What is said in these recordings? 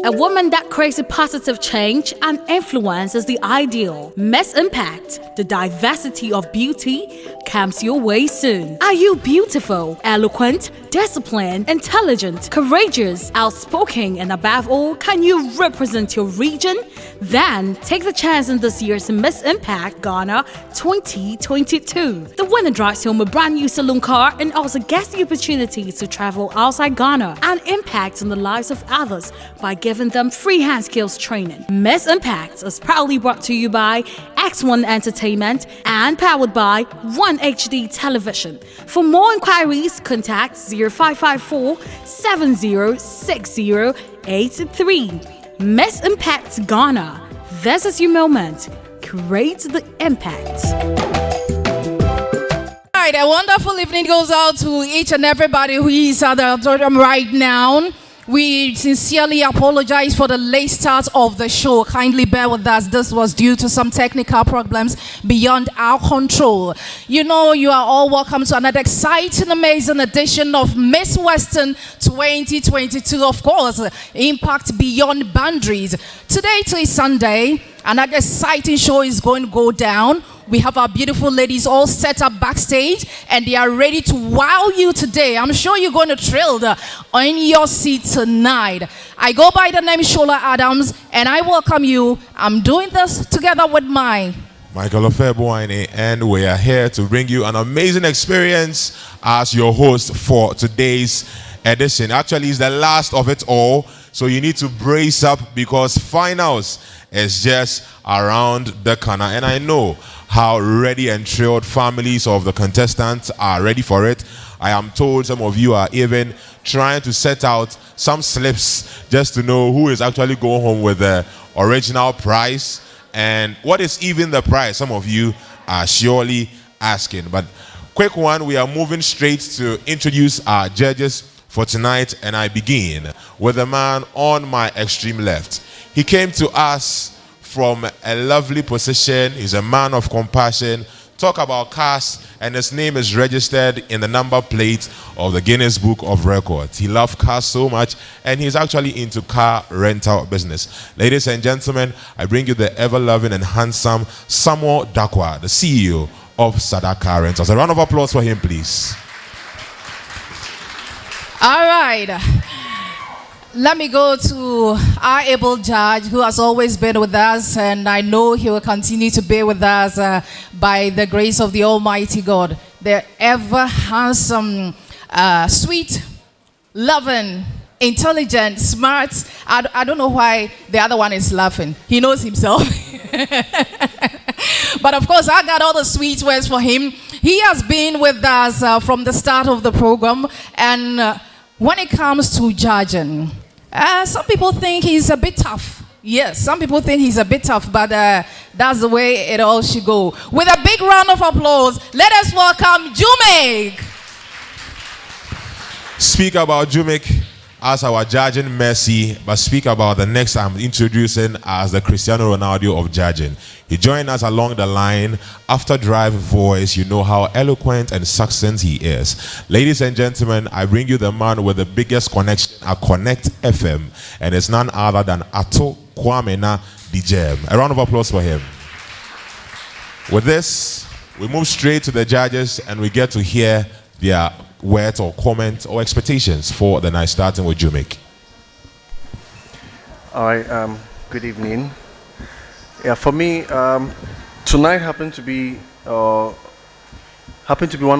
A woman that creates a positive change and influence is the ideal. Miss Impact, the diversity of beauty, comes your way soon. Are you beautiful, eloquent, disciplined, intelligent, courageous, outspoken, and above all, can you represent your region? Then take the chance in this year's Miss Impact Ghana 2022. The winner drives home a brand new saloon car and also gets the opportunity to travel outside Ghana and impact on the lives of others by giving them free hand skills training. Miss Impact is proudly brought to you by X1 Entertainment and powered by 1HD Television. For more inquiries, contact 0554 706083. Miss Impact Ghana. This is your moment. Create the impact. All right, a wonderful evening goes out to each and everybody who is at the auditorium right now. We sincerely apologize for the late start of the show. Kindly bear with us. This was due to some technical problems beyond our control. You know, you are all welcome to another exciting, amazing edition of Miss Western 2022. Of course, impact beyond boundaries. Today is Sunday. Another exciting show is going to go down. We have our beautiful ladies all set up backstage and they are ready to wow you today. I'm sure you're going to thrill on your seat tonight. I go by the name Shola Adams and I welcome you. I'm doing this together with Michael Ofebuaine, and we are here to bring you an amazing experience as your host for today's edition. Actually, it's the last of it all, so you need to brace up because finals is just around the corner, and I know how ready and thrilled families of the contestants are ready for it. I am told some of you are even trying to set out some slips just to know who is actually going home with the original prize and what is even the prize. Some of you are surely asking, but quick one, we are moving straight to introduce our judges for tonight, and I begin with the man on my extreme left. He came to us from a lovely position. He's a man of compassion. Talk about cars, and his name is registered in the number plate of the Guinness Book of Records. He loves cars so much, and he's actually into car rental business. Ladies and gentlemen, I bring you the ever-loving and handsome Samuel Dakwa, the CEO of Sada Car Rentals. A round of applause for him, please. All right. Let me go to our able judge who has always been with us, and I know he will continue to be with us by the grace of the Almighty God. The ever handsome, sweet, loving, intelligent, smart. I don't know why the other one is laughing. He knows himself. But of course, I got all the sweet words for him. He has been with us from the start of the program, and when it comes to judging, some people think he's a bit tough. Yes, some people think he's a bit tough, but that's the way it all should go. With a big round of applause, let us welcome Jumek. Speak about Jumek as our judging Messi, but speak about the next I'm introducing as the Cristiano Ronaldo of judging. He joined us along the line. After drive voice, you know how eloquent and succinct he is. Ladies and gentlemen, I bring you the man with the biggest connection at Connect FM, and it's none other than Ato Kwamena Dijem. A round of applause for him. With this, we move straight to the judges and we get to hear their words or comments or expectations for the night, starting with Jumek. All right, good evening. Yeah, for me, tonight happened to be one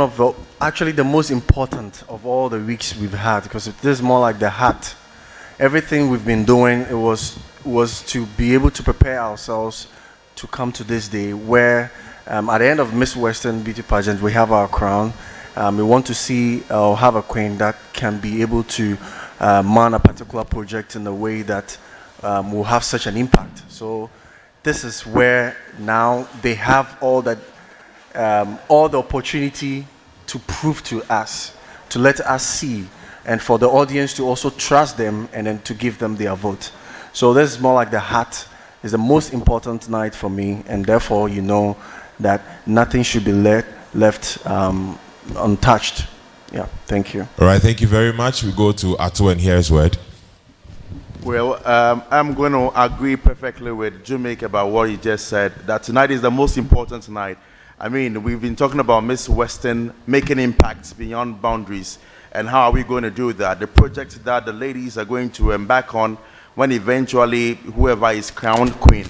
of the, actually the most important of all the weeks we've had, because this is more like the heart. Everything we've been doing, it was to be able to prepare ourselves to come to this day where at the end of Miss Western Beauty Pageant, we have our crown. We want to see or have a queen that can be able to man a particular project in a way that will have such an impact. So this is where now they have all the opportunity to prove to us, to let us see, and for the audience to also trust them and then to give them their vote. So this is more like the heart. Is the most important night for me, and therefore you know that nothing should be left untouched. Yeah, thank you. All right, thank you very much. We go to Ato and hear his word. Well, I'm going to agree perfectly with Jumake about what he just said, that tonight is the most important night. I mean, we've been talking about Miss Western making impacts beyond boundaries, and how are we going to do that? The project that the ladies are going to embark on when eventually whoever is crowned queen.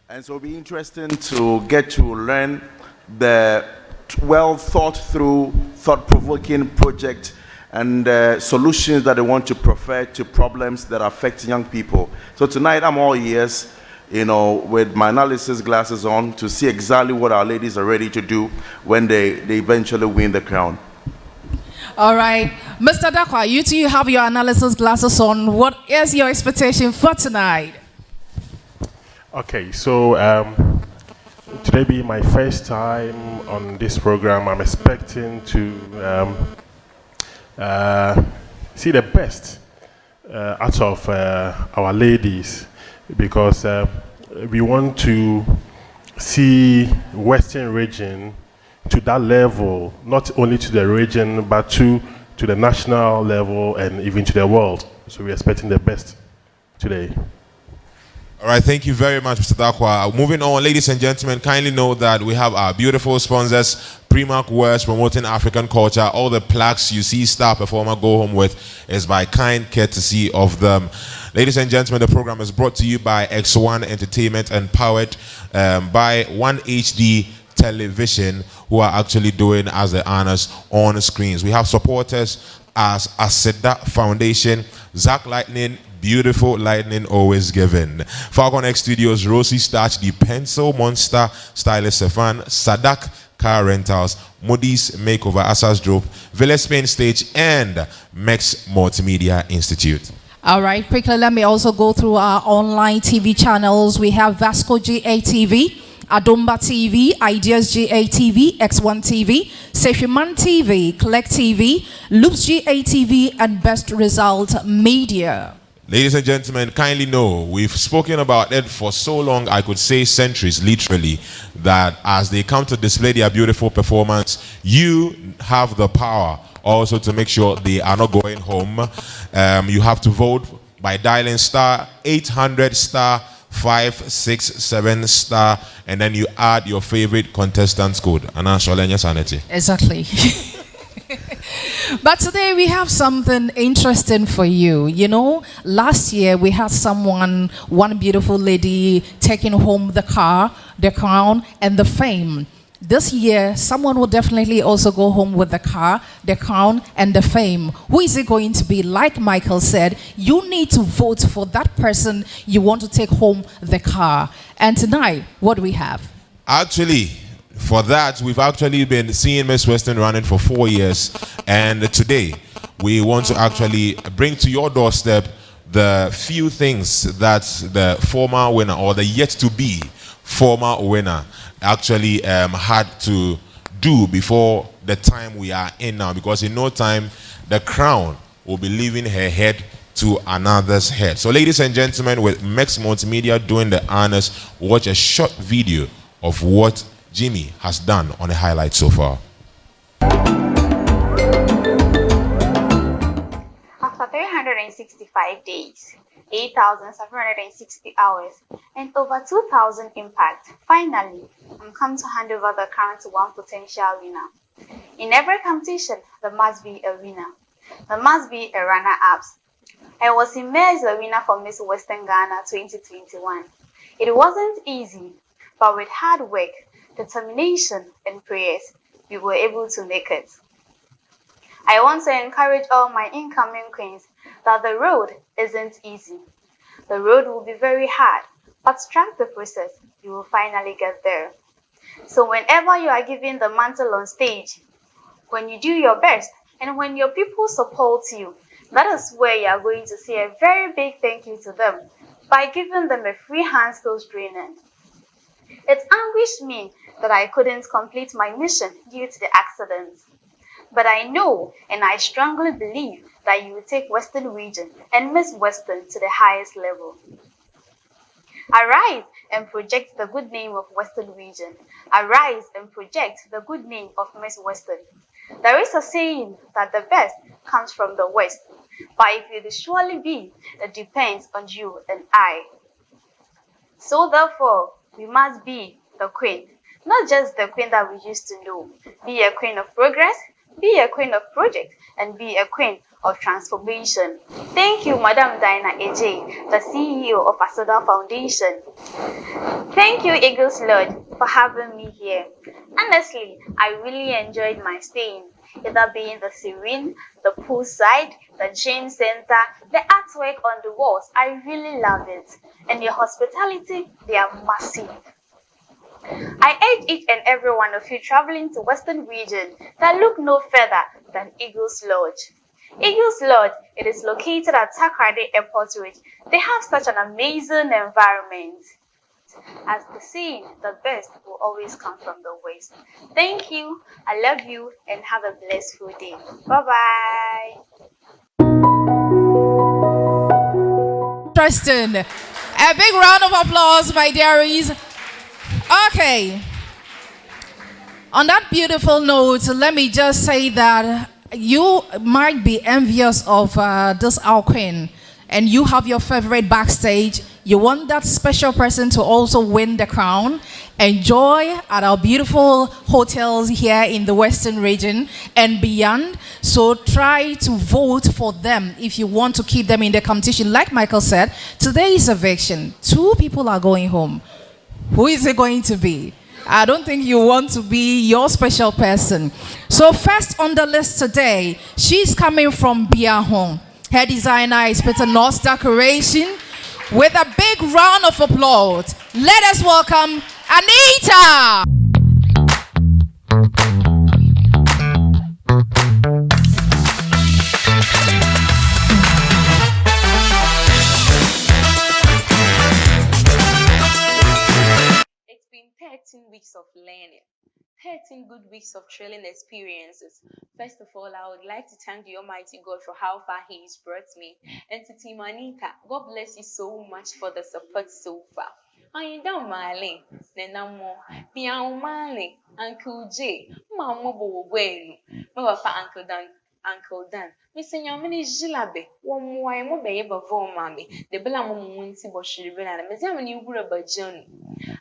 And so it'll be interesting to get to learn the well thought through, thought provoking project and solutions that they want to prefer to problems that affect young people. So tonight I'm all ears, with my analysis glasses on to see exactly what our ladies are ready to do when they eventually win the crown. All right, Mr. Dakwa, you two have your analysis glasses on. What is your expectation for tonight? Okay, so today being my first time on this program, I'm expecting to see the best out of our ladies, because we want to see Western region to that level, not only to the region, but to the national level and even to the world. So we're expecting the best today. All right, thank you very much, Mr. Dakwa. Moving on, ladies and gentlemen, kindly know that we have our beautiful sponsors, Primark Wears, promoting African culture. All the plaques you see star performer go home with is by kind courtesy of them. Ladies and gentlemen, the program is brought to you by X1 Entertainment and powered by 1HD Television, who are actually doing as the honors on screens. We have supporters as Aseda Foundation, Zach Lightning, Beautiful Lightning Always Given, Falcon X Studios, Rosie Starch, The Pencil Monster, Stylist Stefan, Sadak Car Rentals, Moody's Makeover, Asas Drop, Villa Spain Stage, and Mex Multimedia Institute. All right, quickly, let me also go through our online TV channels. We have Vasco GA TV, Adumba TV, Ideas GA TV, X1 TV, Sefiman TV, Collect TV, Loops GA TV, and Best Result Media. Ladies and gentlemen, kindly know we've spoken about it for so long, I could say centuries, literally, that as they come to display their beautiful performance, you have the power also to make sure they are not going home. You have to vote by dialing star 800 star 567 star, and then you add your favorite contestant's code. Exactly. But today we have something interesting for you. Last year we had one beautiful lady taking home the car, the crown, and the fame. This year, someone will definitely also go home with the car, the crown, and the fame. Who is it going to be? Like Michael said, you need to vote for that person you want to take home the car. And tonight, what do we have? Actually, for that, we've actually been seeing Miss Western running for 4 years. And today, we want to actually bring to your doorstep the few things that the former winner or the yet-to-be former winner actually had to do before the time we are in now, because in no time the crown will be leaving her head to another's head. So ladies and gentlemen, with Mex Multimedia doing the honors, watch a short video of what Jimmy has done on the highlights so far. After 365 days, 8,760 hours, and over 2,000 impacts, finally, I'm come to hand over the crown to one potential winner. In every competition, there must be a winner. There must be a runner-up. I was emerged the winner for Miss Western Ghana 2021. It wasn't easy, but with hard work, determination, and prayers, we were able to make it. I want to encourage all my incoming queens that the road isn't easy. The road will be very hard, but trust the process, you will finally get there. So whenever you are given the mantle on stage, when you do your best, and when your people support you, that is where you are going to see a very big thank you to them by giving them a free hand skills training. It anguished me that I couldn't complete my mission due to the accident. But I know and I strongly believe that you will take Western region and Miss Western to the highest level. Arise and project the good name of Western region. Arise and project the good name of Miss Western. There is a saying that the best comes from the West. but it will surely be that depends on you and I. So therefore, we must be the queen, not just the queen that we used to know. Be a queen of progress, be a queen of project, and be a queen of transformation. Thank you, Madam Diana AJ, the CEO of Asoda Foundation. Thank you, Eagles Lord, for having me here. Honestly, I really enjoyed my staying, either being the serene, the poolside, the gym center, the artwork on the walls. I really love it. And your hospitality, they are massive. I urge each and every one of you traveling to Western region that look no further than Eagles Lodge. Eagles Lodge, it is located at Takoradi Airport Road. They have such an amazing environment. As the saying, the best will always come from the West. Thank you, I love you, and have a blissful day. Bye-bye. Interesting. A big round of applause, my dearies. Okay. On that beautiful note, let me just say that you might be envious of this our queen, and you have your favorite backstage. You want that special person to also win the crown. Enjoy at our beautiful hotels here in the Western region and beyond. So try to vote for them if you want to keep them in the competition. Like Michael said, today is eviction. 2 people are going home. Who is it going to be? I don't think you want to be your special person. So first on the list today, she's coming from Biahon. Her designer is Peter North Decoration. With a big round of applause, let us welcome Anita. It's been 13 weeks of learning. 13 good weeks of thrilling experiences. First of all, I would like to thank the Almighty God for how far He has brought me. And to Team Anita, God bless you so much for the support so far. I don't mind. Nenamo, Piao Mali, Uncle J, Mamma Bueno, Papa Uncle Dan. Miss Yamini Jilabe, one more I mo be before mammy, the Belamo Wincy Boshi Renana, Miss Yamini Guraba journey.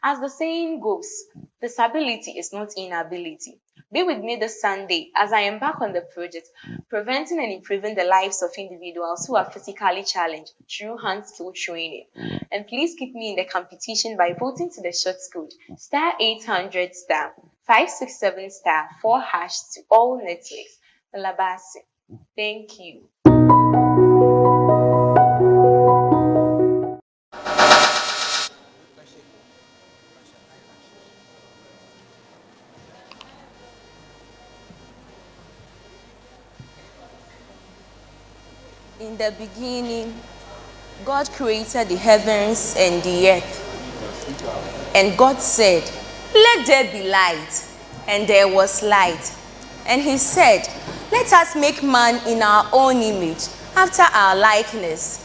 As the saying goes, disability is not inability. Be with me this Sunday as I embark on the project, preventing and improving the lives of individuals who are physically challenged through hand-skill training. And please keep me in the competition by voting to the short code *800 567 4# to all networks. Labasi. Thank you. In the beginning, God created the heavens and the earth. And God said, "Let there be light." And there was light. And He said, "Let us make man in our own image, after our likeness."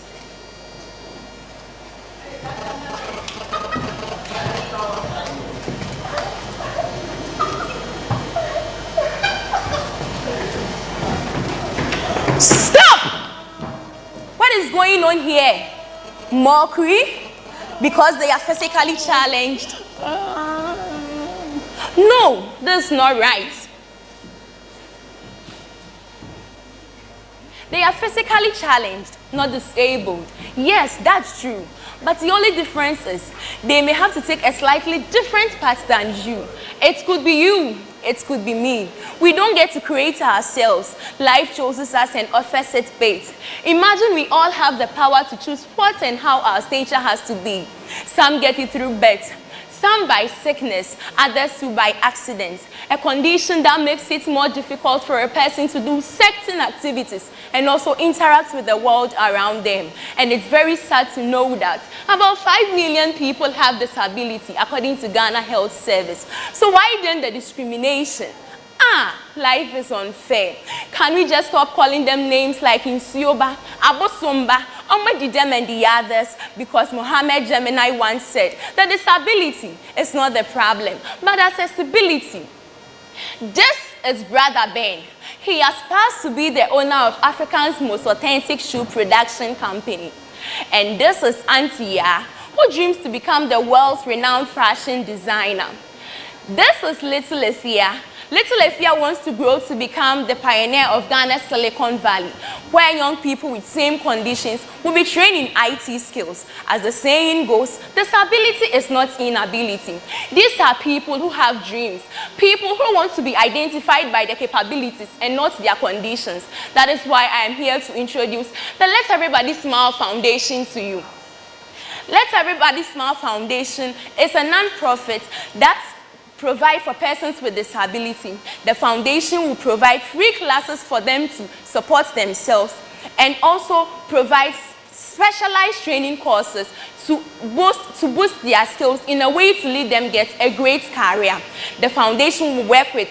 Stop! What is going on here? Mockery? Because they are physically challenged? No, this is not right. They are physically challenged, not disabled. Yes, that's true. But the only difference is they may have to take a slightly different path than you. It could be you. It could be me. We don't get to create ourselves. Life chooses us and offers it fate. Imagine we all have the power to choose what and how our stature has to be. Some get it through birth. Some by sickness, others too by accidents, a condition that makes it more difficult for a person to do certain activities and also interact with the world around them. And it's very sad to know that about 5 million people have disability according to Ghana Health Service. So why then the discrimination? Life is unfair. Can we just stop calling them names like Insioba, Abosomba, Omadidem and the others? Because Mohammed Gemini once said that disability is not the problem, but accessibility. This is Brother Ben. He aspires to be the owner of Africa's most authentic shoe production company. And this is Auntie, who dreams to become the world's renowned fashion designer. This is Little Efia. Little Efia wants to grow to become the pioneer of Ghana's Silicon Valley, where young people with same conditions will be trained in IT skills. As the saying goes, disability is not inability. These are people who have dreams, people who want to be identified by their capabilities and not their conditions. That is why I am here to introduce the Let Everybody Smile Foundation to you. Let Everybody Smile Foundation is a non-profit that provide for persons with disability. The foundation will provide free classes for them to support themselves and also provide specialized training courses to boost their skills in a way to lead them get a great career. The foundation will work with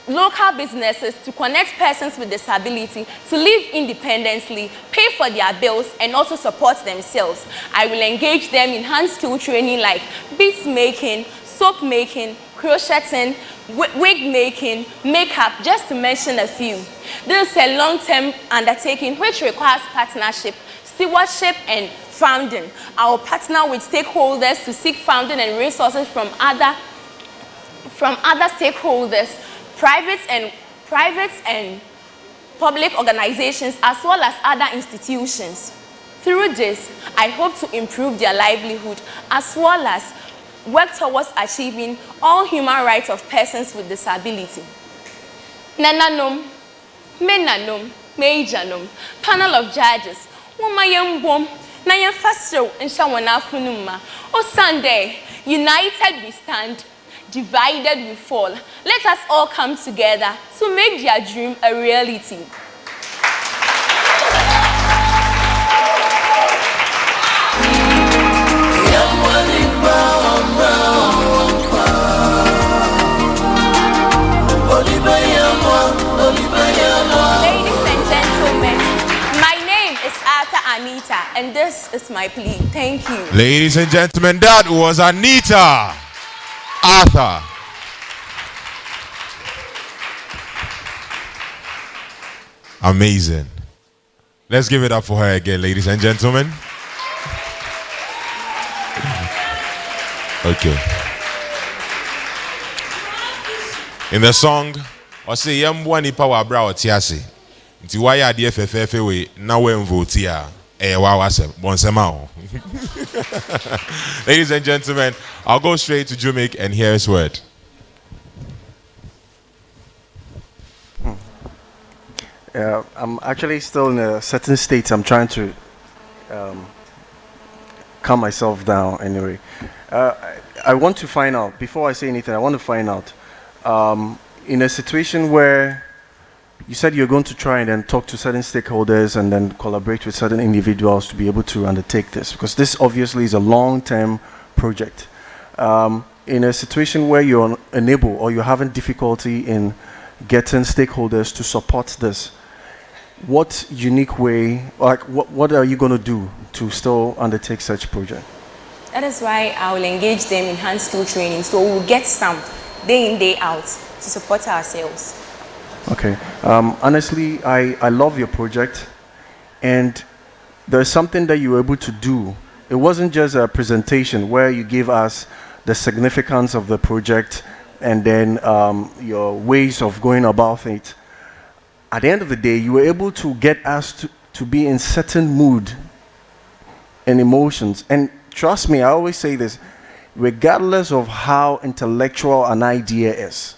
local businesses to connect persons with disability to live independently, pay for their bills, and also support themselves. I will engage them in hand skill training like beads making, soap making, crocheting, wig making, makeup, just to mention a few. This is a long-term undertaking which requires partnership, stewardship, and funding. I will partner with stakeholders to seek funding and resources from other stakeholders, private and public organizations, as well as other institutions. Through this, I hope to improve their livelihood as well as work towards achieving all human rights of persons with disability. Nananom, menanom, mejanom, panel of judges, womayambom, nayafastro, and shawanafunuma. O Sunday, united we stand, divided we fall. Let us all come together to make their dream a reality. Ladies and gentlemen, my name is Anita, and this is my plea. Thank you. Ladies and gentlemen, that was Anita. Arthur. Amazing. Let's give it up for her again, ladies and gentlemen. Okay. In the song, I say yam nipa wa bra otiase. Nti why are the FFF we na we vote here? Ladies and gentlemen, I'll go straight to Jumek and hear his word. I'm actually still in a certain state. I'm trying to calm myself down anyway. I want to find out, before I say anything, I want to find out, in a situation where you said you're going to try and then talk to certain stakeholders and then collaborate with certain individuals to be able to undertake this, because this obviously is a long-term project. In a situation where you're unable or you're having difficulty in getting stakeholders to support this, what unique way, like what are you going to do to still undertake such project? That is why I will engage them in hand skill training, so we will get some day in, day out to support ourselves. Okay. Honestly, I love your project, and there's something that you were able to do. It wasn't just a presentation where you gave us the significance of the project and then your ways of going about it. At the end of the day, you were able to get us to be in certain mood and emotions. And trust me, I always say this, regardless of how intellectual an idea is,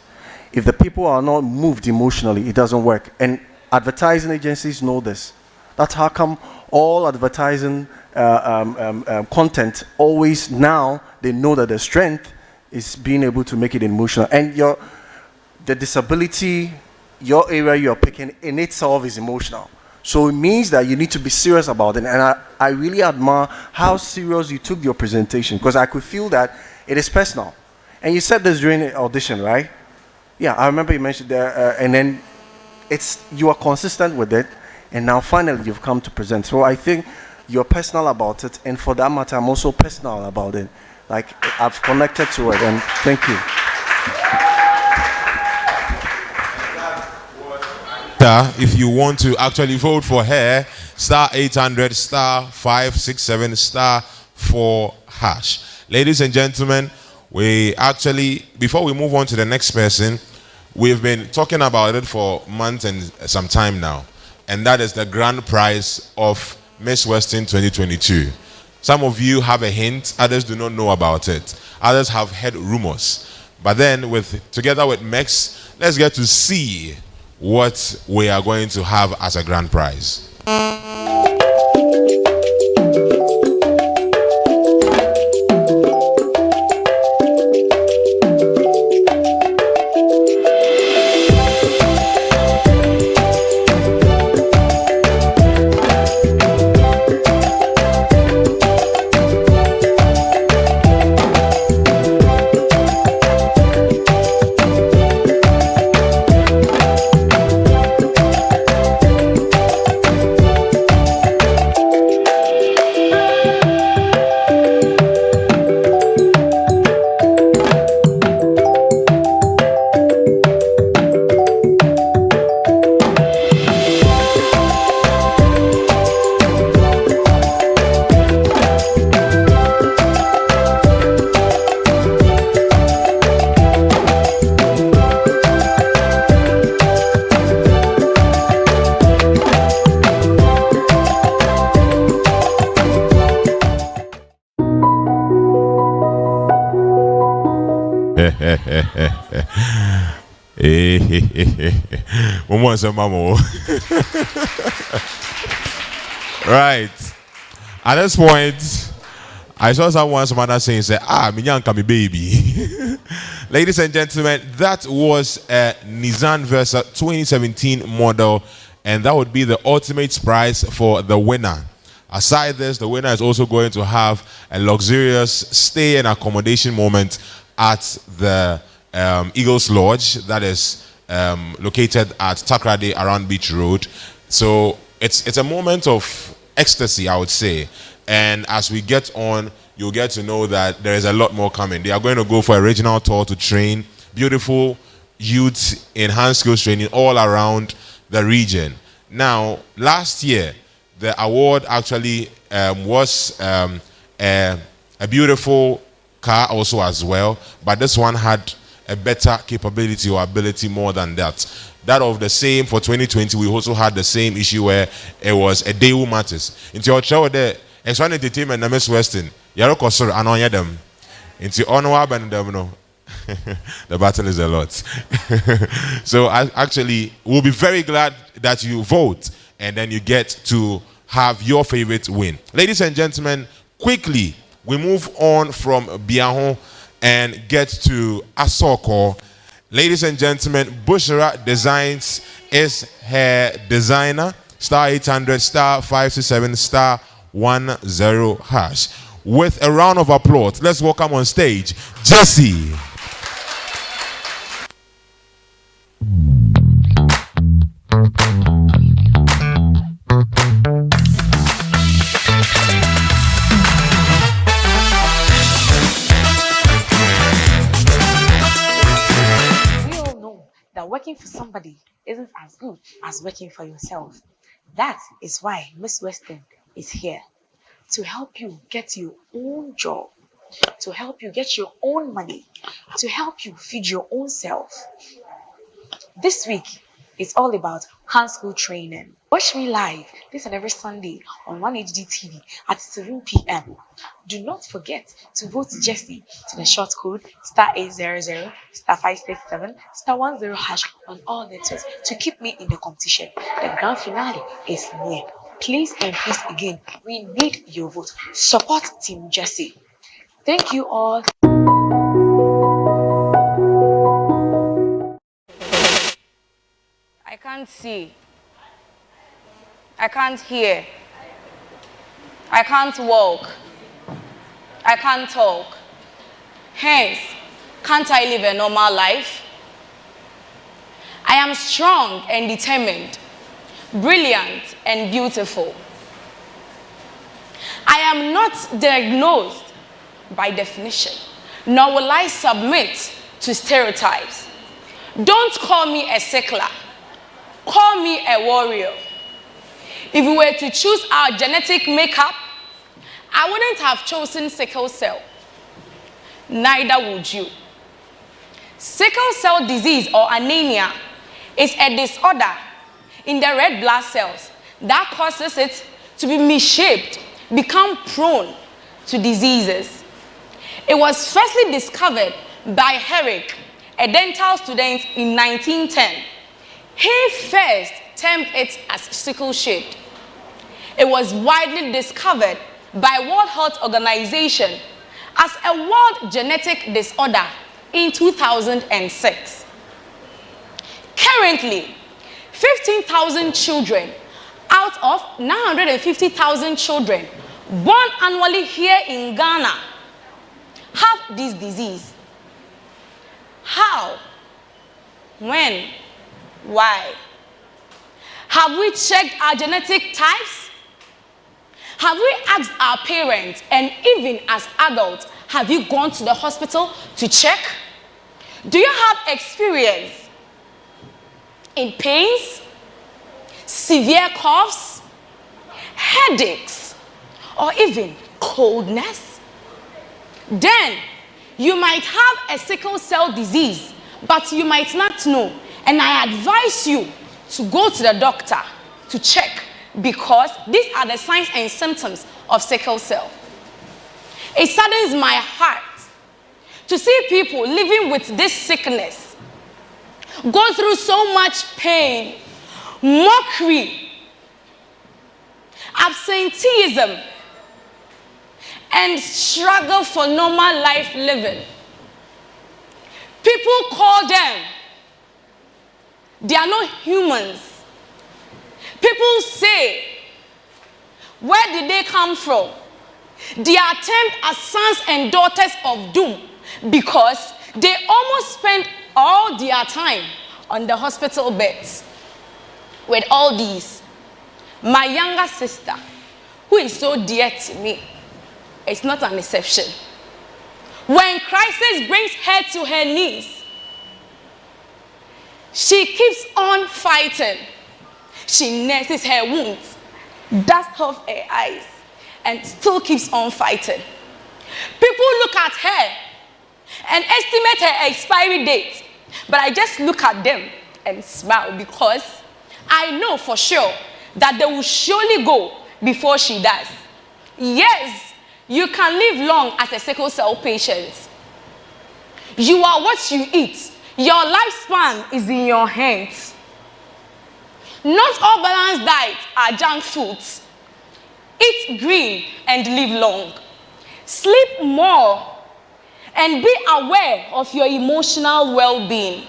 if the people are not moved emotionally, it doesn't work. And advertising agencies know this. That's how come all advertising content always now, they know that the strength is being able to make it emotional. And the disability, your area you're picking in itself is emotional. So it means that you need to be serious about it. And I really admire how serious you took your presentation, because I could feel that it is personal. And you said this during the audition, right? Yeah, I remember you mentioned that, and then you are consistent with it, and now finally you've come to present. So I think you're personal about it, and for that matter, I'm also personal about it. Like, I've connected to it, and thank you. Anita, if you want to actually vote for her, star 800 star 567 star 4 hash. Ladies and gentlemen, we actually, before we move on to the next person, we've been talking about it for months and some time now, and that is the grand prize of Miss Western 2022. Some of you have a hint, others do not know about it. Others have heard rumors. But then, together with Mex, let's get to see what we are going to have as a grand prize. Right. At this point, I saw some other saying, "Minyanka, me baby." Ladies and gentlemen, that was a Nissan Versa 2017 model, and that would be the ultimate prize for the winner. Aside this, the winner is also going to have a luxurious stay and accommodation moment at the Eagles Lodge that is located at Takrady around Beach Road. So it's a moment of ecstasy, I would say. And as we get on, you'll get to know that there is a lot more coming. They are going to go for a regional tour to train beautiful youths in hand skills training all around the region. Now, last year, the award actually was a beautiful car also as well, but this one had a better capability or ability more than that. That of the same for 2020, we also had the same issue where it was a day who matters. Into your show there, X1 Entertainment and Miss Western, Yaro Kosor, and on them. Into Onwab and them, no. The battle is a lot. So actually, we'll be very glad that you vote and then you get to have your favorite win. Ladies and gentlemen, quickly, we move on from Biahon and get to Asoko. Ladies and gentlemen, Bushra Designs is her designer. Star 800 star 567 star 10 hash. With a round of applause, let's welcome on stage Jesse. Working for somebody isn't as good as working for yourself. That is why Miss Western is here to help you get your own job, to help you get your own money, to help you feed your own self. This week is all about hand school training. Watch me live this and every Sunday on 1HD TV at 7 p.m. Do not forget to vote Jesse to the short code star 800 star 567 star 10 hash on all networks to keep me in the competition. The grand finale is near. Please and please again, we need your vote. Support Team Jesse. Thank you all. I can't see. I can't hear. I can't walk. I can't talk. Hence, can't I live a normal life? I am strong and determined, brilliant and beautiful. I am not diagnosed by definition, nor will I submit to stereotypes. Don't call me a sickler. Call me a warrior. If we were to choose our genetic makeup, I wouldn't have chosen sickle cell. Neither would you. Sickle cell disease or anemia is a disorder in the red blood cells that causes it to be misshaped, become prone to diseases. It was firstly discovered by Herrick, a dental student, in 1910. He first termed it as sickle-shaped. It was widely discovered by World Health Organization as a world genetic disorder in 2006. Currently, 15,000 children out of 950,000 children born annually here in Ghana have this disease. How? When? Why? Have we checked our genetic types? Have we asked our parents, and even as adults, have you gone to the hospital to check? Do you have experience in pains, severe coughs, headaches, or even coldness? Then you might have a sickle cell disease, but you might not know. And I advise you to go to the doctor to check, because these are the signs and symptoms of sickle cell. It saddens my heart to see people living with this sickness go through so much pain, mockery, absenteeism, and struggle for normal life living. People call them, they are not humans. People say, where did they come from? They are termed as sons and daughters of doom because they almost spend all their time on the hospital beds. With all these, my younger sister, who is so dear to me, is not an exception. When crisis brings her to her knees, she keeps on fighting. She nurses her wounds, dusts off her eyes, and still keeps on fighting. People look at her and estimate her expiry date, but I just look at them and smile because I know for sure that they will surely go before she does. Yes, you can live long as a sickle cell patient. You are what you eat. Your lifespan is in your hands. Not all balanced diets are junk foods. Eat green and live long. Sleep more and be aware of your emotional well-being.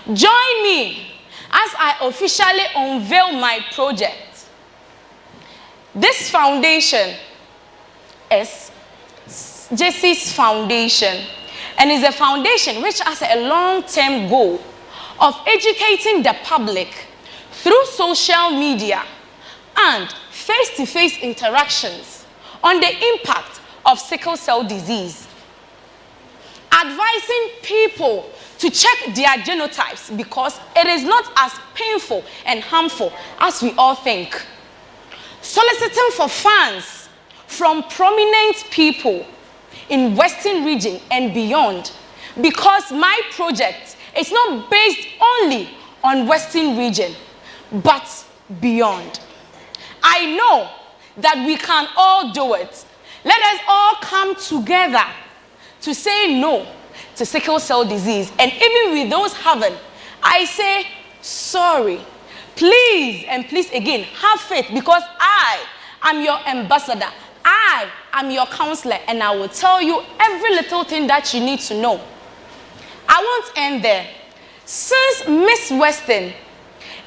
Join me as I officially unveil my project. This foundation is Jesse's Foundation, and is a foundation which has a long-term goal of educating the public through social media and face-to-face interactions on the impact of sickle cell disease. Advising people to check their genotypes because it is not as painful and harmful as we all think. Soliciting for funds from prominent people in Western region and beyond, because my project is not based only on Western region, but beyond. I know that we can all do it. Let us all come together to say no to sickle cell disease. And even with those having, I say sorry. Please, and please again, have faith, because I am your ambassador. I am your counselor, and I will tell you every little thing that you need to know. I won't end there. Since Miss Western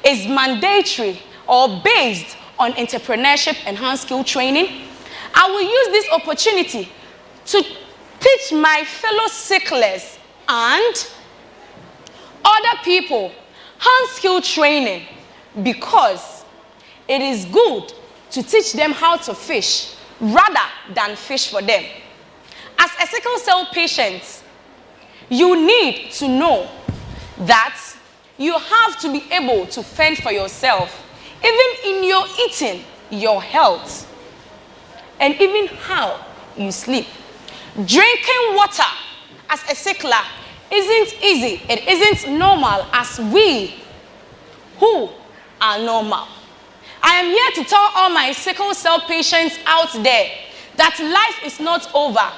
is mandatory or based on entrepreneurship and hand skill training, I will use this opportunity to teach my fellow sicklers and other people hand skill training, because it is good to teach them how to fish rather than fish for them. As a sickle cell patient, you need to know that You have to be able to fend for yourself, even in your eating, your health, and even how you sleep. Drinking water as a sickler isn't easy. It isn't normal as we who are normal. I am here to tell all my sickle cell patients out there that life is not over.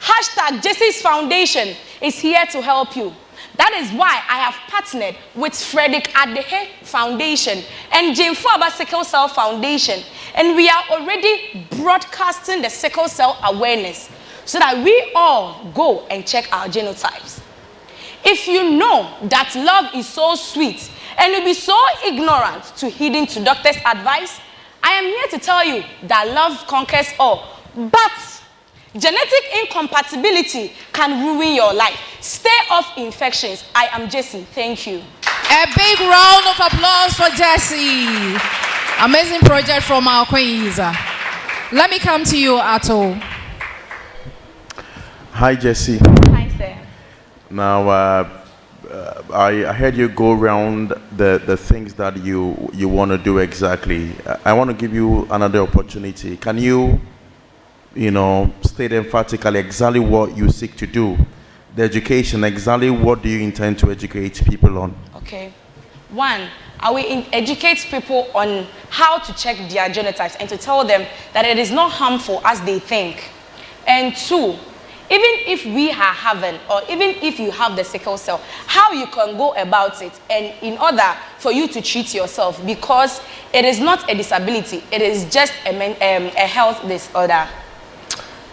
Hashtag Jesse's Foundation is here to help you. That is why I have partnered with Frederick Adehe Foundation and Jane Fuaba Sickle Cell Foundation, and we are already broadcasting the sickle cell awareness so that we all go and check our genotypes. If you know that love is so sweet and you'll be so ignorant to heeding to doctor's advice, I am here to tell you that love conquers all. But genetic incompatibility can ruin your life. Stay off infections. I am Jessie. Thank you. A big round of applause for Jessie. Amazing project from our queens. Let me come to you, Ato. Hi, Jessie. Hi, sir. Now, I heard you go around the things that you want to do exactly. I want to give you another opportunity. Can you state emphatically exactly what you seek to do? The education, exactly what do you intend to educate people on? Okay. One, I will educate people on how to check their genotypes and to tell them that it is not harmful as they think. And two, even if we are having, or even if you have the sickle cell, how you can go about it, and in order for you to treat yourself, because it is not a disability, it is just a health disorder.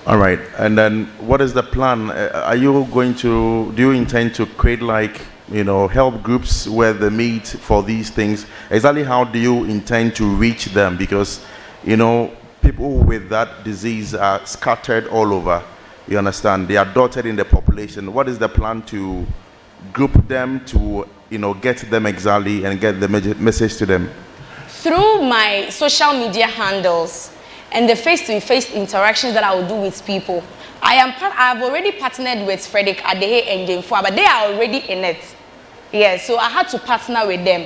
All right, and then what is the plan? Do you intend to create help groups where they meet for these things? Exactly how do you intend to reach them? Because, people with that disease are scattered all over. You understand? They are dotted in the population. What is the plan to group them, to, get them exactly and get the message to them? Through my social media handles and the face-to-face interactions that I will do with people, I have already partnered with Frederick Adehe and Jane Fuaba, but they are already in it. Yeah, so I had to partner with them.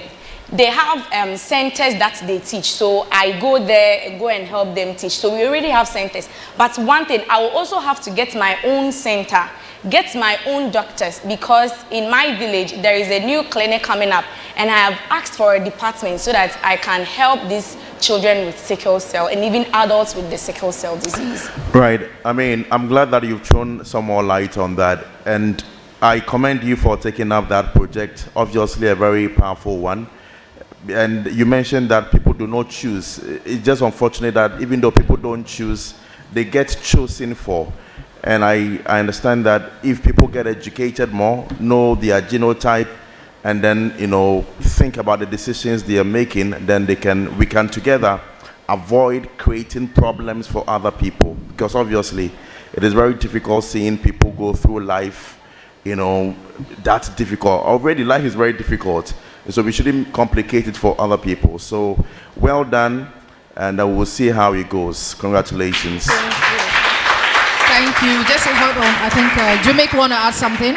They have centers that they teach, so I go there and go and help them teach. So we already have centers. But one thing, I will also have to get my own center, get my own doctors, because in my village there is a new clinic coming up, and I have asked for a department so that I can help these children with sickle cell and even adults with the sickle cell disease. Right. I mean, I'm glad that you've thrown some more light on that, and I commend you for taking up that project. Obviously a very powerful one. And you mentioned that people do not choose. It's just unfortunate that even though people don't choose, they get chosen for. And I understand that if people get educated more, know their genotype, and then think about the decisions they are making, then we can together avoid creating problems for other people. Because obviously it is very difficult seeing people go through life, that's difficult. Already life is very difficult. So we shouldn't complicate it for other people. So well done, and we'll see how it goes. Congratulations. Thank you. Just hold on. I think Jamaica want to add something.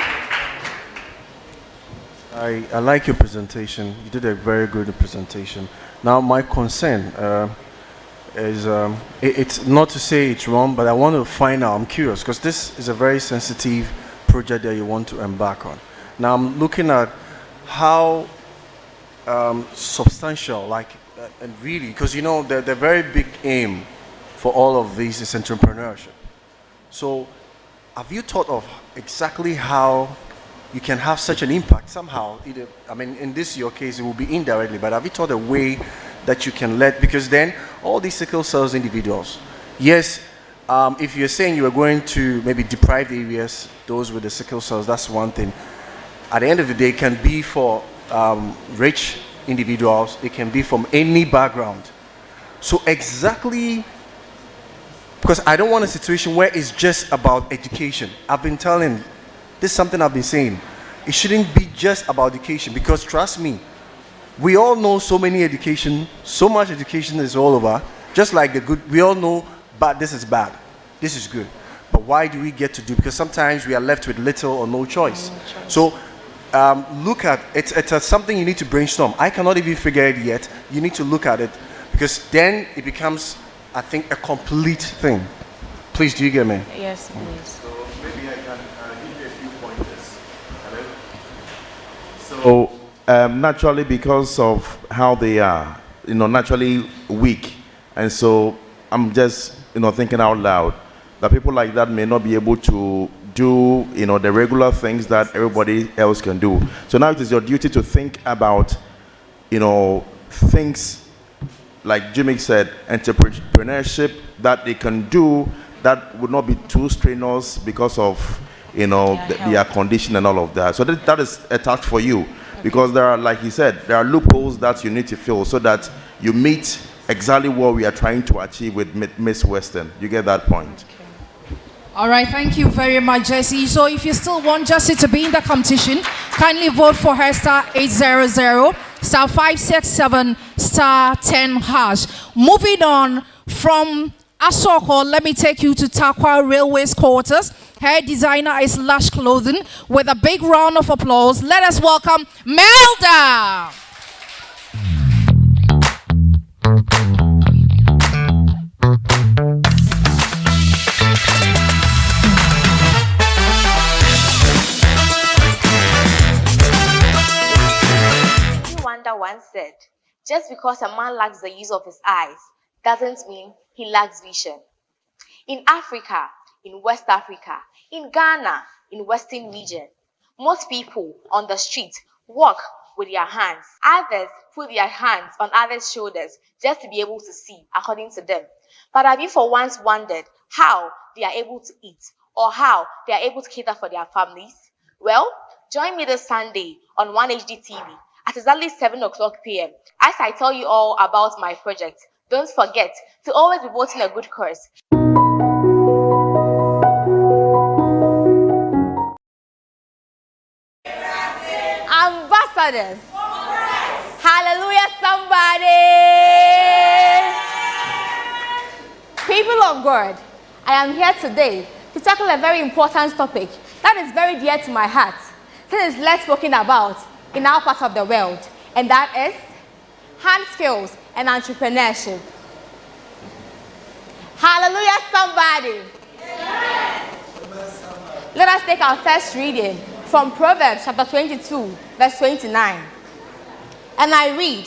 I like your presentation. You did a very good presentation. Now my concern is it's not to say it's wrong, but I want to find out. I'm curious because this is a very sensitive project that you want to embark on. Now I'm looking at how substantial, and really, because the very big aim for all of these is entrepreneurship. So have you thought of exactly how you can have such an impact somehow? Either, in your case it will be indirectly, but have you thought a way that you can because then all these sickle cells individuals, yes, if you're saying you are going to maybe deprived areas, those with the sickle cells, that's one thing. At the end of the day, it can be for rich individuals, it can be from any background. So exactly, because I don't want a situation where it's just about education. I've been telling, this is something I've been saying, it shouldn't be just about education, because trust me, we all know so much education is all over, just like the good, we all know, but this is bad, this is good. But why do we get to do? Because sometimes we are left with little or no choice. So look at it. It's something you need to brainstorm. I cannot even figure it yet. You need to look at it, because then it becomes, I think, a complete thing. Please, do you get me? Yes, please. So maybe I can give you a few pointers. Hello? So naturally, because of how they are, naturally weak, and so I'm just, thinking out loud that people like that may not be able to do, the regular things that everybody else can do. So now it is your duty to think about, things like Jimmy said, entrepreneurship that they can do that would not be too strenuous because of, their condition and all of that. So that is a task for you, because there are, like he said, there are loopholes that you need to fill so that you meet exactly what we are trying to achieve with Miss Western. You get that point? All right, thank you very much, Jesse. So if you still want Jesse to be in the competition, kindly vote for her *800 *567 *10#. Moving on from Asoko, let me take you to Takwa Railways quarters. Her designer is Lush Clothing. With a big round of applause, let us welcome Melda. Wanda once said, just because a man lacks the use of his eyes doesn't mean he lacks vision. In Africa, in West Africa, in Ghana, in Western region, most people on the street walk with their hands. Others put their hands on others' shoulders just to be able to see, according to them. But have you for once wondered how they are able to eat or how they are able to cater for their families? Well, join me this Sunday on 1HD TV at exactly 7:00 p.m. as I tell you all about my project. Don't forget to always be voting a good cause. Ambassadors. Hallelujah, somebody. People of God, I am here today to tackle a very important topic that is very dear to my heart. This is less spoken about in our part of the world, and that is hand skills and entrepreneurship. Hallelujah, somebody. Let us take our first reading from Proverbs chapter 22, verse 29. And I read,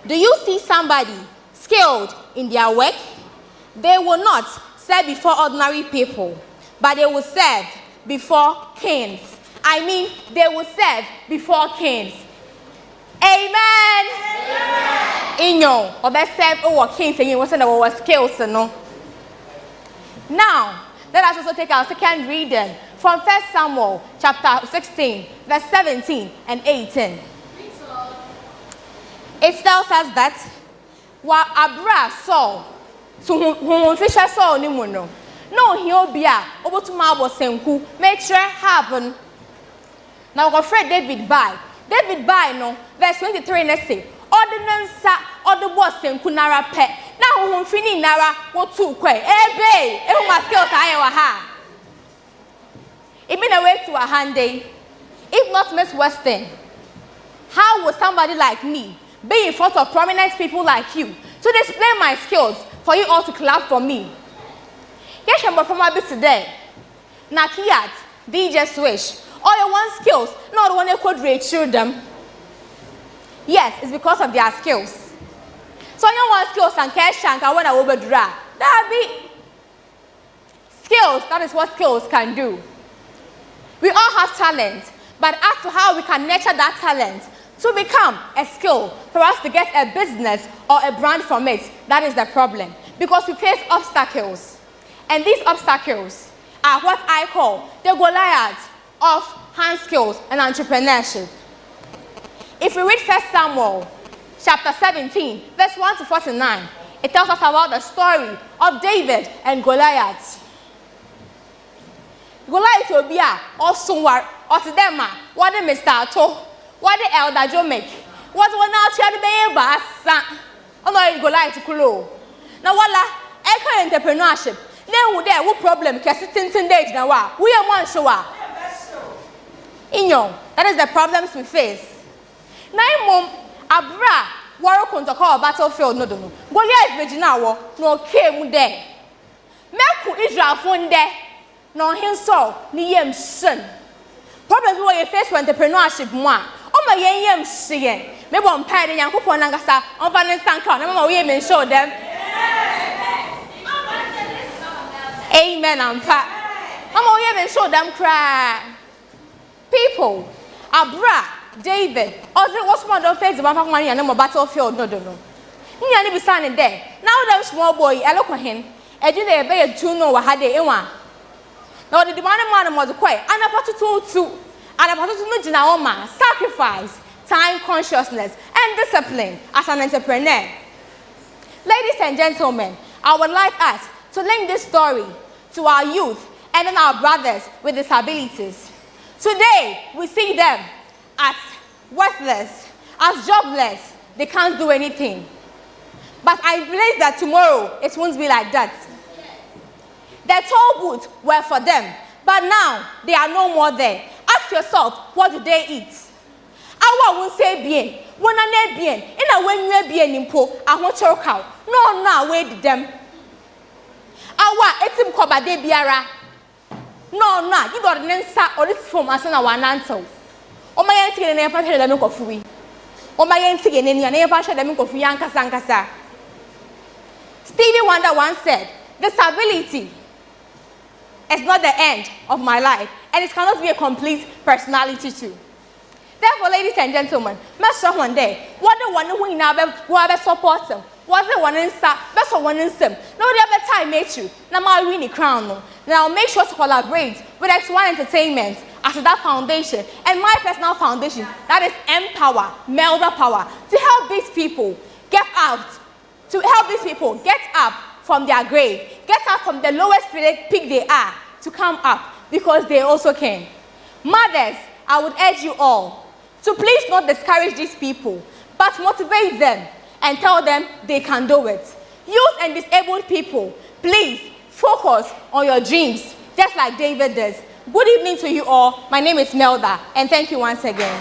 do you see somebody skilled in their work? They will not serve before ordinary people, but they will serve before kings. I mean, they will serve before kings. Amen. Inyo, or best serve over kings, and you want to know what skills, no? Now, let us also take our second reading from 1 Samuel chapter 16, verse 17 and 18. It tells us that while Abra saw, so whom Fisher saw Nimuno, no, he'll be over to Marble Senku, make sure happen. Now, our friend David by no, verse 23, let's say, ordinance, or the boss Senku Nara pet. Now, whom Fini Nara, what two quay, bay, every my skills I ha. It been a way to a hand day. If not Miss Western, how would somebody like me be in front of prominent people like you to display my skills for you all to clap for me? Yes, I'm from my bit today. Nakiat, DJ Swish, all your one skills, not the one they could ratio them. Yes, it's because of their skills. So you want skills and cash shank, I want to overdra. That be skills, that is what skills can do. We all have talent, but as to how we can nurture that talent to become a skill for us to get a business or a brand from it, that is the problem. Because we face obstacles. And these obstacles are what I call the Goliaths of hand skills and entrepreneurship. If we read 1 Samuel chapter 17, verse 1 to 49, it tells us about the story of David and Goliath. Goliath will be also or to them, what the Mr. To, what the elder Joe make, what one out here the baby, oh no, Goliath to Kulo. Now, voila, eco entrepreneurship. Then would there what problem? Because it's in days now. We are one show. Inyo, that That is the problems we face. Now, mom, abra, war control battlefield no dono. Goliath Virginia war no came there. Meku Israel phone there. No himself, ni yem son. Problems we you face with entrepreneurship moi. Oh my yem siyen. Maybe on pad and Yanko Nangasa, on Van Sanka, no women show them. Amen and pat. I'm even show them cry. People, Abra, David, also what's one of face about money and no battlefield, no. You need to be standing there. Now that small boy, I look at him, and you never a tuno or had a one. Now the demanding man was quiet, and about to two, and about to know man, sacrifice, time consciousness, and discipline as an entrepreneur. Ladies and gentlemen, I would like us to link this story to our youth and then our brothers with disabilities. Today, we see them as worthless, as jobless. They can't do anything. But I believe that tomorrow, it won't be like that. The toll booths were for them, but now they are no more there. Ask yourself, what do they eat? I won't say bien. When I need bien, in a when you bien in po, I want to cow. No, wait them. Awa etim koba de biara. No, you got an answer or this from us and our answer. O my auntie and never heard them of free. O my auntie and never heard them of Yanka Sankasa. Stevie Wonder once said, disability is not the end of my life, and it cannot be a complete personality too. Therefore, ladies and gentlemen, let's show one day what the one who now support them. Was the one in sa? Best one in sim. No, the other time made you. Now my winning crown. Now make sure to collaborate with X1 Entertainment as that foundation and my personal foundation that is Empower, Melda Power, to help these people get out, to help these people get up from their grave, get up from the lowest peak they are, to come up because they also can. Mothers, I would urge you all to please not discourage these people, but motivate them and tell them they can do it. Youth and disabled people, please focus on your dreams, just like David does. Good evening to you all. My name is Melda, and thank you once again.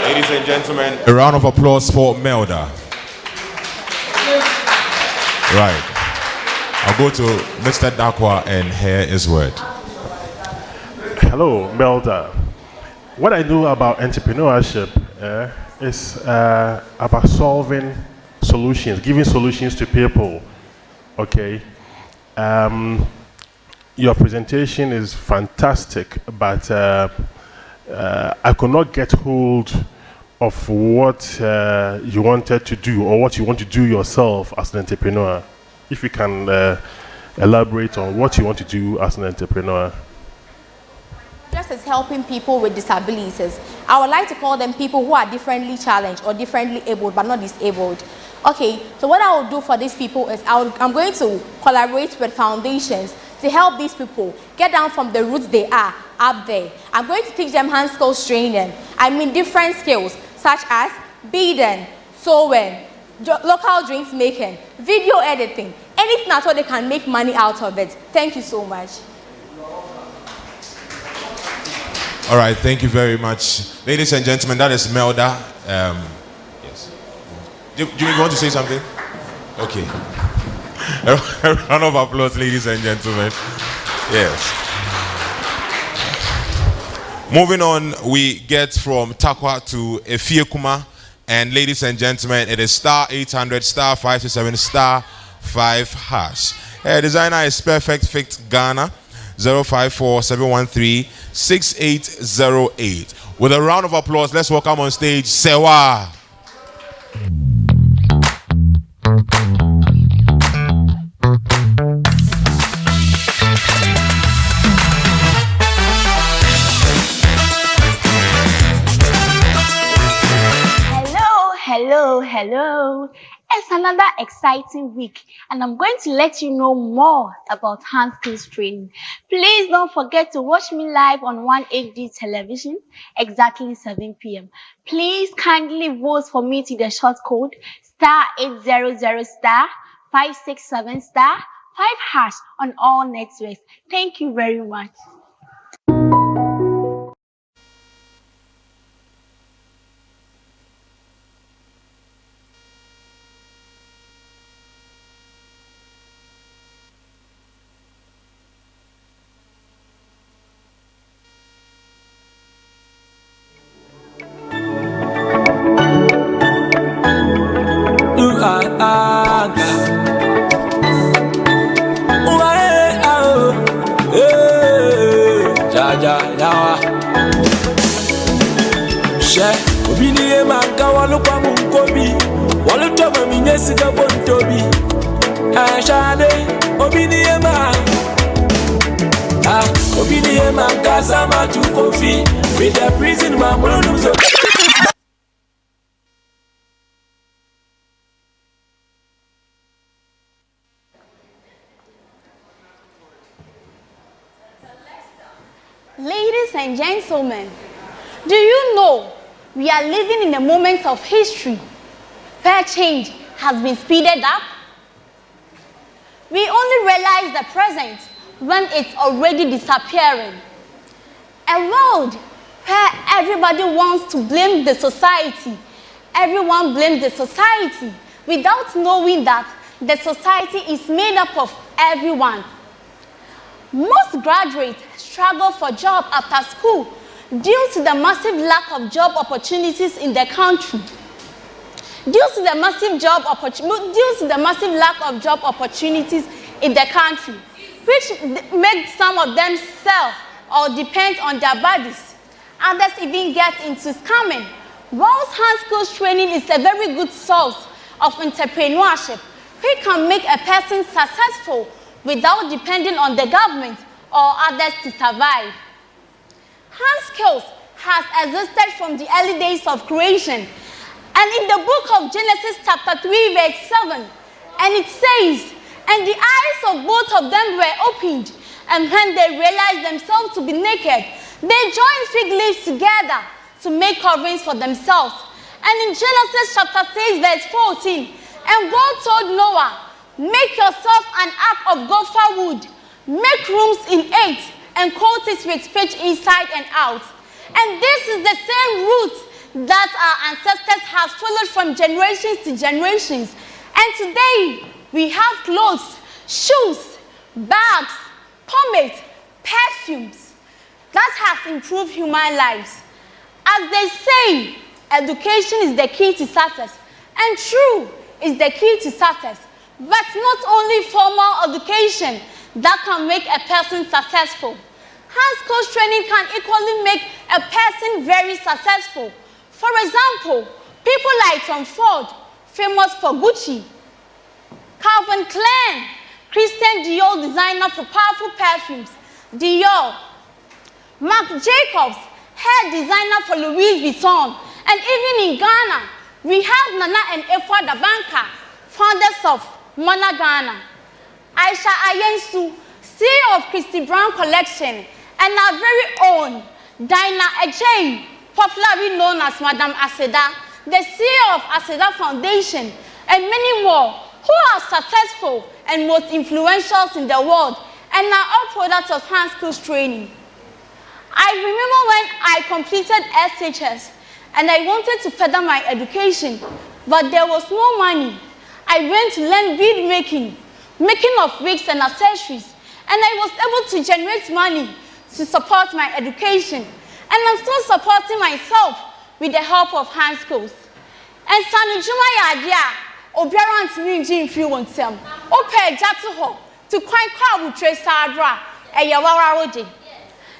Ladies and gentlemen, a round of applause for Melda. Right. I'll go to Mr. Dakwa and hear his word. Hello, Melda. What I know about entrepreneurship is about solving solutions, giving solutions to people. Okay. Your presentation is fantastic, but I could not get hold of what you wanted to do or what you want to do yourself as an entrepreneur. If you can elaborate on what you want to do as an entrepreneur. Just as helping people with disabilities, I would like to call them people who are differently challenged or differently abled but not disabled. Okay, so what I will do for these people is I'm going to collaborate with foundations to help these people get down from the roots they are up there. I'm going to teach them hand skills training. I mean different skills such as beading, sewing, local drinks making, video editing, anything at all they can make money out of it. Thank you so much. All right, thank you very much. Ladies and gentlemen, that is Melda. Yes. Do you want to say something? Okay. A round of applause, ladies and gentlemen. Yes. Moving on, we get from Takwa to Efiekuma. And ladies and gentlemen, it is star 800, star 527, star 5 hash. Designer is Perfect Fit Ghana. 054-713-6808. With a round of applause, let's welcome on stage Sewa. Hello. It's another exciting week, and I'm going to let you know more about hand skills training. Please don't forget to watch me live on 1HD television, exactly 7 p.m. Please kindly vote for me to the short code star 800 star 567 star 5# on all networks. Thank you very much. Obiniye manka walukwa munkobi walutoma minyesi gabontobi ashade obiniye manka sama tu kofi with the prison mamulu so. Ladies and gentlemen, do you know we are living in a moment of history where change has been speeded up? We only realize the present when it's already disappearing. A world where everybody wants to blame the society. Everyone blames the society without knowing that the society is made up of everyone. Most graduates struggle for jobs after school due to the massive lack of job opportunities in the country. Due to the massive lack of job opportunities in the country, which makes some of them sell or depend on their bodies. Others even get into scamming. Whilst hand skills training is a very good source of entrepreneurship, which can make a person successful without depending on the government or others to survive. Hand skills has existed from the early days of creation. And in the book of Genesis chapter 3 verse 7, and it says, and the eyes of both of them were opened, and when they realized themselves to be naked, they joined fig leaves together to make coverings for themselves. And in Genesis chapter 6 verse 14, and God told Noah, make yourself an ark of gopher wood, make rooms in it, and coat it with pitch inside and out. And this is the same route that our ancestors have followed from generations to generations. And today, we have clothes, shoes, bags, pomades, perfumes that has improved human lives. As they say, education is the key to success. And true is the key to success. But not only formal education that can make a person successful. Hand skills training can equally make a person very successful. For example, people like Tom Ford, famous for Gucci, Calvin Klein, Christian Dior designer for powerful perfumes, Dior, Marc Jacobs, hair designer for Louis Vuitton, and even in Ghana, we have Nana and Efwa Dabanka, founders of Mana Ghana, Aisha Ayensu, CEO of Christy Brown Collection, and our very own Dinah Ajay, popularly known as Madam Aseda, the CEO of Aseda Foundation, and many more who are successful and most influential in the world and are all products of hand skills training. I remember when I completed SHS and I wanted to further my education, but there was no money. I went to learn bead making of wigs and accessories, and I was able to generate money to support my education. And I'm still supporting myself with the help of hand skills. And Sanu Juma Yadia, Obiara Antiminji influence Ope Jatuho, to quite call with Trace Sadra, a Yawara Odi.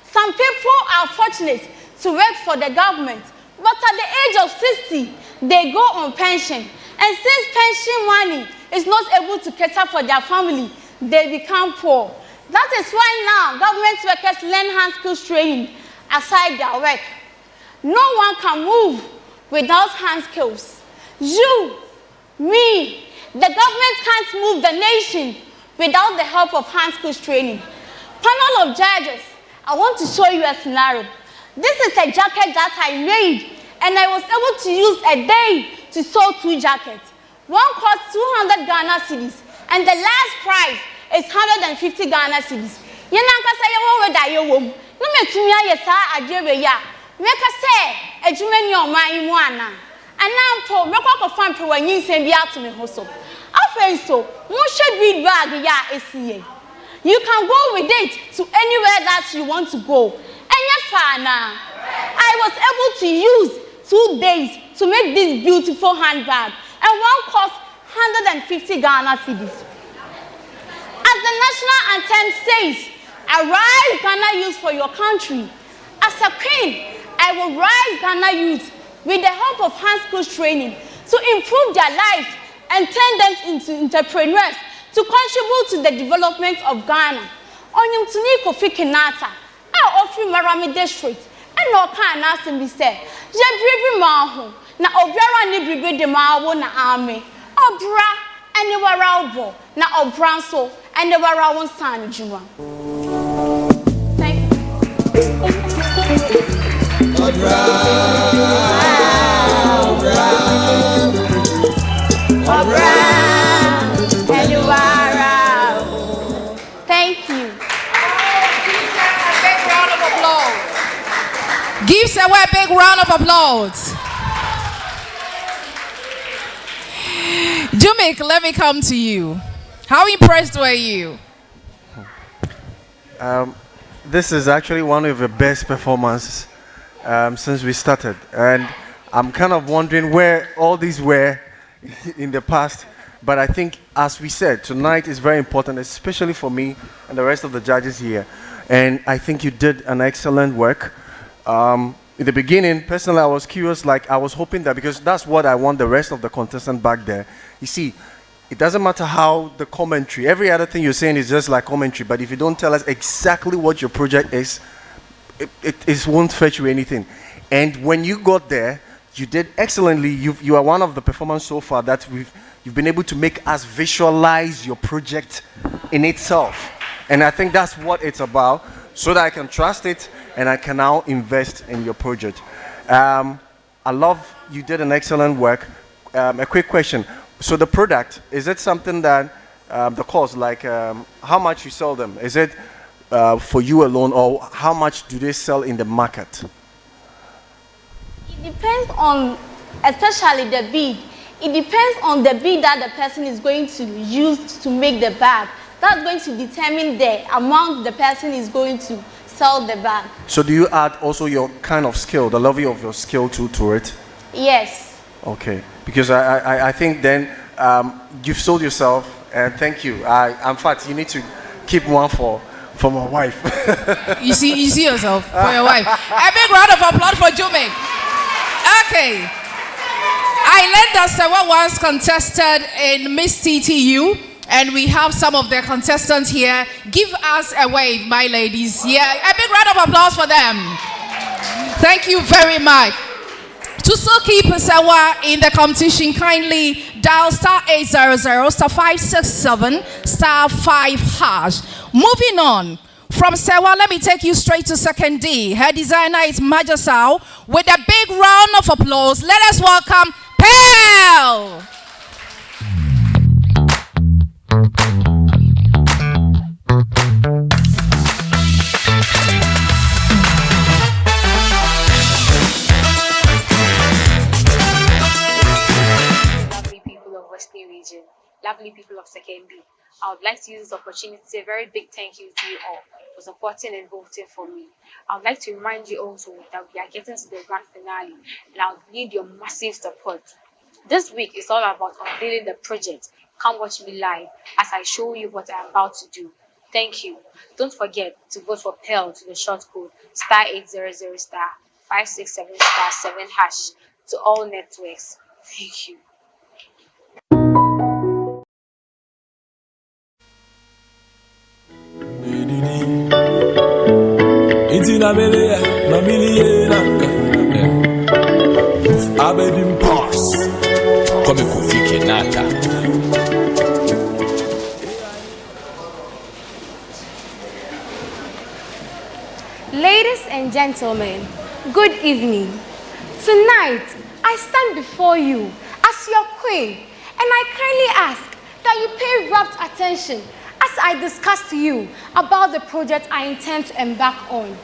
Some people are fortunate to work for the government, but at the age of 60, they go on pension. And since pension money is not able to cater for their family, they become poor. That is why now government workers learn hand skills training aside their work. No one can move without hand skills. You, me, the government can't move the nation without the help of hand skills training. Panel of judges, I want to show you a scenario. This is a jacket that I made, and I was able to use a day to sew 2 jackets. One cost 200 Ghana cedis, and the last price is 150 Ghana cedis. Yenankasa yewo weda yewom. No metumi ayesa adwebe ya. Meka say adwumani oman mu ana. Anampo mekwa fan pe wanyi nsem bi ato me ho so. Afen so, mo hwe big bag ya esiye. You can go with it to anywhere that you want to go. I was able to use 2 days to make this beautiful handbag, and one cost 150 Ghana cedis. As the national anthem says, arise Ghana youth for your country. As a queen, I will rise Ghana youth with the help of hand skills training to improve their lives and turn them into entrepreneurs to contribute to the development of Ghana. Onyum Tuniko Fikinata, I offer Marami District, and no can ask him, Mr. Jebribi Mahu, na Obiara Nibribe de Mawo na Army, Obra, and the Waralbo, na Obranso, and the Warawon San Juma. Thank you. Give Sewa a big round of applause. Jumik, let me come to you. How impressed were you? This is actually one of the best performances since we started. And I'm kind of wondering where all these were in the past. But I think, as we said, tonight is very important, especially for me and the rest of the judges here. And I think you did an excellent work. In the beginning, personally, I was curious, like I was hoping that, because that's what I want the rest of the contestants back there. You see, it doesn't matter how the commentary, every other thing you're saying is just like commentary, but if you don't tell us exactly what your project is, it won't fetch you anything. And when you got there, you did excellently. You are one of the performers so far that you've been able to make us visualize your project in itself. And I think that's what it's about, so that I can trust it and I can now invest in your project. I love you did an excellent work. A quick question. So the product, is it something that the cost, like how much you sell them? Is it for you alone, or how much do they sell in the market? It depends on, especially the bead. It depends on the bead that the person is going to use to make the bag. That's going to determine the amount the person is going to sell the bag. So do you add also your kind of skill, the level of your skill to it? Yes. Okay, because I think then you've sold yourself, and thank you. In fact, you need to keep one for my wife. You see yourself for your wife. A big round of applause for Jume. Okay. I learned that Sewa once contested in Miss TTU, and we have some of the contestants here. Give us a wave, my ladies. Yeah, a big round of applause for them. Thank you very much. To still keep Sewa in the competition, kindly dial *800 *567 *5#. Moving on. From Sewa, let me take you straight to second D. Her designer is Majasau. With a big round of applause, let us welcome Pearl. Lovely people of Western region, lovely people of second B. I would like to use this opportunity to say a very big thank you to you all for supporting and voting for me. I would like to remind you also that we are getting to the grand finale, and I would need your massive support. This week is all about unveiling the project. Come watch me live as I show you what I'm about to do. Thank you. Don't forget to vote for Pearl to the short code *800 *567 *7# to all networks. Thank you. Ladies and gentlemen, good evening. Tonight, I stand before you as your queen, and I kindly ask that you pay rapt attention as as I discussed to you about the project I intend to embark on.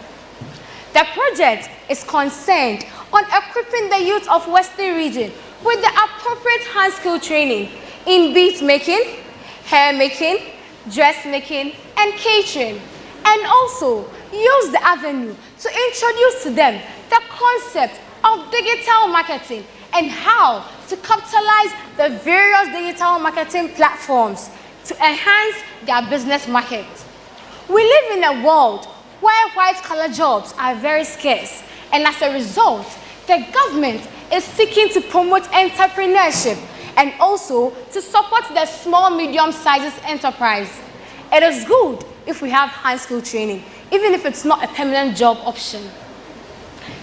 The project is concerned on equipping the youth of Western region with the appropriate hand skill training in bead making, hair making, dressmaking, and catering, and also use the avenue to introduce to them the concept of digital marketing and how to capitalize the various digital marketing platforms to enhance their business market. We live in a world where white-collar jobs are very scarce, and as a result, the government is seeking to promote entrepreneurship and also to support the small, medium-sized enterprise. It is good if we have hand skill training, even if it's not a permanent job option.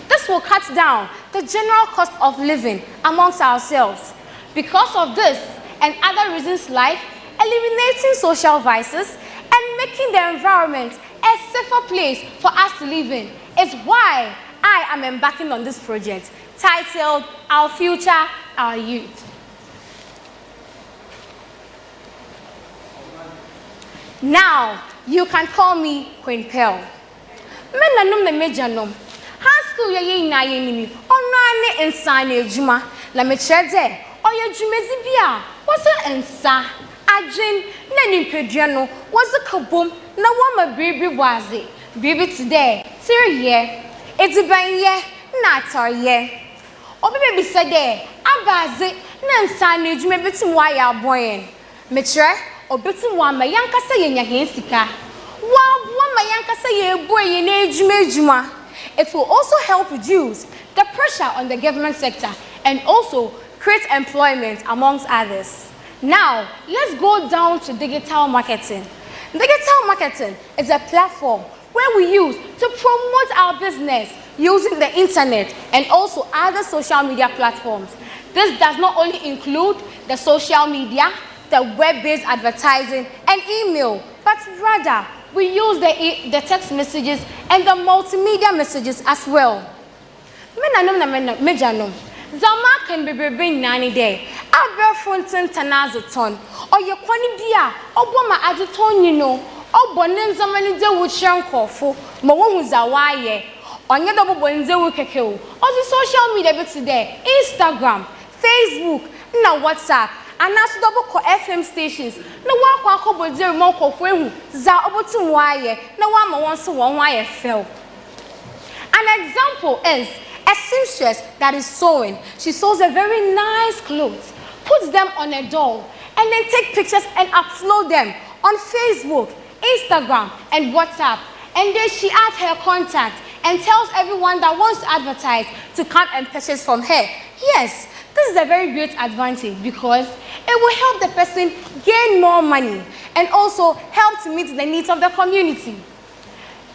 This will cut down the general cost of living amongst ourselves. Because of this and other reasons like eliminating social vices and making the environment a safer place for us to live in is why I am embarking on this project titled Our Future, Our Youth. Now, you can call me Queen Pearl. Menanum me mejanum. High school ye na ye nimi. Ono ane ensa na ejuma. La me chere oye jumezi bia. What's ensa? Adwin na nimpedua no. What's kabom na wama baby wazi. Baby today. Sir ye. Ediban ye na ator ye. Obi baby said there. Abazi na ensa na ejuma betim wa ya aboyen. Me chere obetim wa ma yankasa ye nya hensika. It will also help reduce the pressure on the government sector and also create employment amongst others. Now, let's go down to digital marketing. Digital marketing is a platform where we use to promote our business using the internet and also other social media platforms. This does not only include the social media, the web-based advertising and email, but rather we use the text messages and the multimedia messages as well. Zama can be bring 90 day. Abra fonten tanazoton. Or your quani dia. Obama azuton you know. Obonen zamani de wuchan kofo. Mawu zawaye. Onye double bonze wukekeo. Or the social media bit today. Instagram, Facebook, na WhatsApp. And as double call FM stations, no one can call but zero more call for him. Za obotum wire, no one wants to one wire fell. An example is a seamstress that is sewing. She sews a very nice clothes, puts them on a doll, and then take pictures and upload them on Facebook, Instagram, and WhatsApp. And then she adds her contact and tells everyone that wants to advertise to come and purchase from her. Yes. This is a very great advantage because it will help the person gain more money and also help to meet the needs of the community.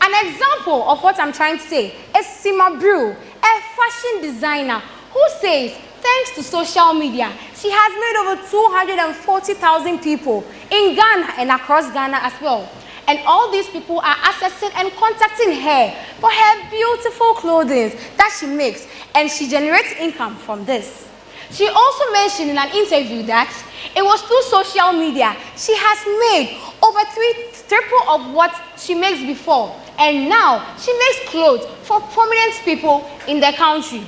An example of what I'm trying to say is Sima Brew, a fashion designer who says, thanks to social media, she has made over 240,000 people in Ghana and across Ghana as well. And all these people are accessing and contacting her for her beautiful clothing that she makes, and she generates income from this. She also mentioned in an interview that it was through social media she has made over triple of what she makes before, and now she makes clothes for prominent people in the country.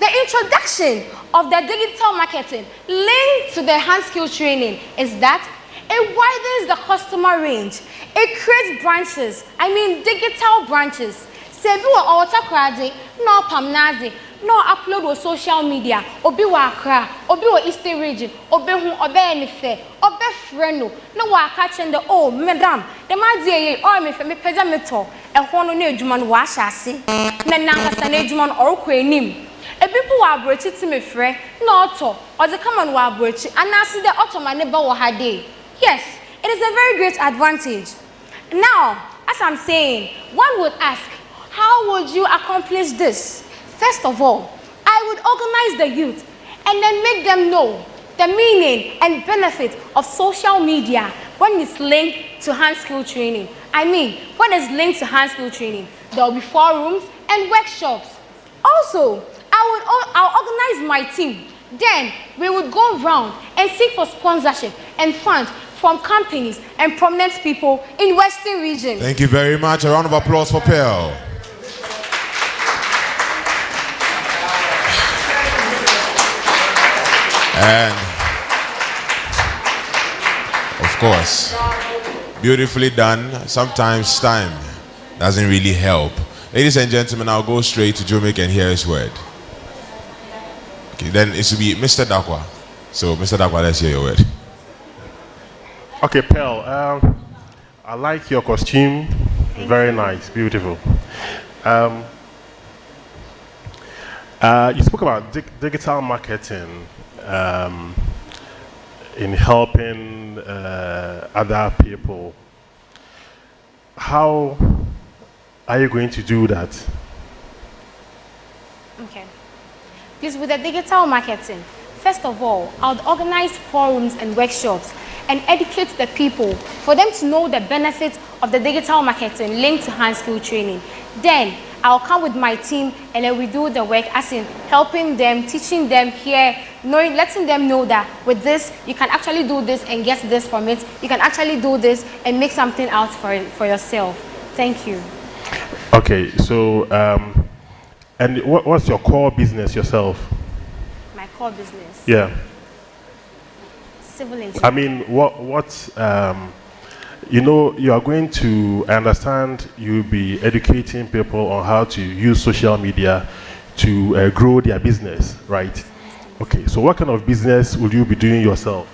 The introduction of the digital marketing linked to the hand skill training is that it widens the customer range. It creates branches, digital branches. Sebi wa awatakrade, no pamnazi, no upload on social media, obi wa Accra, obi wa Eastern region, obi hu, obi enife, obi freno, no wa catching the oh madam, the mazie or me me peza meto, e hono ne edwuma wa ashase, na nankasa na edwuma or kɔ enim. E people wa abrochi ti me frɛ, no auto, or the come on wa abrochi, anasi the auto ma neba wa ha day. Yes, it is a very great advantage. Now, as I'm saying, one would ask, how would you accomplish this? First of all, I would organize the youth and then make them know the meaning and benefit of social media when it's linked to hand skill training. When it's linked to hand skill training, there will be forums and workshops. Also, I'll organize my team. Then we would go around and seek for sponsorship and funds from companies and prominent people in Western region. Thank you very much. A round of applause for Pearl. And of course, beautifully done. Sometimes time doesn't really help. Ladies and gentlemen, I'll go straight to Jomik and hear his word. Okay, then it should be Mr. Dakwa. So, Mr. Dakwa, let's hear your word. Okay, Pearl, I like your costume. Very nice, beautiful. You spoke about digital marketing in helping other people. How are you going to do that? Okay. Because with the digital marketing, first of all, I would organize forums and workshops and educate the people for them to know the benefits of the digital marketing linked to hand skill training. Then I'll come with my team and then we do the work, as in helping them, teaching them here, knowing, letting them know that with this, you can actually do this and get this from it. You can actually do this and make something out for yourself. Thank you. Okay, so, and what's your core business yourself? My core business? Yeah. Civil engineering. I mean, you know, you are going to, I understand you'll be educating people on how to use social media to grow their business, right? Okay, so what kind of business would you be doing yourself?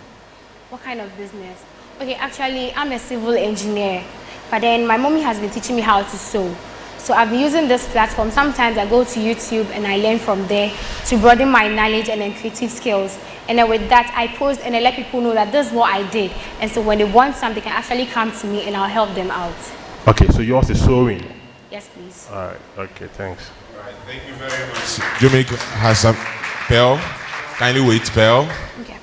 What kind of business? Okay, actually, I'm a civil engineer, but then my mommy has been teaching me how to sew. So I've been using this platform. Sometimes I go to YouTube and I learn from there to broaden my knowledge and then creative skills. And then with that, I post and I let people know that this is what I did. And so when they want something, they can actually come to me and I'll help them out. Okay, so yours is sewing? Yes, please. All right, okay, thanks. All right, thank you very much. Jomik has some. Pearl, kindly wait, Pearl. Okay.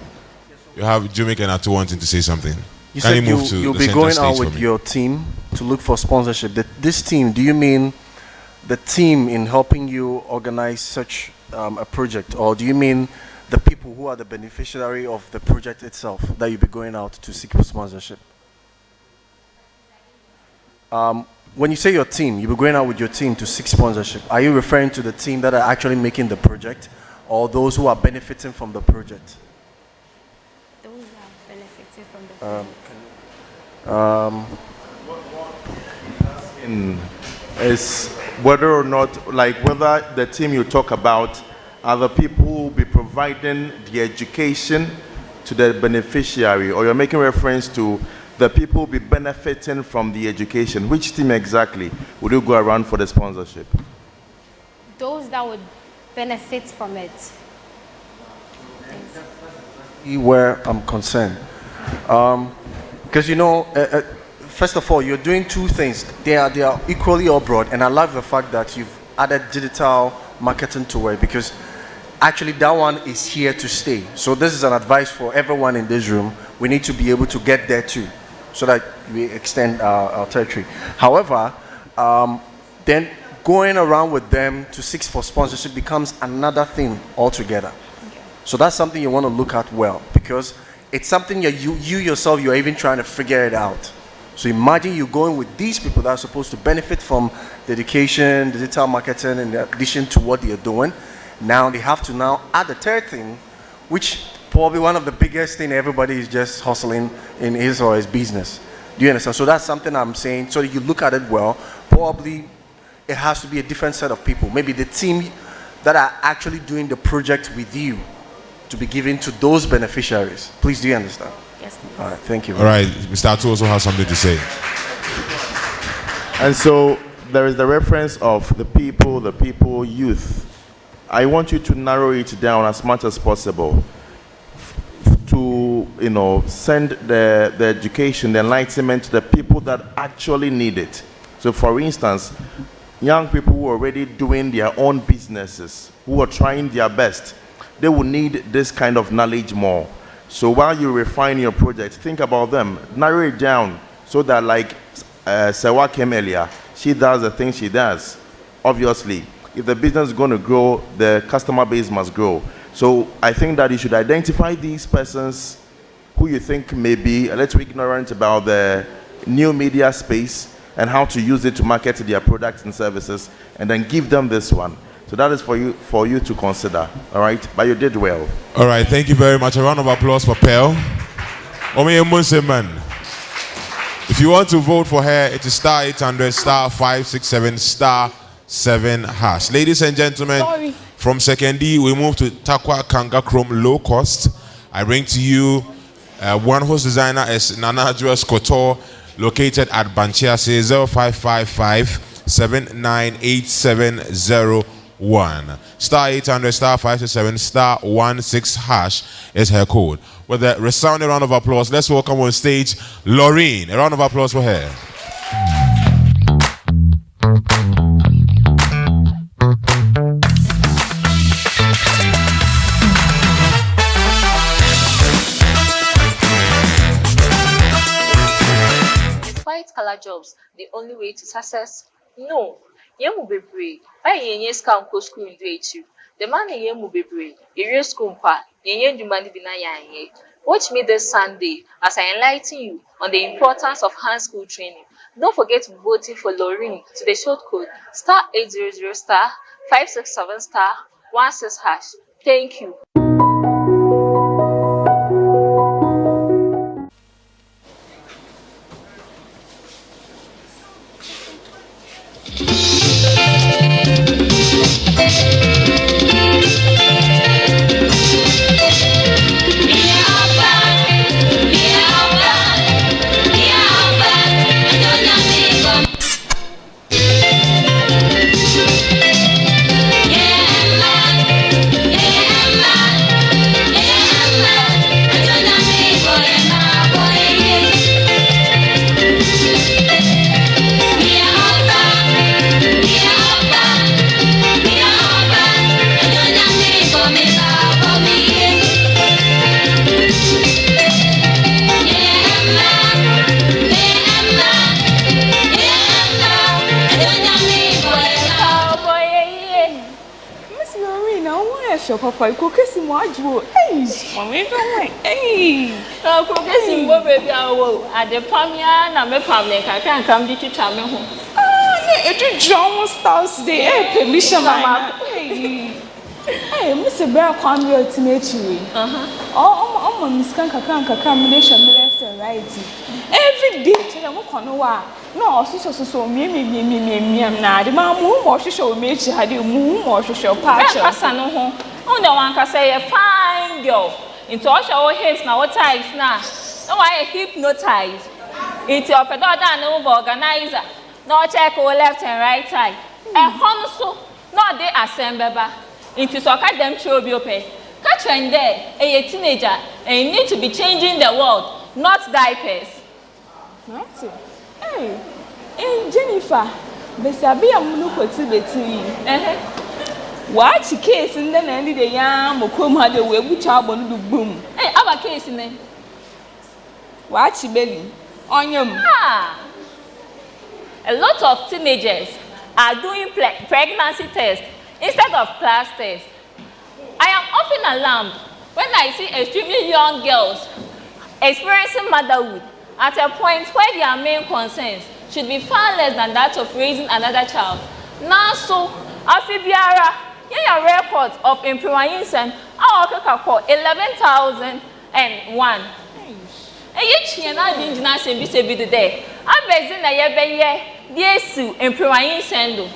You have Jomik and Atu wanting to say something. You Kindly said move to you'll the be center going stage out for with me. your team to look for sponsorship. This team, do you mean the team in helping you organize such a project, or do you mean the people who are the beneficiary of the project itself that you'll be going out to seek for sponsorship? When you say your team, you'll be going out with your team to seek sponsorship. Are you referring to the team that are actually making the project, or those who are benefiting from the project? Those are benefiting from the project. Is whether or not, like whether the team you talk about are the people who will be providing the education to the beneficiary, or you're making reference to the people who will be benefiting from the education. Which team exactly would you go around for the sponsorship? Those that would benefit from it. Where I'm concerned, because you know, first of all, you're doing two things. They are equally all broad, and I love the fact that you've added digital marketing to it, because actually that one is here to stay. So this is an advice for everyone in this room. We need to be able to get there too, so that we extend our territory. However, then going around with them to seek for sponsorship becomes another thing altogether. So that's something you want to look at well, because it's something you yourself, you're even trying to figure it out. So imagine you going with these people that are supposed to benefit from the education, digital marketing, in addition to what they're doing. Now they have to now add the third thing, which probably one of the biggest thing everybody is just hustling in his or his business. Do you understand? So that's something I'm saying. So that you look at it well, probably it has to be a different set of people. Maybe the team that are actually doing the project with you to be given to those beneficiaries. Please, do you understand? Yes, please. All right, thank you. All right, Mr. Atu also has something to say. And so there is the reference of the people, youth. I want you to narrow it down as much as possible to, you know, send the education, the enlightenment to the people that actually need it. So for instance, young people who are already doing their own businesses, who are trying their best, they will need this kind of knowledge more. So while you refine your project, think about them, narrow it down so that, like Sewa came earlier, she does the things she does. Obviously, if the business is going to grow, the customer base must grow. So I think that you should identify these persons who you think may be a little ignorant about the new media space and how to use it to market their products and services, and then give them this one. So that is for you to consider, all right? But you did well. All right, thank you very much. A round of applause for Pearl. If you want to vote for her, it is star 800 star 567 star 7 hash. Ladies and gentlemen, from second D, we move to Takwa Kanga Chrome low cost. I bring to you one host designer is Nana Jules Kotor, located at Banchiase 0555 798701. Star 800 star 567 star 16 hash is her code. With a resounding round of applause, let's welcome on stage Laureen. A round of applause for her. Despite color jobs the only way to success? No. Yemu bebre. Why yenye scam ko school do it you? The man yemu bebre. Area school pa. Yenye dumani bina yanye. Watch me this Sunday as I enlighten you on the importance of hand school training. Don't forget to vote for Laureen to the short code star 800 star 567 star 16 hash. Thank you. Papa, you kiss him, what you? Hey, mommy, hey, I'll kiss him, baby. I will at the Pamia, and my family. I can't come to chime home. Ah, it's John Stars Day. Permission, Mama. Hey, Mr. Bear, come here to meet you. Oh, Miss Kanka, combination, right? Every day, I'm not no, so me, now the mamma or she show me she had you move or she show patch. On the one can say a fine girl. Into all show heads now, what ties now? No, I hypnotize. It's your pedal and over organizer. No check or left and right side. A honso, not they assemble. Into so cut them to be open. Catch and there, a teenager, and you need to be changing the world, not diapers. That's it. Hey, Jennifer, Besabi am look at it. Watch case and then ended the yam or come had a way which I want to boom. Hey, I'm a case in it. Watch belly on your a lot of teenagers are doing pregnancy tests instead of class tests. I am often alarmed when I see extremely young girls experiencing motherhood at a point where their main concerns should be far less than that of raising another child. Now, so, Afibiara, your records of employees and our call 11,001. And yet, she and I didn't say the day. I'm basing a year, yes, employees and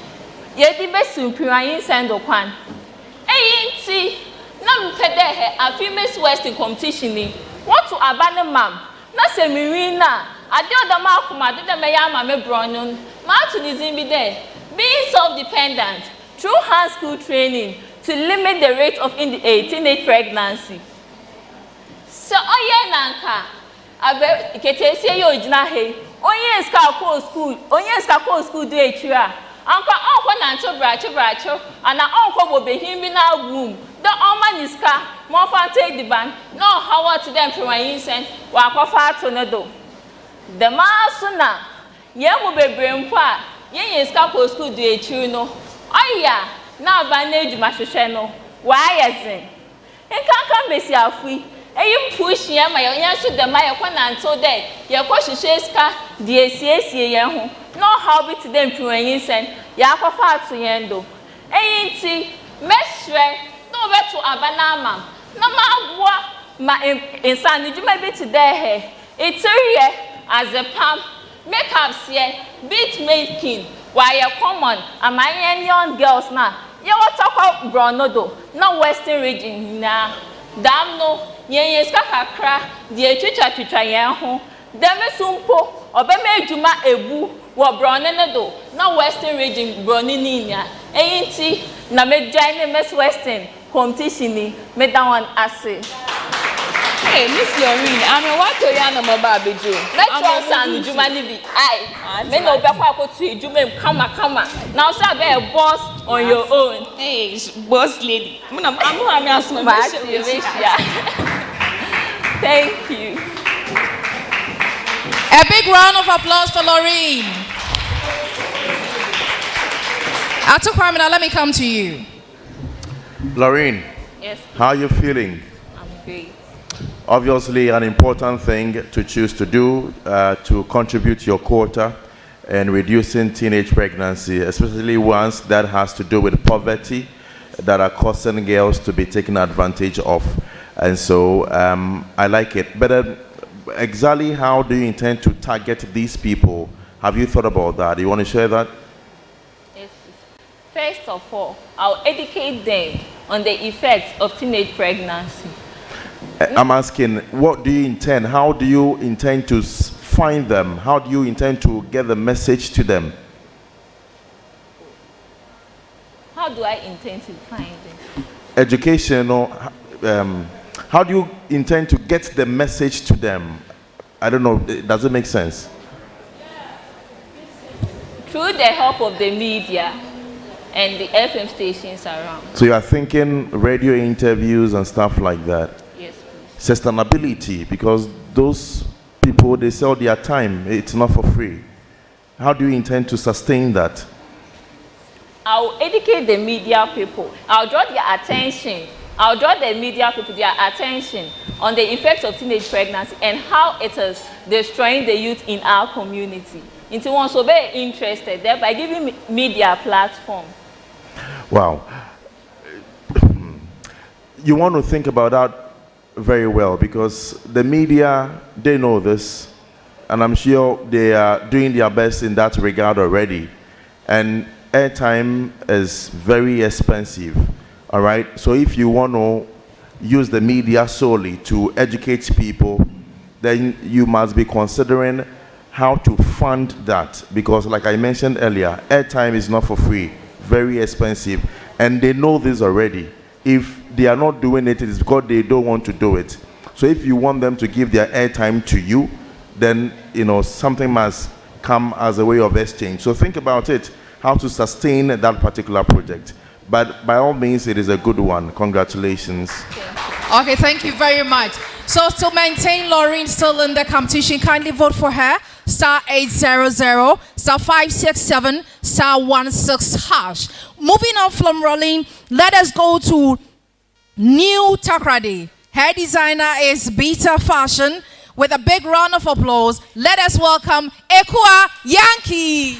yet the best employees and one. And see, now, Pede, a famous Western competition. What to abandon, ma'am? Na se mirina ade odama akuma ade de meya ma me bronon ma tunizin bi there being self-dependent through hand school training to limit the rate of teenage pregnancy. So oye nanka abe iketesie yo jina he onye ska school do etwa anka onko na ncho bracho ana onko bo behim bi na room the omaniska more fan take the ban no how to them for my instant wa kwafa to no do the masuna yemu bebre mpa yen ska school do etwa no oya na ba na eduma hwehwe no wa yezen enkankan besi afui push ya ma ya so the my na until then ya ko hwehwe ska de esiesie yen ho no how be to them piwanyin sen ya akwafa ato yen do nti mesre no beto abanama no ma aboa ma insan djuma be to there he iteriye as a pam makeups here beat making why common amanye young girls na ya watakwa bronodo na western region na dam no yen ska kakra de twitwa yen ho dem sumpo obema adwuma ebu wo bronene do na western region bronini nia eyinti na me join Miss Western competition ni me that one ase. Hey, Miss Laureen, I'm a what to yana mobile bejo. Metro san juma ni bi. Ai, me no be kwa akotu juma kama. Now say be a boss on your own. Hey, boss lady. I'm asking Thank you. A big round of applause for Laureen. Atukwamina, let me come to you. Laureen, yes. How are you feeling? I'm great. Obviously, an important thing to choose to do to contribute your quota in reducing teenage pregnancy, especially ones that has to do with poverty that are causing girls to be taken advantage of. And so I like it. But exactly how do you intend to target these people? Have you thought about that? You want to share that? Yes. First of all, I'll educate them on the effects of teenage pregnancy. I'm asking, what do you intend? How do you intend to find them? How do you intend to get the message to them? How do I intend to find them? Education, or how do you intend to get the message to them? I don't know, does it make sense? Through the help of the media and the FM stations around. So you are thinking radio interviews and stuff like that? Yes, please. Sustainability, because those people, they sell their time. It's not for free. How do you intend to sustain that? I'll educate the media people. I'll draw their attention. I'll draw the media people their attention on the effects of teenage pregnancy and how it is destroying the youth in our community. Into one so very interested there by giving media a platform. Wow. You want to think about that very well, because the media, they know this, and I'm sure they are doing their best in that regard already. And airtime is very expensive, all right? So if you want to use the media solely to educate people, then you must be considering how to fund that, because like I mentioned earlier, airtime is not for free, very expensive, and they know this already. If they are not doing it, it is because they don't want to do it. So if you want them to give their airtime to you, then something must come as a way of exchange. So think about it, how to sustain that particular project. But by all means, it is a good one. Congratulations. Okay, thank you very much. So to maintain Laureen still in the competition, kindly vote for her. *800, *567, *16#. Moving on from Laureen, let us go to New Takrady. Her designer is Beta Fashion. With a big round of applause, let us welcome Ekwu Yankey.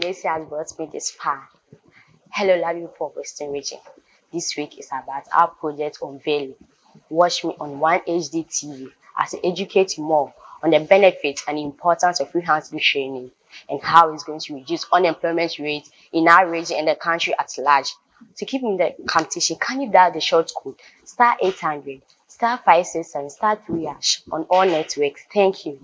Messi has brought me this far. Hello, lovely for Western Region. This week is about our project Unveiling. Watch me on One HD TV as I educate you more on the benefits and importance of freelance training and how it's going to reduce unemployment rate in our region and the country at large. To keep in the competition, can you dial the short code *800, *567, *3# on all networks? Thank you.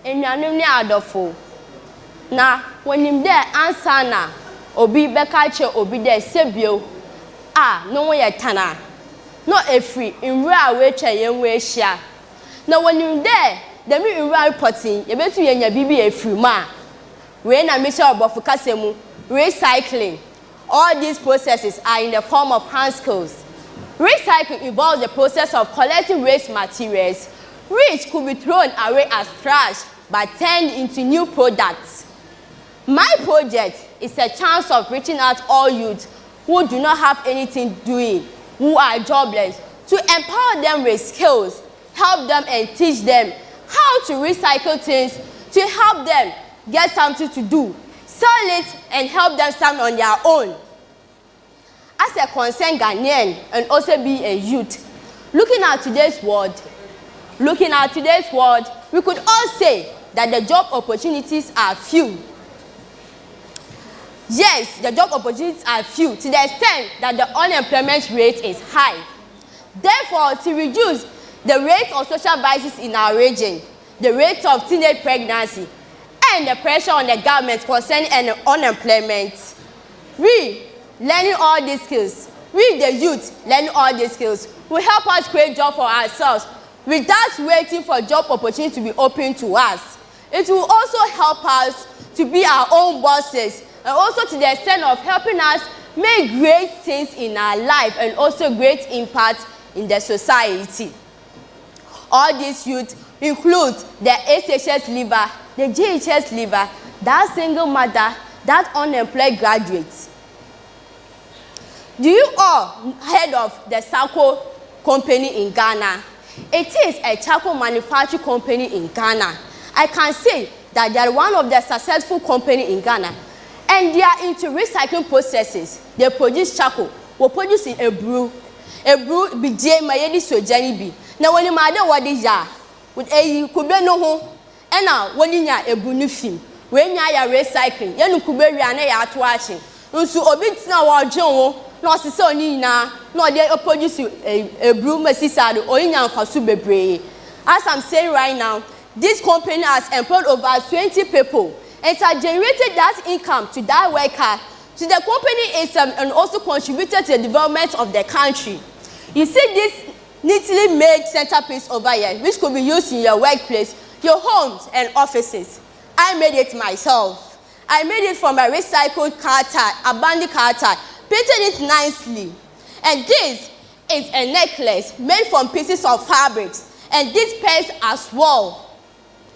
Enuanom ni adofo Na when him there answer na obi beka che obi there sebio no one yetana no efri inra we twa yen we hia na when him there the me inra reporting ye betu yenya bibi efri ma we na me sure obofu kasemu recycling. All these processes are in the form of hand skills. Recycling involves the process of collecting waste materials which could be thrown away as trash but turned into new products. My project is a chance of reaching out all youth who do not have anything doing, who are jobless, to empower them with skills, help them and teach them how to recycle things to help them get something to do, sell it and help them stand on their own. As a concerned Ghanaian and also be a youth, looking at today's world, we could all say that the job opportunities are few. Yes, the job opportunities are few to the extent that the unemployment rate is high. Therefore, to reduce the rate of social vices in our region, the rate of teenage pregnancy, and the pressure on the government concerning unemployment, we learning all these skills, we the youth learning all these skills will help us create jobs for ourselves without waiting for job opportunities to be open to us. It will also help us to be our own bosses and also to the extent of helping us make great things in our life and also great impact in the society. All these youth include the SHS leaver, the GHS leaver, that single mother, that unemployed graduates. Do you all heard of the Sako company in Ghana? It is a charcoal manufacturing company in Ghana. I can say that they are one of the successful companies in Ghana. And they are into recycling processes. They produce charcoal. We produce a brew. A brew be jay mayedi so jani bi. Now when you mother what is ya? With a kube no ho. And now when you a bunu film. When you are recycling, you kube riane ya atuachi. Unsu obit na wa jonwo. No siso ni na. No they produce a brew mesisado. Oyinya fasu bebre. As I'm saying right now, this company has employed over 20 people. And it has generated that income to that worker, to the company and also contributed to the development of the country. You see this neatly made centerpiece over here, which could be used in your workplace, your homes and offices. I made it myself. I made it from a recycled car tire, abandoned car tire, painted it nicely. And this is a necklace made from pieces of fabrics. And this purse as well,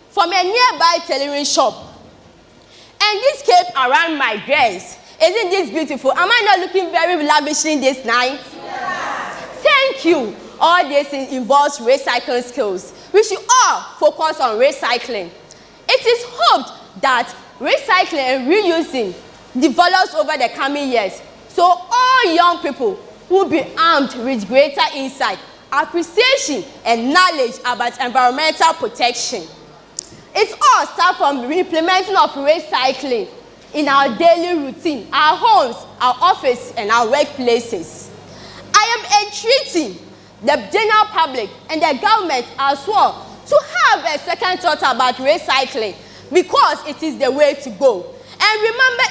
from a nearby tailoring shop. And this cape around my dress. Isn't this beautiful? Am I not looking very lavishly this night? Yeah. Thank you. All this involves recycling skills. We should all focus on recycling. It is hoped that recycling and reusing develops over the coming years. So all young people will be armed with greater insight, appreciation, and knowledge about environmental protection. It all starts from the implementing of recycling in our daily routine, our homes, our office, and our workplaces. I am entreating the general public and the government as well to have a second thought about recycling because it is the way to go. And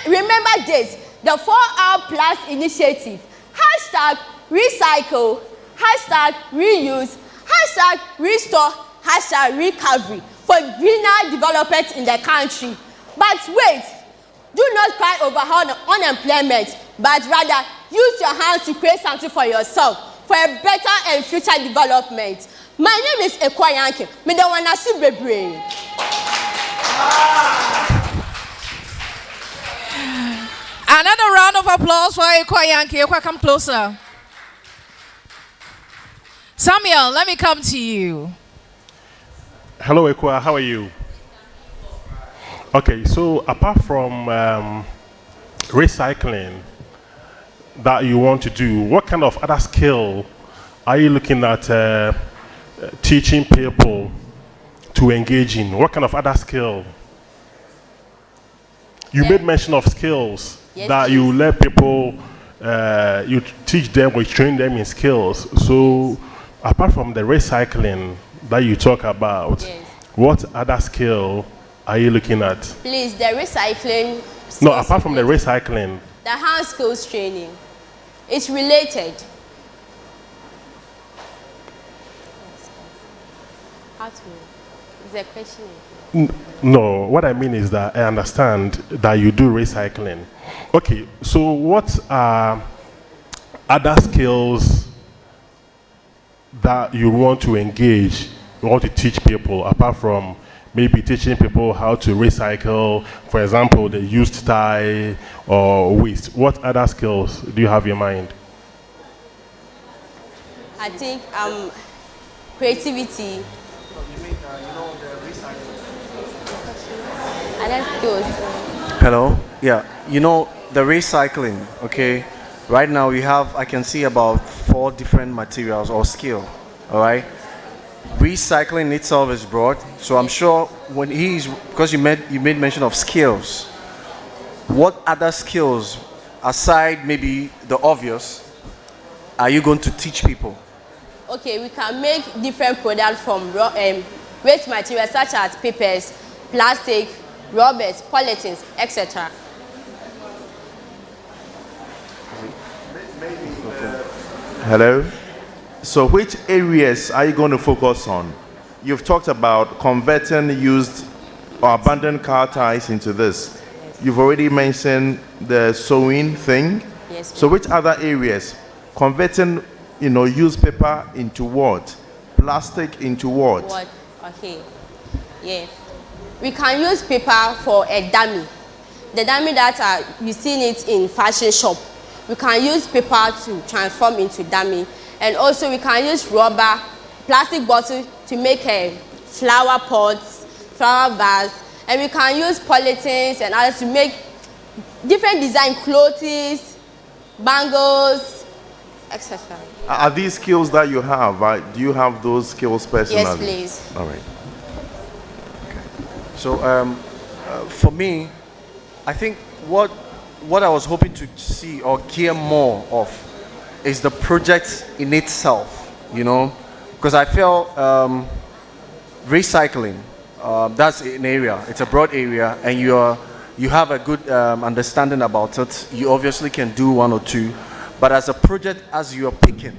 remember this, the 4R Plus initiative, hashtag recycle, hashtag reuse, hashtag restore, hashtag recovery for greener development in the country. But wait, do not cry over unemployment, but rather use your hands to create something for yourself, for a better and future development. My name is Ekwu Yankey. Me the one asu bebre. Another round of applause for Ekwu Yankey. Ekwu, come closer. Samuel, let me come to you. Hello, Ekwu. How are you? Okay, so apart from recycling that you want to do, what kind of other skill are you looking at teaching people to engage in? What kind of other skill? You made mention of skills that you let people, you teach them or train them in skills. So apart from the recycling that you talk about, what other skill are you looking at? Please, the recycling. No, apart from the recycling. The hand skills training. It's related. How to? Is there a question? No, what I mean is that I understand that you do recycling. Okay, so what are other skills that you want to engage, you want to teach people, apart from maybe teaching people how to recycle, for example, the used tie or waste? What other skills do you have in mind? I think creativity. Other skills. Hello? Yeah, you know, the recycling, okay? Right now we have, I can see about 4 different materials or skill, all right? Recycling itself is broad, so I'm sure when because you made mention of skills, what other skills, aside maybe the obvious, are you going to teach people? Okay, we can make different products from waste materials such as papers, plastic, rubbers, polythenes, etc. Hello? So which areas are you going to focus on? You've talked about converting used or abandoned car ties into this. You've already mentioned the sewing thing. Yes. So which other areas? Converting, used paper into what? Plastic into what? What? Okay. Yeah. We can use paper for a dummy. The dummy that you see it in fashion shop. We can use paper to transform into dummy. And also we can use rubber, plastic bottle to make a flower pots, flower vase. And we can use polythenes and others to make different design clothes, bangles, etc. Are these skills that you have? Do you have those skills personally? Yes, please. All right. So for me, I think what I was hoping to see or hear more of is the project in itself, because I felt recycling, that's an area, it's a broad area, and you have a good understanding about it. You obviously can do 1 or 2, but as a project, as you're picking,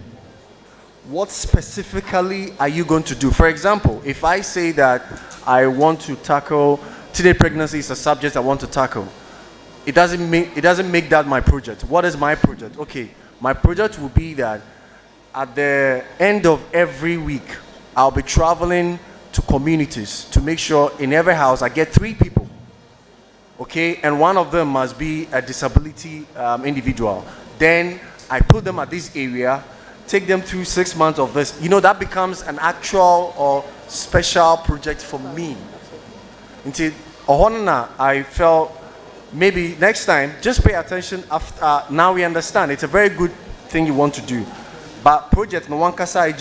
what specifically are you going to do? For example, if I say that I want to tackle teenage pregnancy is a subject I want to tackle, it doesn't make that my project. What is my project? Okay, my project will be that at the end of every week, I'll be traveling to communities to make sure in every house I get 3 people. Okay, and one of them must be a disability individual. Then I put them at this area, take them through 6 months of this. That becomes an actual or special project for me. Until I felt maybe next time, just pay attention after, now we understand. It's a very good thing you want to do. But project, no one can say,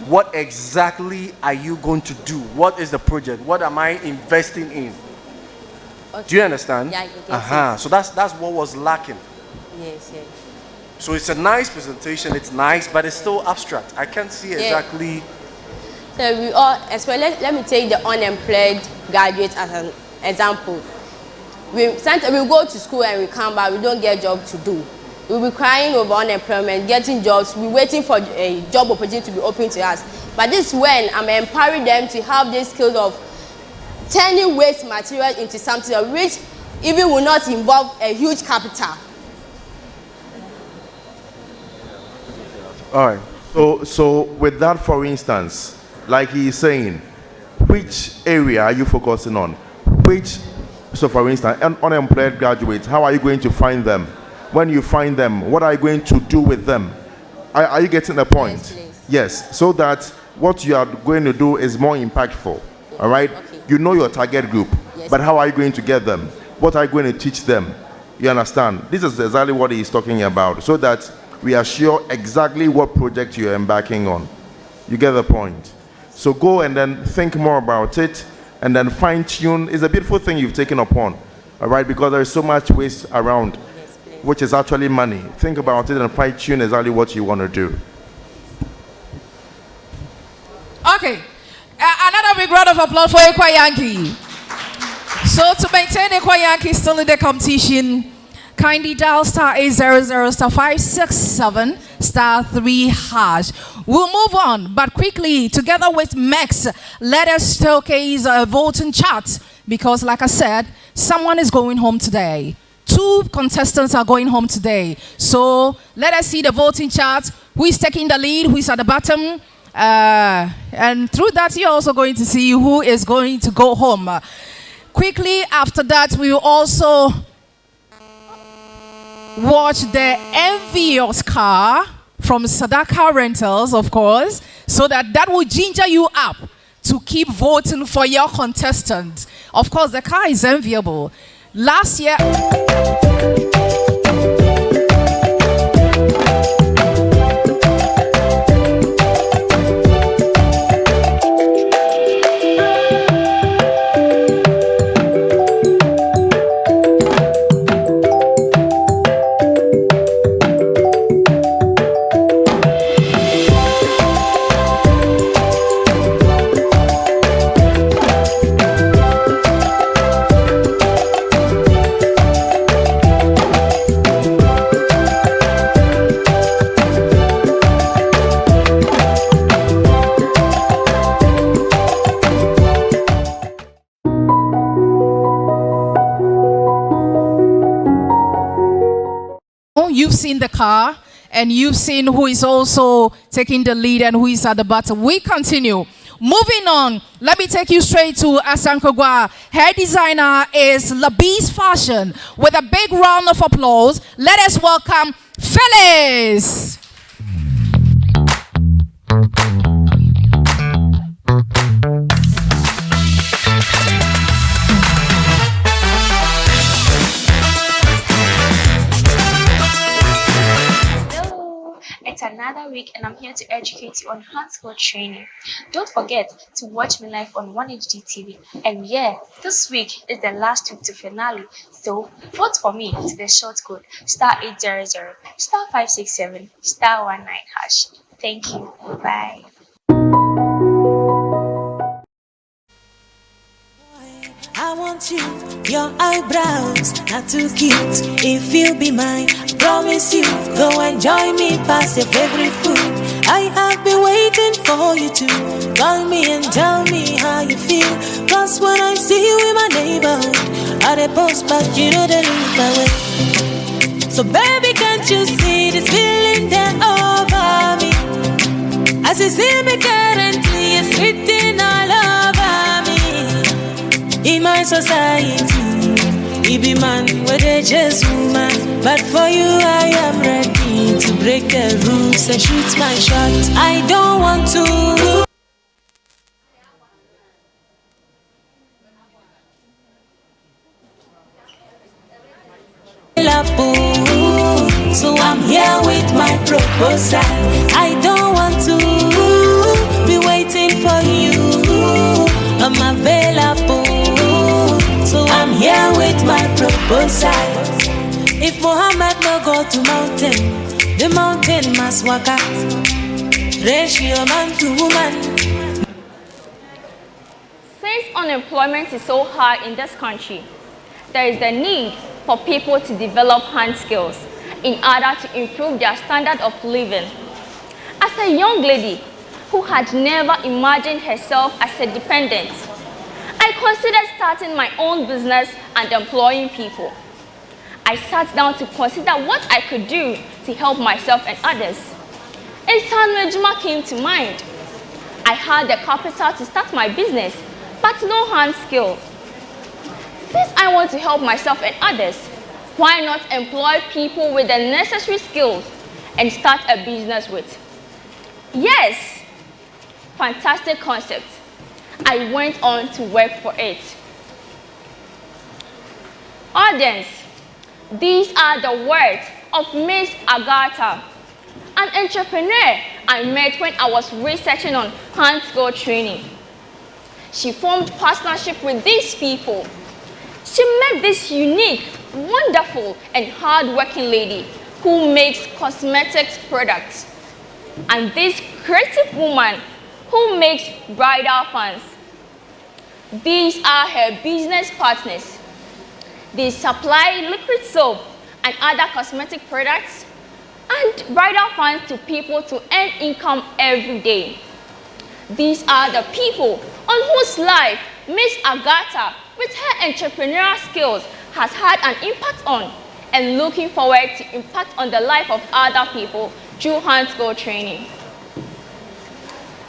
what exactly are you going to do? What is the project? What am I investing in? Okay. Do you understand? Yeah, I get it. So that's what was lacking. Yes. So it's a nice presentation. It's nice, but it's still abstract. I can't see exactly. So we all, let me take the unemployed graduates as an example. We go to school and we come back, we don't get a job to do. We'll be crying over unemployment, getting jobs, we're waiting for a job opportunity to be open to us. But this is when I'm empowering them to have this skill of turning waste material into something which even will not involve a huge capital. All right. So with that, for instance, like he's saying, which area are you focusing on? So for instance, unemployed graduates, how are you going to find them? When you find them, what are you going to do with them? Are you getting the point? Yes, please. Yes, so that what you are going to do is more impactful. All right? Okay. You know your target group, yes, but how are you going to get them? What are you going to teach them? You understand? This is exactly what he's talking about, so that we are sure exactly what project you're embarking on. You get the point? So go and then think more about it, and then fine-tune. It's a beautiful thing you've taken upon, all right? Because there is so much waste around, which is actually money. Think about it and fine-tune exactly what you want to do. Okay. Another big round of applause for Ekwu Yankey. So to maintain Ekwu Yankey still in the competition, kindly dial *800 *567 *3#. We'll move on, but quickly, together with Max, let us showcase a voting chart because, like I said, someone is going home today. 2 contestants are going home today. So let us see the voting chart. Who is taking the lead? Who is at the bottom? And through that, you're also going to see who is going to go home. Quickly after that, we will also watch the envious car from Sadaka Rentals, of course, so that will ginger you up to keep voting for your contestant. Of course, the car is enviable. Last year... You've seen the car and you've seen who is also taking the lead and who is at the bottom. We continue. Moving on, let me take you straight to Asankogwa. Hair designer is Labi's Fashion. With a big round of applause, let us welcome Phyllis. It's another week and I'm here to educate you on hand-skill training. Don't forget to watch me live on 1HD TV. And yeah, this week is the last week to finale. So vote for me to the short code *800 *567 *19#. Thank you. Bye. I want you, your eyebrows not too cute. If you be mine, I promise you, go enjoy me past your favorite food. I have been waiting for you to call me and tell me how you feel. Cause when I see you in my neighborhood, I dey post but you know they look my way. So baby, can't you see this feeling that over me? As you see me currently, it's written all over me. In my society, he be man where they just woman. But for you, I am ready to break the rules and shoot my shot. I don't want to. So I'm here with my proposal. I don't want to be waiting for you. I'm available. So I'm here with my proposal. If Muhammad no go to mountain, the mountain must walk up. Ratio man to woman. Since unemployment is so high in this country, there is the need for people to develop hand skills in order to improve their standard of living. As a young lady who had never imagined herself as a dependent, I considered starting my own business and employing people. I sat down to consider what I could do to help myself and others. A Sanwejuma came to mind. I had the capital to start my business, but no hand skills. Since I want to help myself and others, why not employ people with the necessary skills and start a business with? Yes, fantastic concept. I went on to work for it. Audience, these are the words of Miss Agatha, an entrepreneur I met when I was researching on hand-skill training. She formed partnership with these people. She met this unique, wonderful, and hard-working lady who makes cosmetics products, and this creative woman who makes bridal fans. These are her business partners. They supply liquid soap and other cosmetic products and bridal funds to people to earn income every day. These are the people on whose life Miss Agatha, with her entrepreneurial skills, has had an impact on, and looking forward to impact on the life of other people through hand skill training.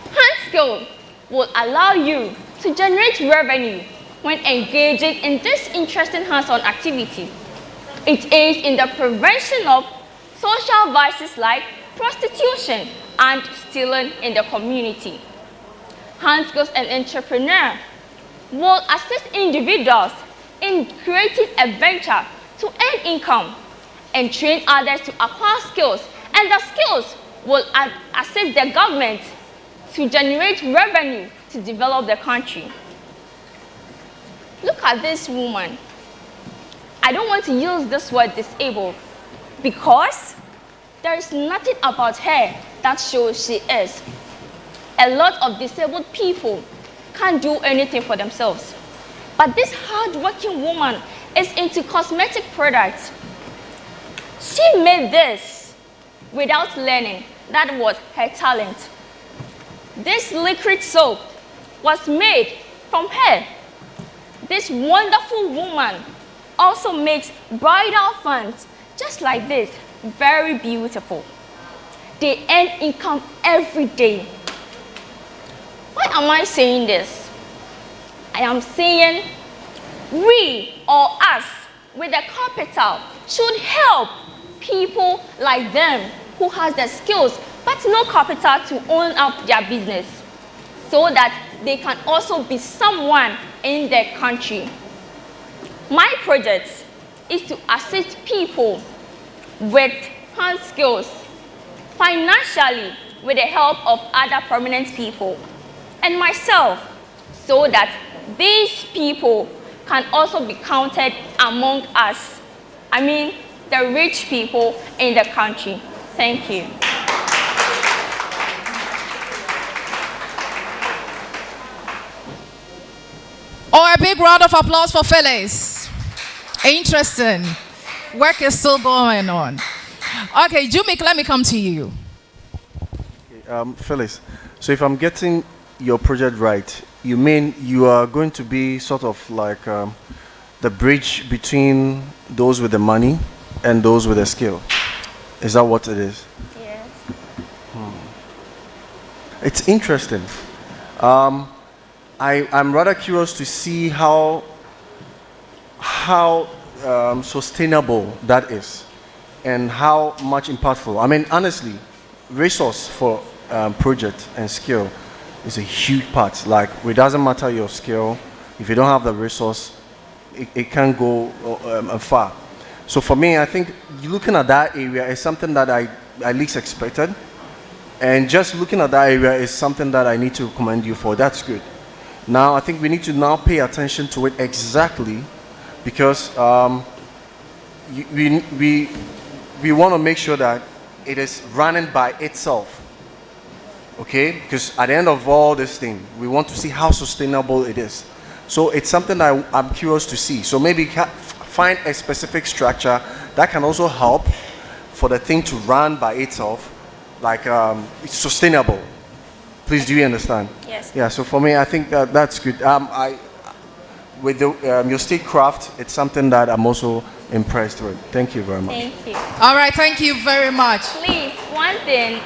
Hand skill will allow you to generate revenue when engaging in this interesting hands-on activity. It aids in the prevention of social vices like prostitution and stealing in the community. Hand skills and entrepreneur will assist individuals in creating a venture to earn income and train others to acquire skills, and the skills will assist the government to generate revenue to develop the country. Look at this woman. I don't want to use this word disabled because there is nothing about her that shows she is. A lot of disabled people can't do anything for themselves. But this hard-working woman is into cosmetic products. She made this without learning. That was her talent. This liquid soap was made from her. This wonderful woman also makes bridal funds just like this, very beautiful. They earn income every day. Why am I saying this? I am saying we or us with the capital should help people like them who has the skills but no capital to own up their business so that they can also be someone in their country. My project is to assist people with hand skills financially with the help of other prominent people and myself so that these people can also be counted among us. I mean, the rich people in the country. Thank you. Oh, a big round of applause for Phyllis. Interesting. Work is still going on. Okay, Jumik, let me come to you. Phyllis, so if I'm getting your project right, you mean you are going to be sort of like the bridge between those with the money and those with the skill. Is that what it is? Yes. It's interesting. I'm rather curious to see how sustainable that is and how much impactful. I mean, honestly, resource for project and skill is a huge part. Like, it doesn't matter your skill. If you don't have the resource, it can't go far. So for me, I think looking at that area is something that I at least expected. And just looking at that area is something that I need to commend you for. That's good. Now, I think we need to now pay attention to it exactly because we want to make sure that it is running by itself. Okay? Because at the end of all this thing, we want to see how sustainable it is. So it's something that I'm curious to see. So maybe find a specific structure that can also help for the thing to run by itself, like it's sustainable. Please, do you understand? Yes. Yeah, so for me, I think that's good. With your statecraft, it's something that I'm also impressed with. Thank you very much. Thank you. All right, thank you very much. Please, one thing,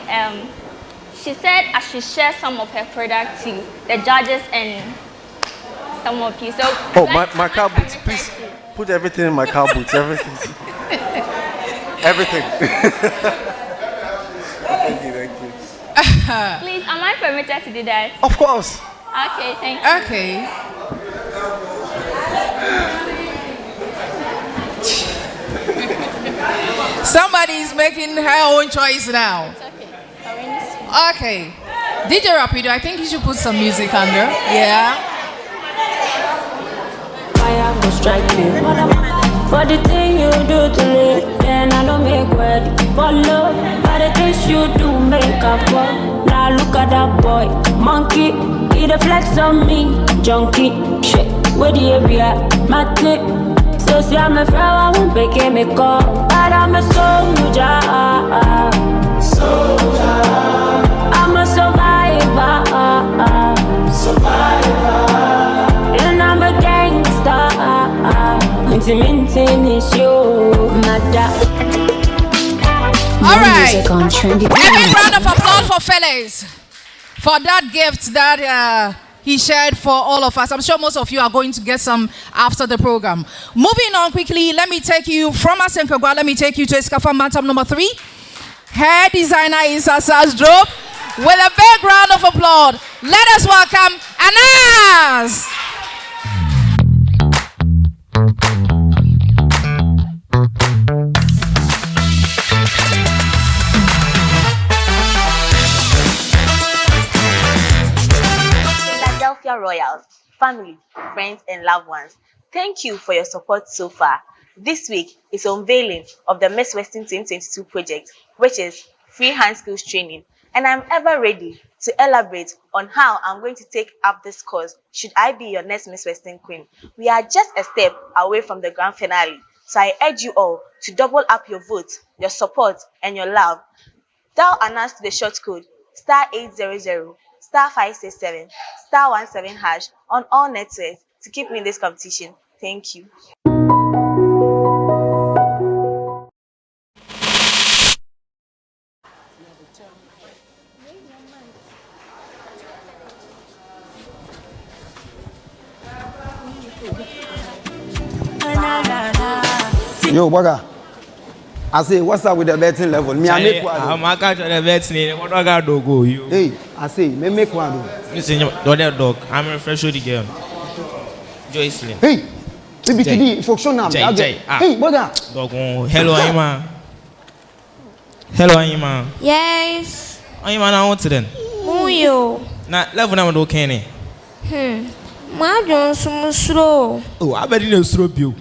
she said I should share some of her products to the judges and some of you. So, oh, my car boots, please put everything in my car boots, everything. Everything. Thank you, thank you. Please, am I permitted to do that? Of course. Okay, thank you. Okay. Somebody's making her own choice now. It's okay. Okay. DJ Rapido, I think you should put some music under. Yeah. Fire go strike me. For the thing you do to me, then I don't make word. Follow. For the things you do, make a fall. Now look at that boy, monkey. He the flex on me, junkie. Shit, where the area? My tip. So see I'm a friend, I won't make me call. But I'm a soldier. Soldier. I'm a survivor. Survivor. And I'm a gangster. Intimating is you, mother. All right. A big round of applause for Phyllis for that gift that he shared for all of us. I'm sure most of you are going to get some after the program. Moving on quickly, let me take you from Asenkogwa. Let me take you to Escafa Mantam number 3. Hair designer is Asas Drop. With a big round of applause, let us welcome Anas. Philadelphia Royals, family, friends, and loved ones, thank you for your support so far. This week is unveiling of the Miss Western 2022 project, which is free hand skills training, and I'm ever ready to elaborate on how I'm going to take up this course should I be your next Miss Western Queen. We are just a step away from the grand finale, so I urge you all to double up your vote, your support, and your love. Dial Anas to the short code *800 *567 *17# on all networks to keep me in this competition. Thank you. Yo, Baga. I say, what's up with the betting level? Me, I make one. I'm catch the betting. What do I got to go? Hey, I say, me make one. Listen, your dog. I'm refresh the game. Joycelyn. Hey, baby, today, function now. Hey, Baga. Dog, hello, Ayma. Hello, Ayma. Yes. Ayma, now what then? Muyo. Na level na do Kenny. Ma don some slow. Oh, I bet you know slow you.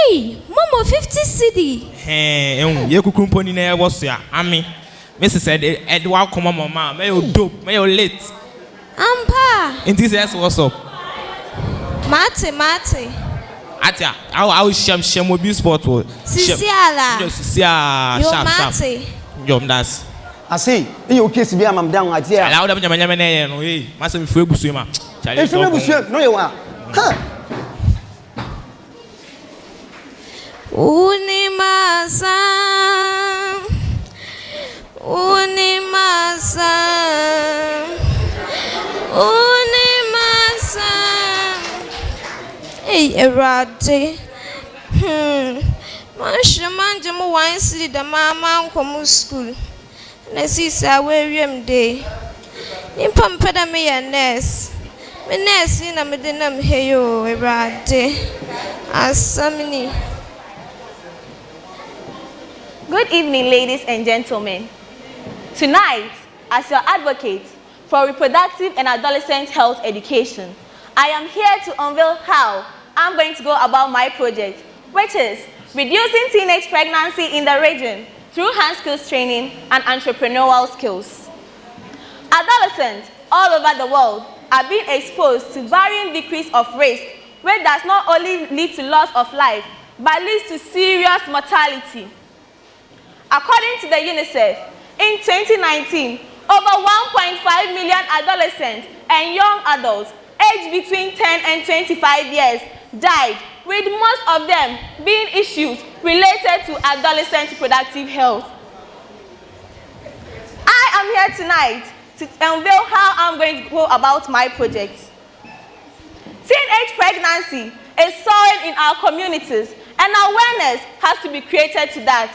Hey, Mama 50 cedi. Hey, you could company na was ya. Ami. Mrs. said Edward come mama, may you dope, may you late. Ampa. In this house what's up? Mate. Atia, I will share mobile sport. Sisiala. Sharp. Yo, that's. I say, in your case, be I'm down at here. Allow them to manage. No, hey, Master Fuebusima. If you never no, you are. Unimasa. Hey, Erade. Manje mo wine city da mama nkomu school. Na sisa we day. Nimpa mpeda me ya nurse. Me nurse na me de nam heyo Erade. Asamni. Good evening, ladies and gentlemen. Tonight, as your advocate for reproductive and adolescent health education, I am here to unveil how I'm going to go about my project, which is reducing teenage pregnancy in the region through hand skills training and entrepreneurial skills. Adolescents all over the world are being exposed to varying degrees of risk, which does not only lead to loss of life, but leads to serious mortality. According to the UNICEF, in 2019, over 1.5 million adolescents and young adults aged between 10 and 25 years died, with most of them being issues related to adolescent reproductive health. I am here tonight to unveil how I'm going to go about my project. Teenage pregnancy is soaring in our communities, and awareness has to be created to that.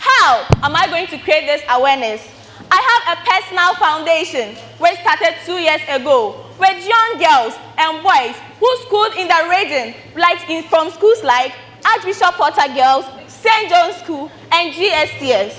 How am I going to create this awareness? I have a personal foundation which started 2 years ago with young girls and boys who schooled in the region, from schools like Archbishop Potter Girls, St. John's School, and GSTS.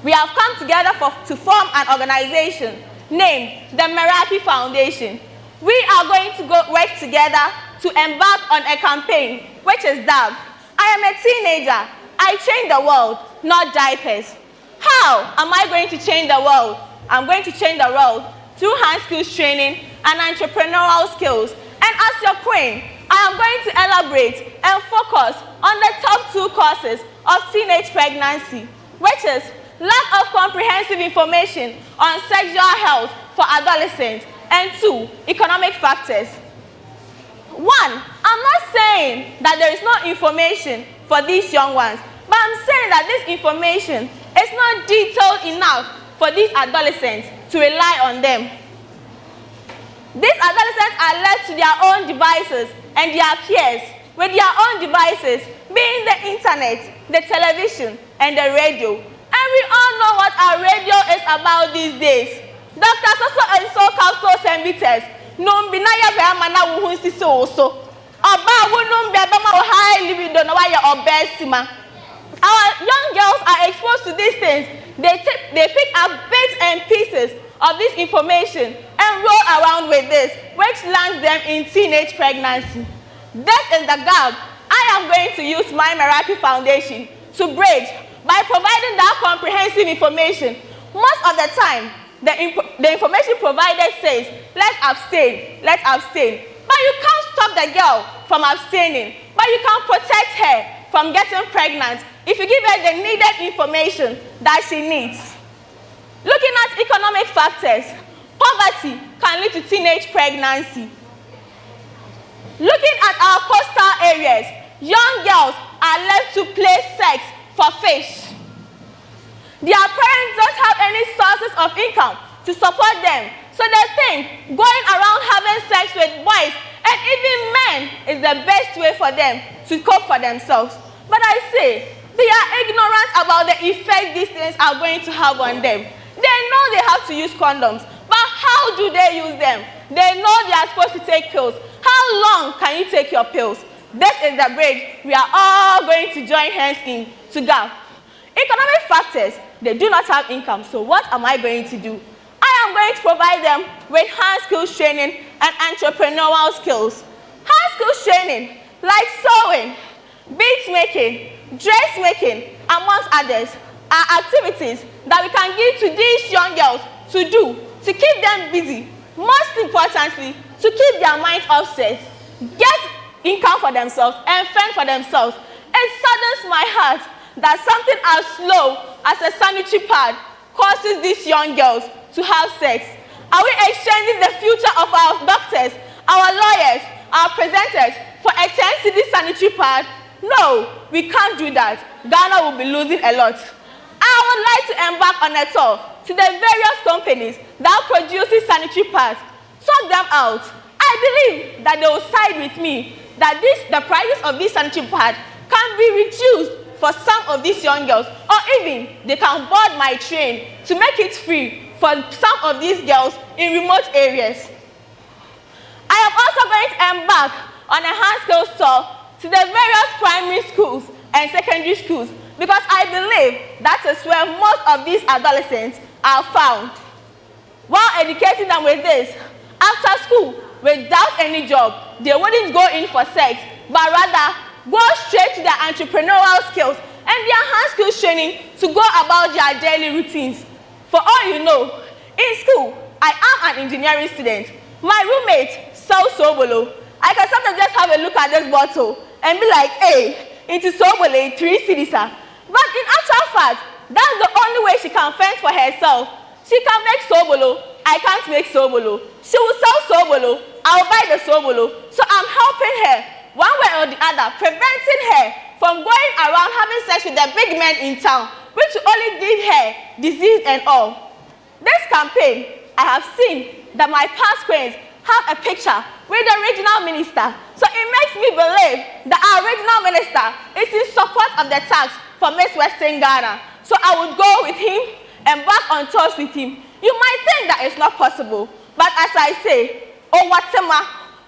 We have come together to form an organization named the Meraki Foundation. We are going to work together to embark on a campaign, which is that I am a teenager. I change the world, not diapers. How am I going to change the world? I'm going to change the world through hand skills training and entrepreneurial skills. And as your queen, I am going to elaborate and focus on the top 2 causes of teenage pregnancy, which is lack of comprehensive information on sexual health for adolescents, and 2, economic factors. 1, I'm not saying that there is no information for these young ones, but I'm saying that this information is not detailed enough for these adolescents to rely on them. These adolescents are left to their own devices and their peers with their own devices, being the internet, the television, and the radio. And we all know what our radio is about these days. Doctors also install capsules and bitters. No binaya mana wuhunsi so. Oba wunum bema high libido na why obesima. Our young girls are exposed to these things. They pick up bits and pieces of this information and roll around with this, which lands them in teenage pregnancy. That is the gap I am going to use my Miracle Foundation to bridge by providing that comprehensive information. Most of the time, the information provided says, let's abstain. But you can't stop the girl from abstaining, but you can protect her from getting pregnant if you give her the needed information that she needs. Looking at economic factors, poverty can lead to teenage pregnancy. Looking at our coastal areas, young girls are left to play sex for fish. Their parents don't have any sources of income to support them, so they think going around having sex with boys and even men is the best way for them to cope for themselves. But I say, they are ignorant about the effect these things are going to have on them. They know they have to use condoms, but how do they use them? They know they are supposed to take pills. How long can you take your pills? This is the bridge we are all going to join hands in to gap. Economic factors, they do not have income, so what am I going to do? I am going to provide them with hand skills training and entrepreneurial skills. Hand skills training, like sewing, beads making, dressmaking, amongst others, are activities that we can give to these young girls to do, to keep them busy. Most importantly, to keep their minds offset, get income for themselves and fend for themselves. It saddens my heart that something as slow as a sanitary pad causes these young girls to have sex. Are we exchanging the future of our doctors, our lawyers, our presenters for a 10cedi sanitary pad? No, we can't do that. Ghana will be losing a lot. I would like to embark on a tour to the various companies that produce sanitary pads, talk them out. I believe that they will side with me that the prices of this sanitary pad can be reduced for some of these young girls, or even they can board my train to make it free for some of these girls in remote areas. I am also going to embark on a hand skills tour to the various primary schools and secondary schools, because I believe that is where most of these adolescents are found. While educating them with this, after school, without any job, they wouldn't go in for sex, but rather go straight to their entrepreneurial skills and their hand skills training to go about their daily routines. For all you know, in school, I am an engineering student. My roommate sells sobolo. I can sometimes just have a look at this bottle and be like, hey, it is sobolo, 3 cedis. But in actual fact, that's the only way she can fend for herself. She can make sobolo. I can't make sobolo. She will sell sobolo. I'll buy the sobolo. So I'm helping her one way or the other, preventing her from going around having sex with the big men in town, which will only give her disease and all. This campaign, I have seen that my past queens have a picture with the regional minister. So it makes me believe that our regional minister is in support of the tax for Miss Western Ghana. So I would go with him, embark on tours with him. You might think that it's not possible, but as I say, Owatema,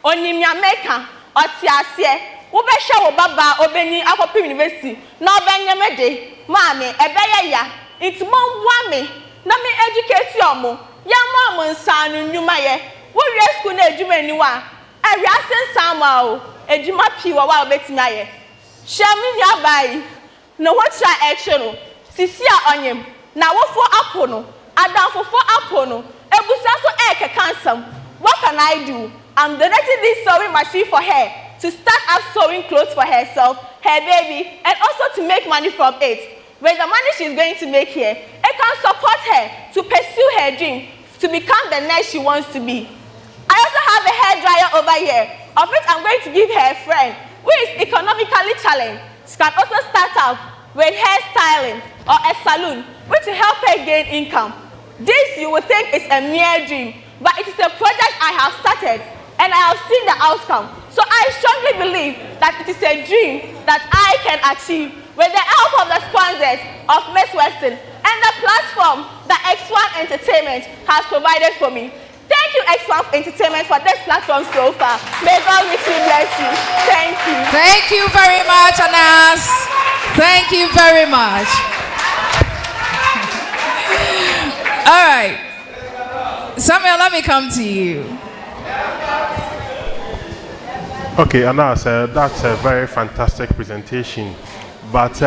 Onimyameka, Otiasie, Ubesha Obaba, Obeni, Akopim University, no Benyamede, Mame, Ebeya, it's mom wame, Nami educate yomo, Yamam Sanu Numaye, Warrior School Ejumeniwa, a Rasen Samao, Ejuma Piwa Betinaye. Shamin Yabai, no what shall action, Sisia Onyem, now what for Apono. Adamfofo apono. Ebusa so cansam. What can I do? I'm donating this sewing machine for her to start up sewing clothes for herself, her baby, and also to make money from it. With the money she's going to make here, it can support her to pursue her dream to become the nurse she wants to be. I also have a hairdryer over here, of which I'm going to give her a friend who is economically challenged. She can also start out with hairstyling or a salon, which will help her gain income. This you would think is a mere dream, but it is a project I have started and I have seen the outcome. So I strongly believe that it is a dream that I can achieve with the help of the sponsors of Miss Western and the platform that X1 Entertainment has provided for me. Thank you, X1 Entertainment, for this platform so far. May God richly bless you. Thank you. Thank you very much, Anas. Thank you very much. All right. Samuel, let me come to you. Okay, Anas, that's a very fantastic presentation. But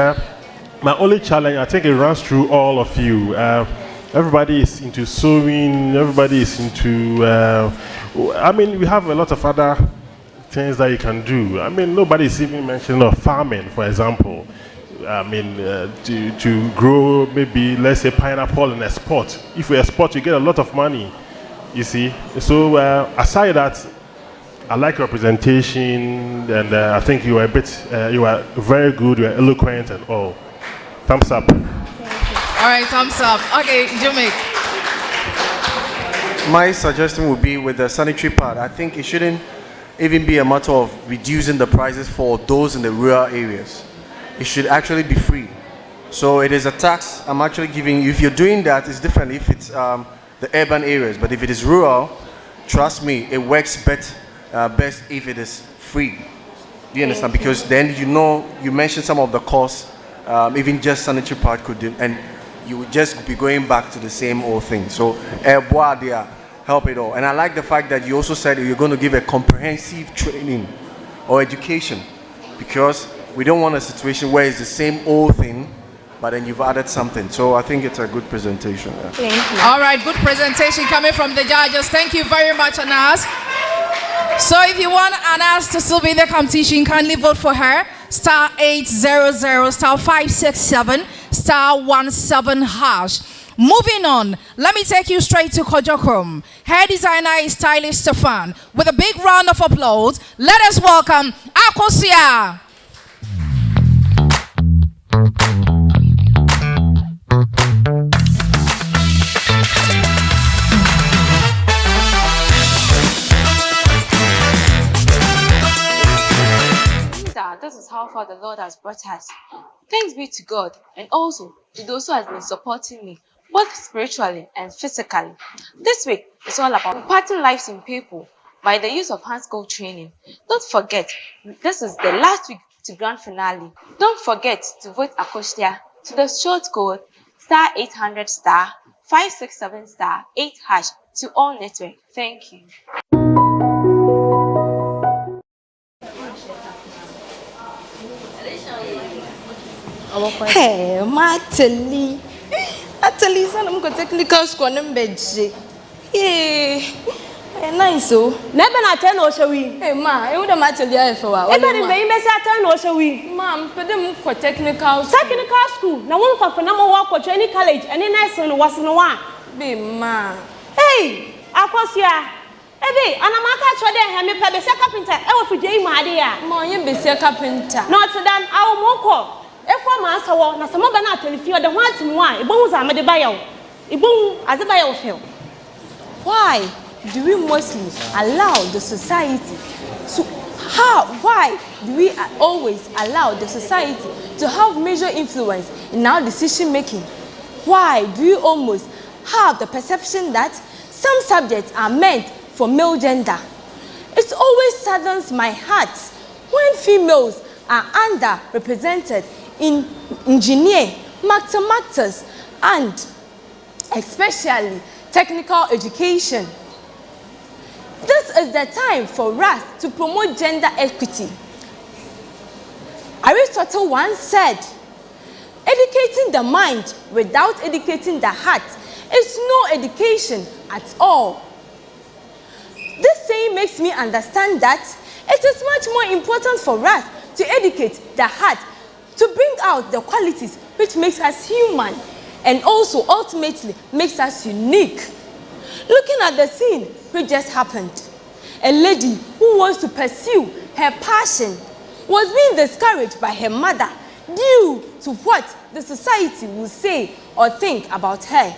my only challenge, I think it runs through all of you. Everybody is into sewing, everybody is into, I mean, we have a lot of other things that you can do. I mean, nobody is even mentioning of farming, for example. I mean, to grow maybe, let's say, pineapple and export. If you export, you get a lot of money, you see. So aside that, I like your presentation, and I think you were you are very good, you are eloquent and all. Thumbs up. All right, thumbs up. Okay, Jimmy. My suggestion would be with the sanitary pad. I think it shouldn't even be a matter of reducing the prices for those in the rural areas. It should actually be free. So it is a tax I'm actually giving you. If you're doing that, it's different if it's the urban areas. But if it is rural, trust me, it works best if it is free. Do you understand? Because then you mentioned some of the costs, even just sanitary pad could do, and you would just be going back to the same old thing. So help it all. And I like the fact that you also said you're going to give a comprehensive training or education, because we don't want a situation where it's the same old thing, but then you've added something. So I think it's a good presentation. Yeah. Thank you. All right, good presentation coming from the judges. Thank you very much, Anas. So if you want Anas to still be in the competition, kindly vote for her. Star 800, star 567, star 17#. Moving on, let me take you straight to Kojokrom. Hair designer is stylist Stefan. With a big round of applause, let us welcome Akosia. This is how far the Lord has brought us. Thanks be to God, and also to those who have been supporting me, both spiritually and physically. This week is all about imparting lives in people by the use of hand skill training. Don't forget, this is the last week to grand finale. Don't forget to vote Akosia to the short code star 800 star 567 star 8# to all network. Thank you. Hey, Matali. Atali, son, I'm going to technical school and bedje. Yeah, nice. So, never not turn or show we. Hey, ma, I would have Matali for a while. Everybody may miss a turn or show we. Ma'am, but them for technical school. Now, one for number one for training college, and then I son was no one. Be ma. Hey, Akosia. Ebe, anamaka chode hemi pe be se carpenter e wo fidie mu ade ya. Ma, you be se carpenter. Not than our moko. If one answer was not some of the telephone, the one to one, it bones are made by you. It boom as a biofilm. Why do we mostly allow the society why do we always allow the society to have major influence in our decision making? Why do we almost have the perception that some subjects are meant for male gender? It always saddens my heart when females are underrepresented in engineering, mathematics, and especially technical education. This is the time for us to promote gender equity. Aristotle once said, educating the mind without educating the heart is no education at all. This saying makes me understand that it is much more important for us to educate the heart, to bring out the qualities which makes us human and also ultimately makes us unique. Looking at the scene which just happened, a lady who wants to pursue her passion was being discouraged by her mother due to what the society will say or think about her.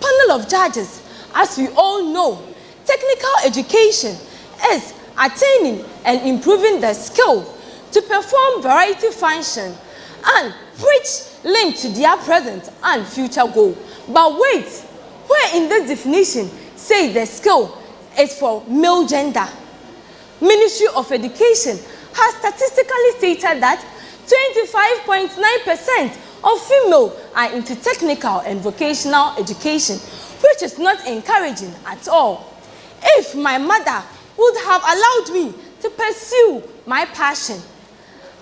Panel of judges, as we all know, technical education is attaining and improving the skill to perform variety function and which link to their present and future goal. But wait, where in this definition says the skill is for male gender? Ministry of Education has statistically stated that 25.9% of female are into technical and vocational education, which is not encouraging at all. If my mother would have allowed me to pursue my passion,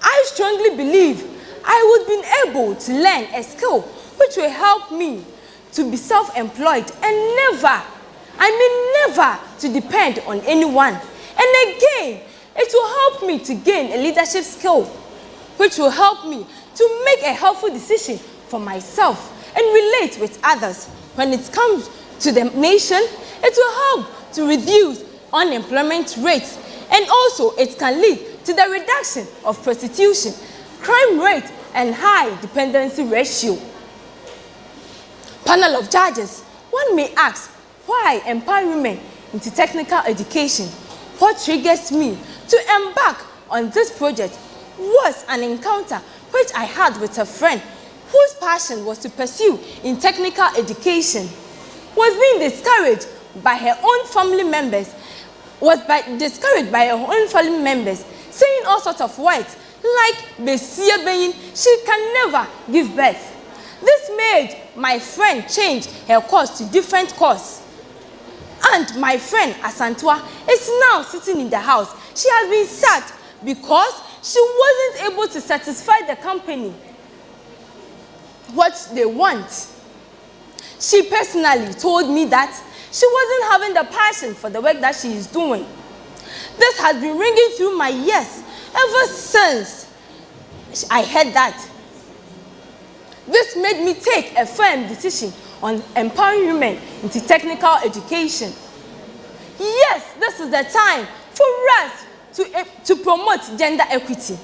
I strongly believe I would be able to learn a skill which will help me to be self-employed and never to depend on anyone. And again, it will help me to gain a leadership skill which will help me to make a helpful decision for myself and relate with others. When it comes to the nation, it will help to reduce unemployment rates, and also it can lead to the reduction of prostitution, crime rate, and high dependency ratio. Panel of judges, one may ask why empower women into technical education. What triggers me to embark on this project was an encounter which I had with a friend whose passion was to pursue in technical education, was being discouraged by her own family members, saying all sorts of words like she can never give birth. This made my friend change her course to different course. And my friend Asantwa is now sitting in the house. She has been sacked because she wasn't able to satisfy the company what they want. She personally told me that she wasn't having the passion for the work that she is doing. This has been ringing through my ears ever since I heard that. This made me take a firm decision on empowering women into technical education. Yes, this is the time for us to promote gender equity.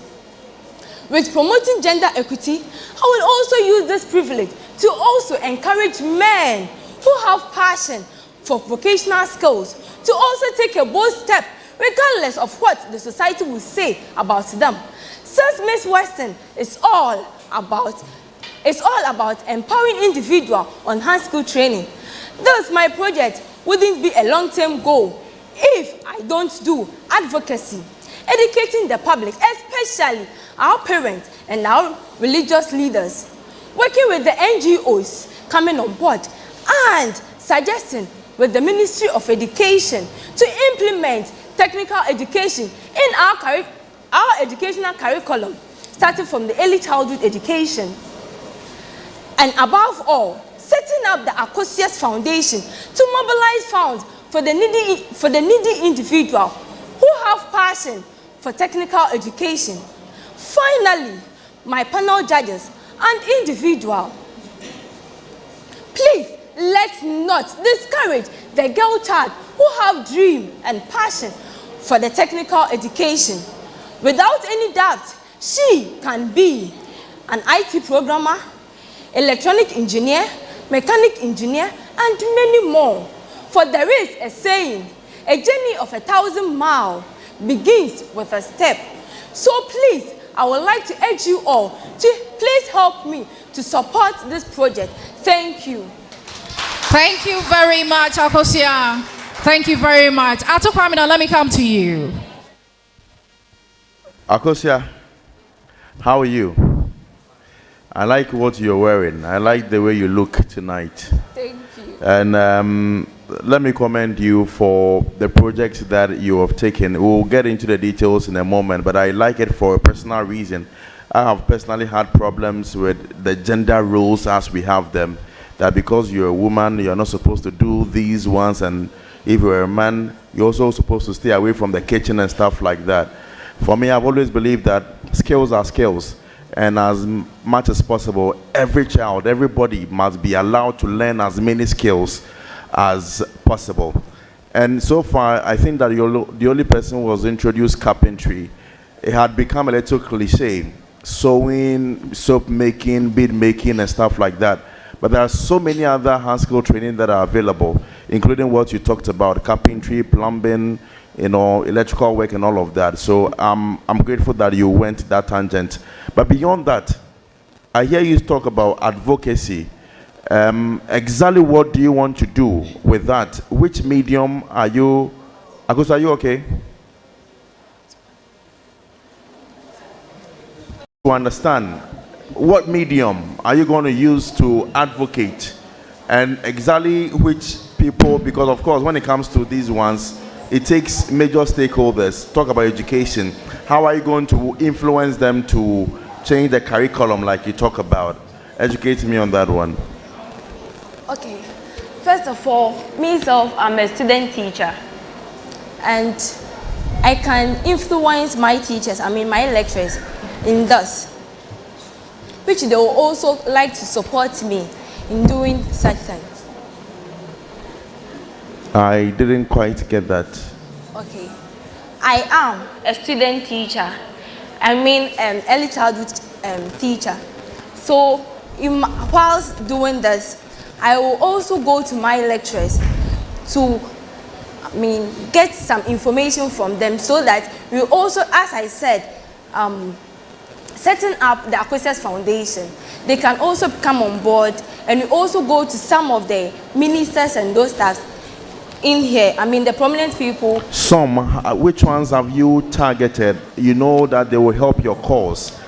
With promoting gender equity, I will also use this privilege to also encourage men who have passion for vocational skills to also take a bold step regardless of what the society will say about them. Since Miss Western is all about empowering individuals on hand skill training, thus my project wouldn't be a long-term goal if I don't do advocacy, educating the public, especially our parents and our religious leaders, working with the NGOs coming on board, and suggesting with the Ministry of Education to implement technical education in our educational curriculum, starting from the early childhood education. And above all, setting up the Akosia's Foundation to mobilize funds for the needy individual who have passion for technical education. Finally, my panel judges and individual, please let's not discourage the girl child who have dream and passion for the technical education. Without any doubt, she can be an IT programmer, electronic engineer, mechanic engineer, and many more. For there is a saying, a journey of 1,000 miles begins with a step. So please, I would like to urge you all to please help me to support this project. Thank you. Thank you very much, Akosia. Thank you very much. Ato Kwamina, let me come to you. Akosia, how are you? I like what you're wearing. I like the way you look tonight. Thank you. And let me commend you for the project that you have taken. We'll get into the details in a moment, but I like it for a personal reason. I have personally had problems with the gender roles as we have them, that because you're a woman, you're not supposed to do these ones, and if you're a man, you're also supposed to stay away from the kitchen and stuff like that. For me, I've always believed that skills are skills, and as much as possible, every child, everybody must be allowed to learn as many skills as possible. And so far, I think that the only person who was introduced carpentry. It had become a little cliche, sewing, soap making, bead making, and stuff like that. But there are so many other hand skill training that are available, including what you talked about, carpentry, plumbing, electrical work, and all of that. So I'm grateful that you went that tangent. But beyond that, I hear you talk about advocacy. Exactly what do you want to do with that? Which medium are you? Akosia, are you okay? To understand, what medium are you going to use to advocate, and exactly which people, because of course when it comes to these ones, it takes major stakeholders. Talk about education. How are you going to influence them to change the curriculum like you talk about? Educate me on that one. Okay, first of all, myself, I'm a student teacher, and I can influence my teachers, my lecturers, in this, which they will also like to support me in doing such things. I didn't quite get that. Okay, I am a student teacher. Early childhood teacher. So, whilst doing this, I will also go to my lecturers to get some information from them, so that we also, as I said, setting up the Akosia's Foundation, they can also come on board, and we also go to some of the ministers and those staffs in here, the prominent people. Some, which ones have you targeted? You know that they will help your cause.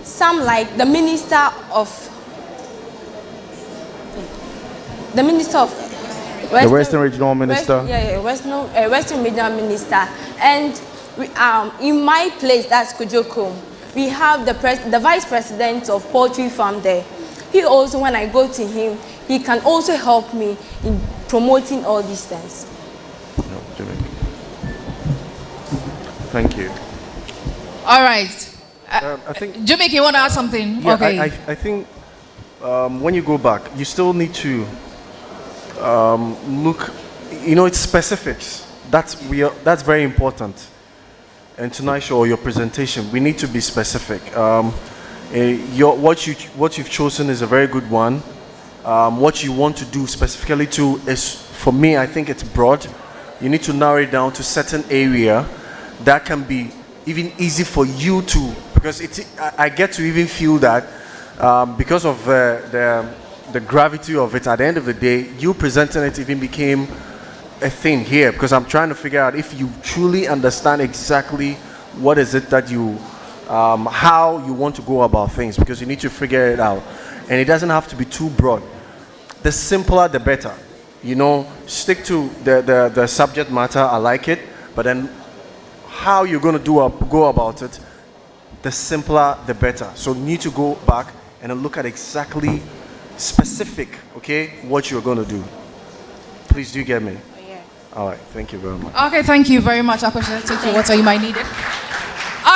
Some, like the Minister of the Western Regional Minister. Western Regional Minister. And in my place, that's Kujoko, we have the Vice President of Poultry Farm there. He also, when I go to him, he can also help me in promoting all these things. Thank you. All right. I think Jamaica, you want to add something? Yeah, okay. I think when you go back, you still need to look. It's specifics. That's very important. And tonight's show, your presentation, we need to be specific. What you've chosen is a very good one. What you want to do specifically is, for me, I think it's broad. You need to narrow it down to certain area that can be even easy for you to, because I get to even feel that because of the gravity of it, at the end of the day, you presenting it even became a thing here, because I'm trying to figure out if you truly understand exactly what is it that you, how you want to go about things, because you need to figure it out. And it doesn't have to be too broad. The simpler, the better. Stick to the subject matter. I like it, but then how you're going to go about it, the simpler, the better. So you need to go back and look at exactly specific, okay, what you're going to do. Please do get me. All right, thank you very much. Okay, thank you very much, Akosia. Take your water, you might need it.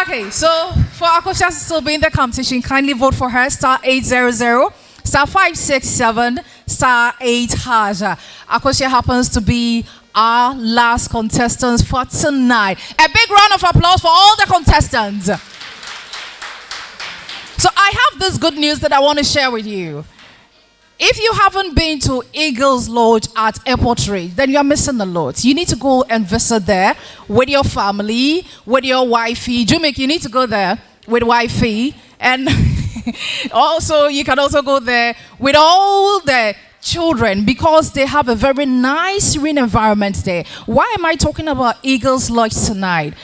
Okay, so for Akosia to still be in the competition, kindly vote for her, *800, *567, *8#. Akosia happens to be our last contestants for tonight. A big round of applause for all the contestants. So I have this good news that I want to share with you. If you haven't been to Eagles Lodge at Airport Road, then you're missing a lot. You need to go and visit there with your family, with your wifey. Jumek, you need to go there with wifey. And also, you can also go there with all the children, because they have a very nice, serene environment there. Why am I talking about Eagles Lodge tonight?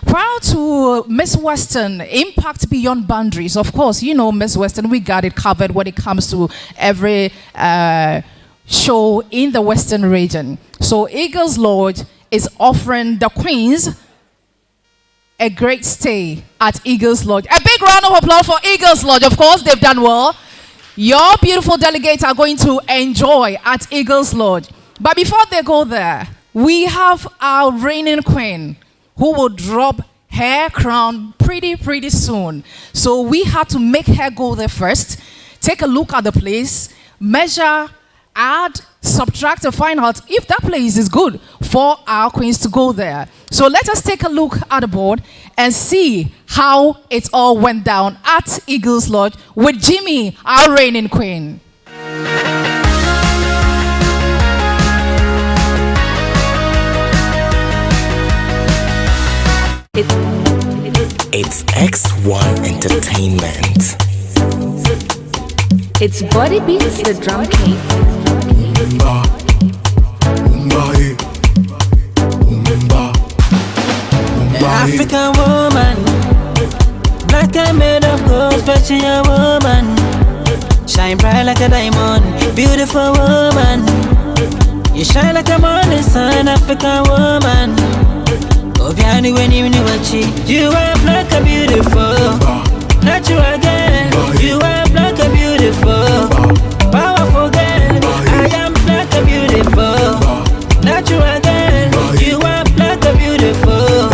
Prior to Miss Western, Impact Beyond Boundaries, of course, Miss Western, we got it covered when it comes to every show in the Western region. So Eagles Lodge is offering the Queens a great stay at Eagles Lodge. A big round of applause for Eagles Lodge. Of course, they've done well. Your beautiful delegates are going to enjoy at Eagles Lodge. But before they go there, we have our reigning queen who will drop her crown pretty soon. So we have to make her go there first, take a look at the place, measure, add, subtract, and find out if that place is good for our queens to go there. So let us take a look at the board and see how it all went down at Eagles Lodge with Jimmy, our reigning queen. It's X1 Entertainment. It's Body Beats, the drum king. African woman, black and made of gold, special woman, shine bright like a diamond, beautiful woman. You shine like a morning sun, African woman. Obiani when you are black and beautiful, natural girl. You are black and beautiful, powerful girl. I am black and beautiful, natural girl. You are black and beautiful,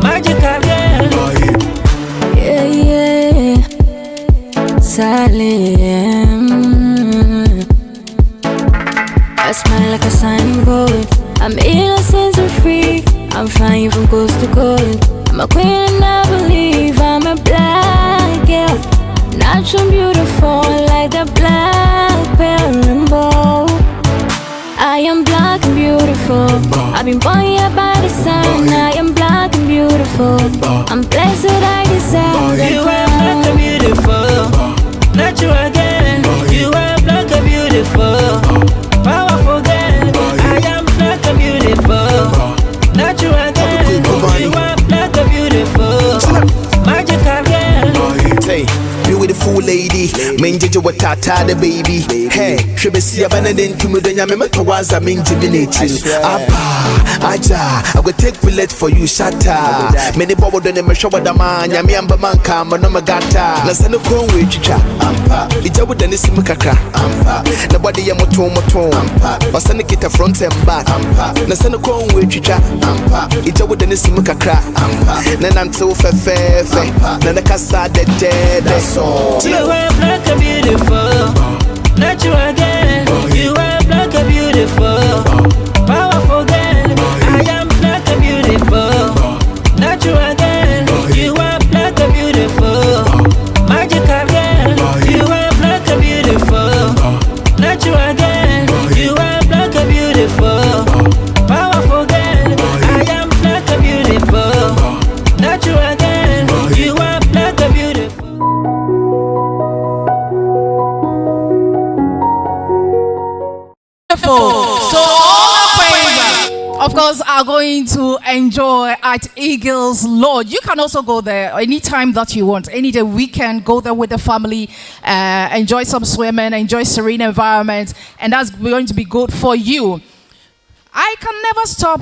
magical girl. Yeah, silent. I smile like a sign gold. I'm innocent and free. I'm flying from coast to coast. I'm a queen and I believe I'm a black girl, natural beautiful like the black pearl rainbow. I am black and beautiful. I've been born here by the sun. I am black and beautiful. I'm blessed I deserve the You are black and beautiful, natural girl. You are black and beautiful, powerful girl. I am black and beautiful, natural girl. You are black and beautiful, magical girl. Say, beautiful lady, Menja wa tata the baby. Hey, she be see a banana to me, then I'm a tawaza minjiminating. Apa, aja, I will take bullet for you, shatta. Many bubble than a show with the man, Yami and Bamanka, Manomagata. Nasano Kong with Chicha, Ampa, Ija with the Nisimaka, Ampa, nobody Yamoto Moto, Ampa, or Sanakita front and back, Ampa, Nasano Kong with Chicha, Ampa, Ija with the Nisimaka, Ampa, Nananto Fefe, Nanakasa the dead, that's all. You are black and beautiful, natural girl. You are black and beautiful, powerful girl. I am black and beautiful, natural girl. You are black and beautiful, magical girl. You are black and beautiful, natural girl. You are black and beautiful, powerful girl. I am black and beautiful, natural girl. You are black and beautiful. So all our queens, of course, are going to enjoy at Eagles Lodge. You can also go there anytime that you want. Any day, weekend, go there with the family, enjoy some swimming, enjoy serene environment, and that's going to be good for you. I can never stop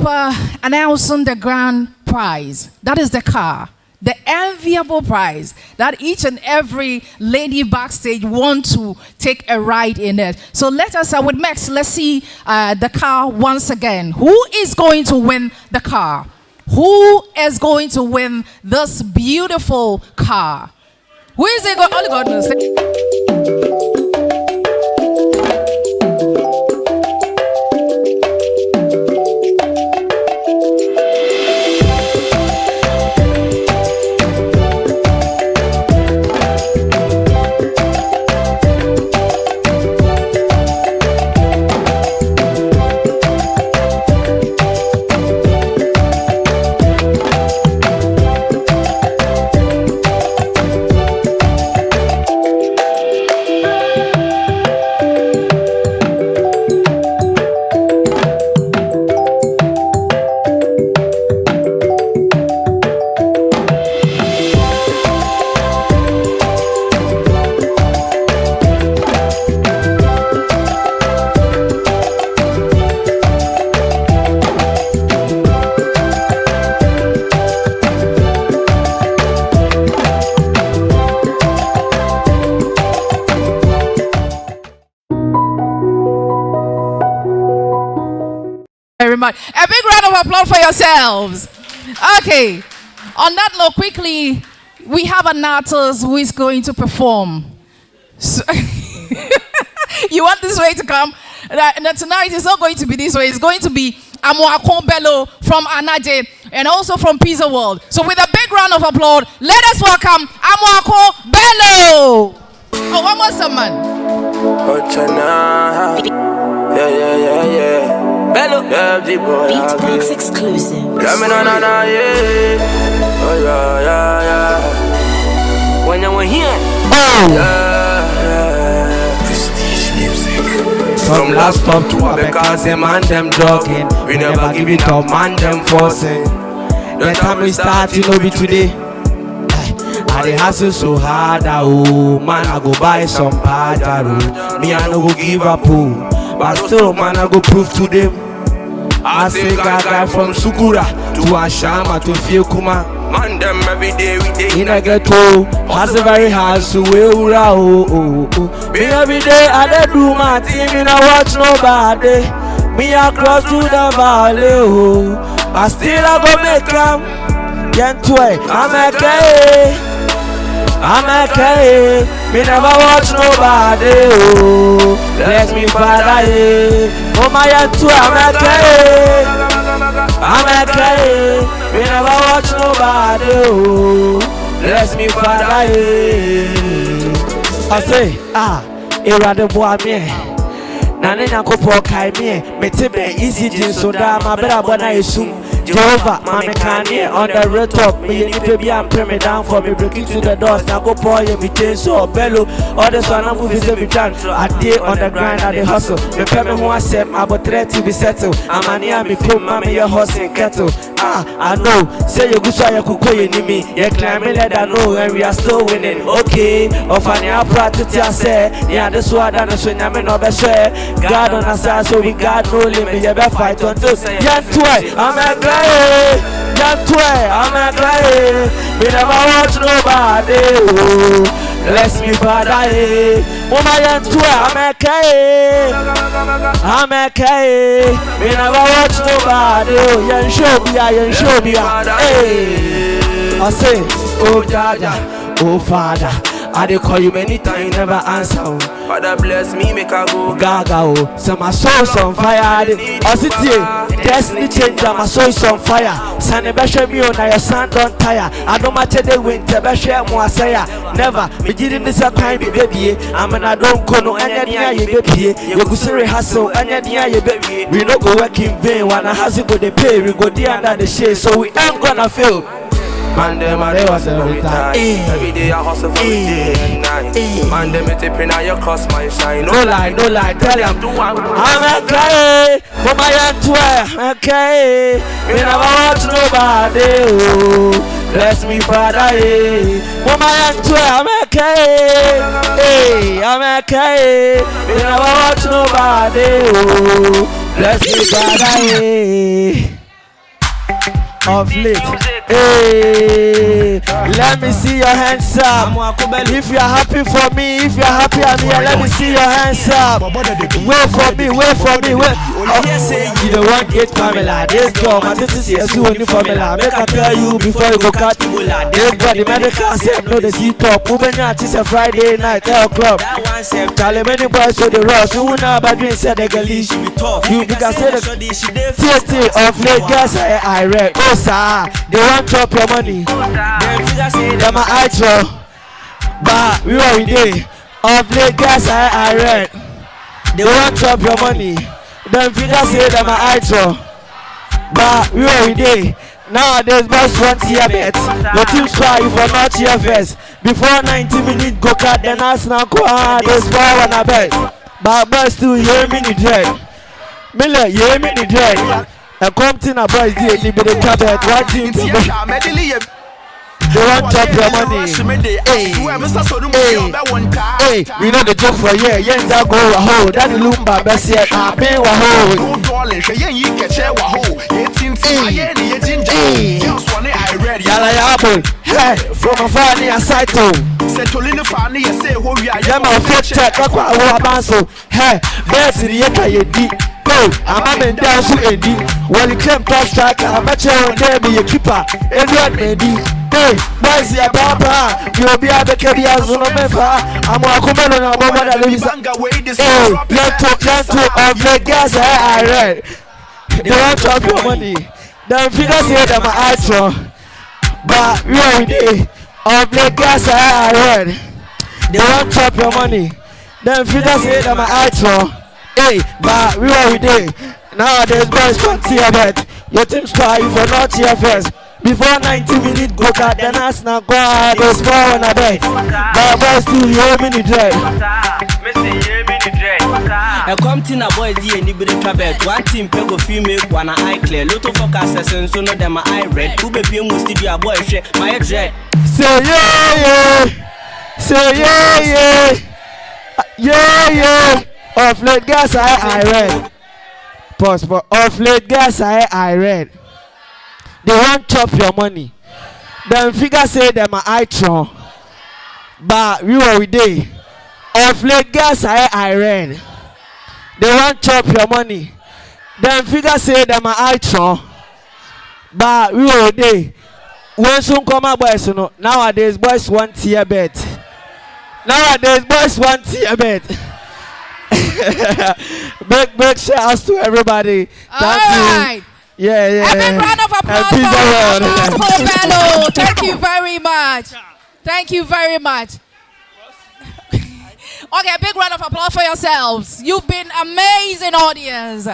announcing the grand prize. That is the car. The enviable prize that each and every lady backstage want to take a ride in it. So let us, with Max, let's see the car once again. Who is going to win the car? Who is going to win this beautiful car? Who is it? Only God knows. much. A big round of applause for yourselves. Okay. On that note, quickly, we have Anita who is going to perform. So you want this way to come? Tonight it's not going to be this way. It's going to be Amoako Bello from Anaje and also from Pizza World. So with a big round of applause, let us welcome Amoako Bello. Oh, one more someone. Yeah. Bello. Yeah, the boy. Beatbox exclusive. Yeah. Oh, yeah. When you were here. Prestige music. From last stop to because them and them jogging. We never giving up, man them forcing. The time we start, it will be today. I dey hustle so hard, oh man, I go buy some powder, oh. Me I no go give up, oh. But still, man, I go prove to them. I say guy from Sukura to Ashama to Fiokuma. Man, them every day we day in a ghetto. Hustle very hard, so we oh. Me every day I dey do my thing, me not watch nobody. Me I cross to the valley, oh. But still I go make them. Can't wait, I'm okay, me never watch nobody, oh. Bless me, Father, oh my God, too, I'm okay, me never watch nobody, oh. Bless me, Father, I say, the boy, me. Nane nyakopo kai me tibe easy din so da ma bra bona esum Jehovah mame kanye on the rooftop me ni baby am pray me down for me breaking to the doors nyakopo ye me change so bello all the son am fi say me plan I dey on the grind I dey hustle me pay me ho asem abotre to be settle amani am me pay mame your hustle kettle I know say you go so ya kuko ye ni me ye climb me let I know and we are still winning okay ofani apra to tia say yeah this one and so nyame no be share God on our side, so we got no limit. You better fight until I'm a guy. I'm a guy. We never watch nobody. Oh. Bless me, Father. I'm a guy. We never watch nobody. Oh, show me. Hey. I say, oh, Dada, oh, Father. I dey call you many times, never answer. Father bless me, make I go gaga. So my soul's on fire. I destiny changer, my soul's on fire. Son, never me on your son don't tire. I don't matter the winter, but share more say. Never, me didn't miss a time, baby. I mean, I don't call no any baby. You go see hustle, any baby. We no go work in vain. When I hustle, go they pay. We go there under the shade, so we ain't gonna fail. Man, them are there was every time. Every day I hustle for day and night. Man, them it tipping out your cross my shine. No lie, tell them do one. I'm okay, for my young toy. Okay, we never watch nobody. Oh, bless me, Father. For my young toy, I'm okay. Hey, I'm okay. We never watch nobody. Oh, bless me, Father. Of late, hey, let me see your hands up. If you're happy for me, if you're happy I'm here, let me see your hands up. Wait for me. You don't want get Pamela. This girl, my sister is doing formula. Make I tell you before you go cut the bullet. This body medical say no the seat top. Moving out, it's a Friday night, 8 o'clock. Tell many boys to the rush. You know about doing said they can leave you tough. You can say the TT of late guys I read. They want drop your money. Them my eye draw. But we are in day. Of late guys I read. They want drop your money. Them figures say them my eye draw. But we are in day. Nowadays boss want here bet. The team try you for not here first. Before 90 minutes go cut then ask now go they score on a bet. But boys still hear me the dread. Miller, you hear me the dread. And come to a boys they live in the cabinet. What team to go? They want top your money. Hey, we know the joke for yeah. Yes, I go a hole. That lumba best yet. I pay a hole. Yala trouble. Hey, from a funny aside to. Setolino Fanny, say, who we are. Yeah, my foot check. Hey, that's the Yeka. I'm a down to Eddie. Well, you can't pass track. I'm a child, be a keeper. Everyone, Eddie. Hey, boys, your papa. You'll be able to carry us on a member. I'm a woman and a woman that lives. Hey, let's talk of the gas I read. They want to have your money. Then figure say that my eye but really of the gas I read. They want to have your money. Then figure say that my eye hey, but we are with it. Nowadays, boys can't see a bet. Your team star, you for not here first. Before 90 minutes, go cut the nas now go out, go score on a bet. But boys still hear me the dread. I come to na boys the anybody trabet. One team pego female, one eye clear. Lotto focus session, so no them my eye red. Who be paying most studio boy shit, my dread. Say yeah. Say yeah. Off late gas I read. Pause for off late gas I read. They won't chop your money. Then figure say them I tron. But we were with they. Off late gas I read. They won't chop your money. Then figure say them I tron. But we were with they. When soon come out boys, you know. Nowadays boys want tier bet. Nowadays boys want tier bet. big shout outs to everybody. Thank you. Yeah. A big round of applause for Bello. Thank you very much. Thank you very much. Okay, a big round of applause for yourselves. You've been amazing audience.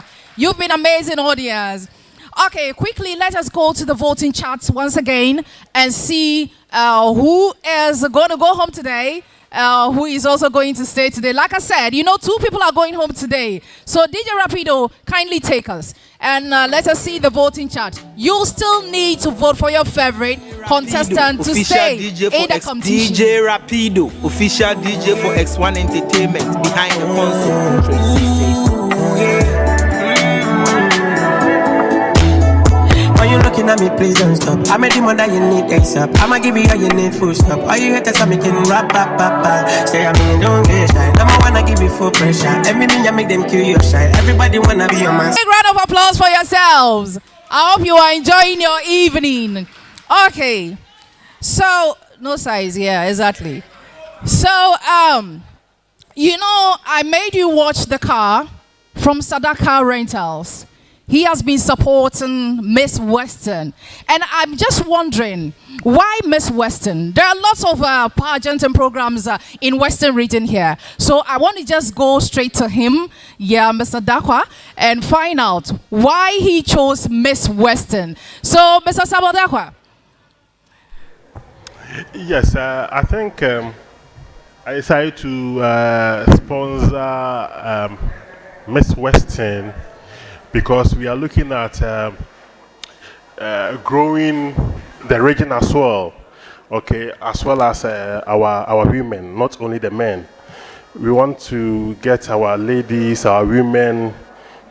Okay, quickly, let us go to the voting charts once again and see who is going to go home today. Who is also going to stay today. Like I said, 2 people are going home today. So DJ Rapido, kindly take us. And let us see the voting chart. You still need to vote for your favorite contestant to stay in the competition. DJ Rapido, official DJ for X1 Entertainment, behind the console. When you looking at me, please don't stop. I'm a demon that you need ASAP. I'ma give you all you need, full stop. All you haters are making rap. Say I mean, don't get shy. Number one, I give you full pressure. Everything you make them kill your shine. Everybody wanna be your man. Big round of applause for yourselves. I hope you are enjoying your evening. Okay. So, no size, yeah, exactly. So, I made you watch the car from Sadaka Rentals. He has been supporting Miss Western. And I'm just wondering, why Miss Western? There are lots of pageants and programs in Western region here. So I want to just go straight to him, Mr. Dakwa, and find out why he chose Miss Western. So, Mr. Sabodakwa. Yes, I think I decided to sponsor Miss Western because we are looking at growing the region as well, okay, as well as our women, not only the men. We want to get our ladies, our women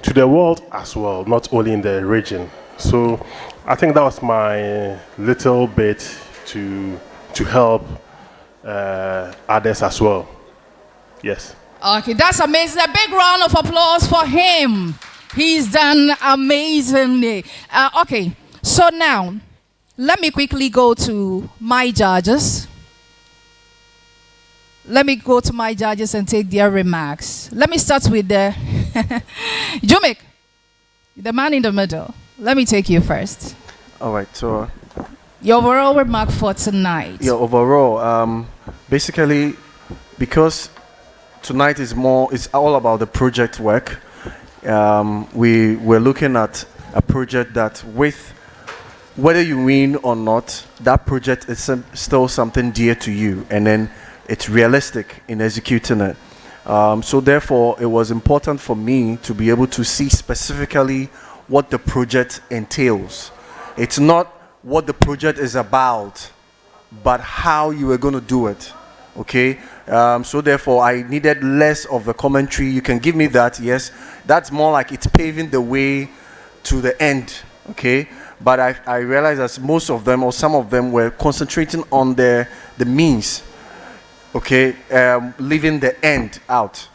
to the world as well, not only in the region. So I think that was my little bit to help others as well. Yes. Okay, that's amazing. A big round of applause for him. He's done amazingly. Okay, so now, let me quickly go to my judges. Let me go to my judges and take their remarks. Let me start with the Jumek, the man in the middle. Let me take you first. All right, so your overall remark for tonight. Yeah, overall, basically, because tonight is it's all about the project work. We were looking at a project that, with whether you win or not, that project is still something dear to you, and then it's realistic in executing it. So therefore, it was important for me to be able to see specifically what the project entails. It's not what the project is about, but how you are going to do it. Okay? So therefore, I needed less of the commentary. You can give me that, yes. That's more like it's paving the way to the end. Okay? but I realized that most of them or some of them were concentrating on the means, okay, leaving the end out,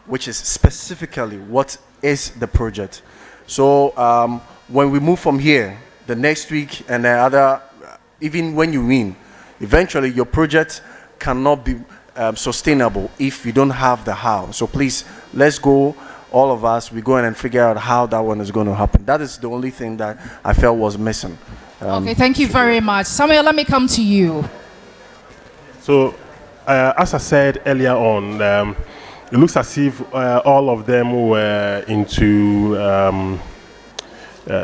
which is specifically what is the project. So when we move from here, the next week and the other, even when you win, eventually your project cannot be sustainable if you don't have the how. So please, let's go, all of us, we go in and figure out how that one is going to happen. That is the only thing that I felt was missing. Okay, thank you very much. Samuel, let me come to you. So, as I said earlier on, it looks as if all of them were into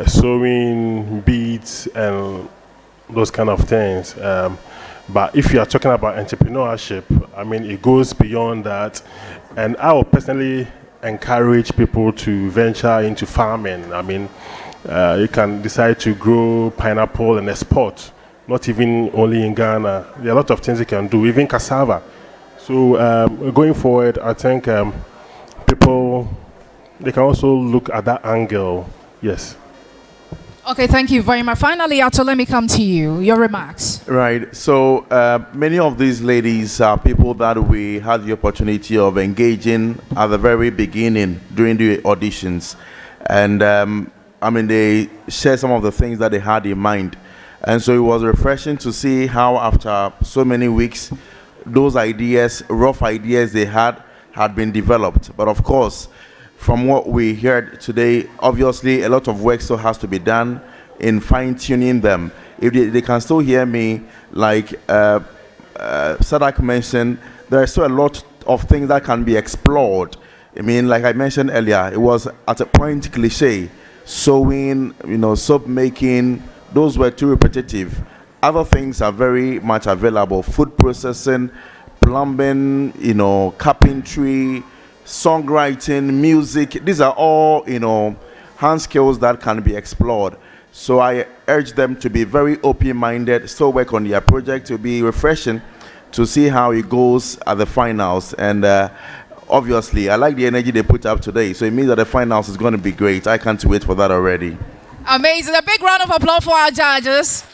sewing beads and those kind of things. But if you are talking about entrepreneurship, I mean, it goes beyond that. And I would personally encourage people to venture into farming. I mean, you can decide to grow pineapple and export, not even only in Ghana. There are a lot of things you can do, even cassava. So going forward, I think people, they can also look at that angle. Yes. Okay, thank you very much. Finally, Ato, let me come to you. Your remarks. Right. So many of these ladies are people that we had the opportunity of engaging at the very beginning during the auditions. And I mean, they shared some of the things that they had in mind. And so it was refreshing to see how after so many weeks, those ideas, rough ideas they had been developed. But of course, from what we heard today, obviously a lot of work still has to be done in fine-tuning them. If they can still hear me, like Sadak mentioned, there are still a lot of things that can be explored. I mean, like I mentioned earlier, it was at a point cliche. Sewing, soap making, those were too repetitive. Other things are very much available. Food processing, plumbing, carpentry, songwriting, music. These are all, hand skills that can be explored. So I urge them to be very open-minded, still work on their project. To be refreshing to see how it goes at the finals. And obviously, I like the energy they put up today. So it means that the finals is going to be great. I can't wait for that already. Amazing. A big round of applause for our judges.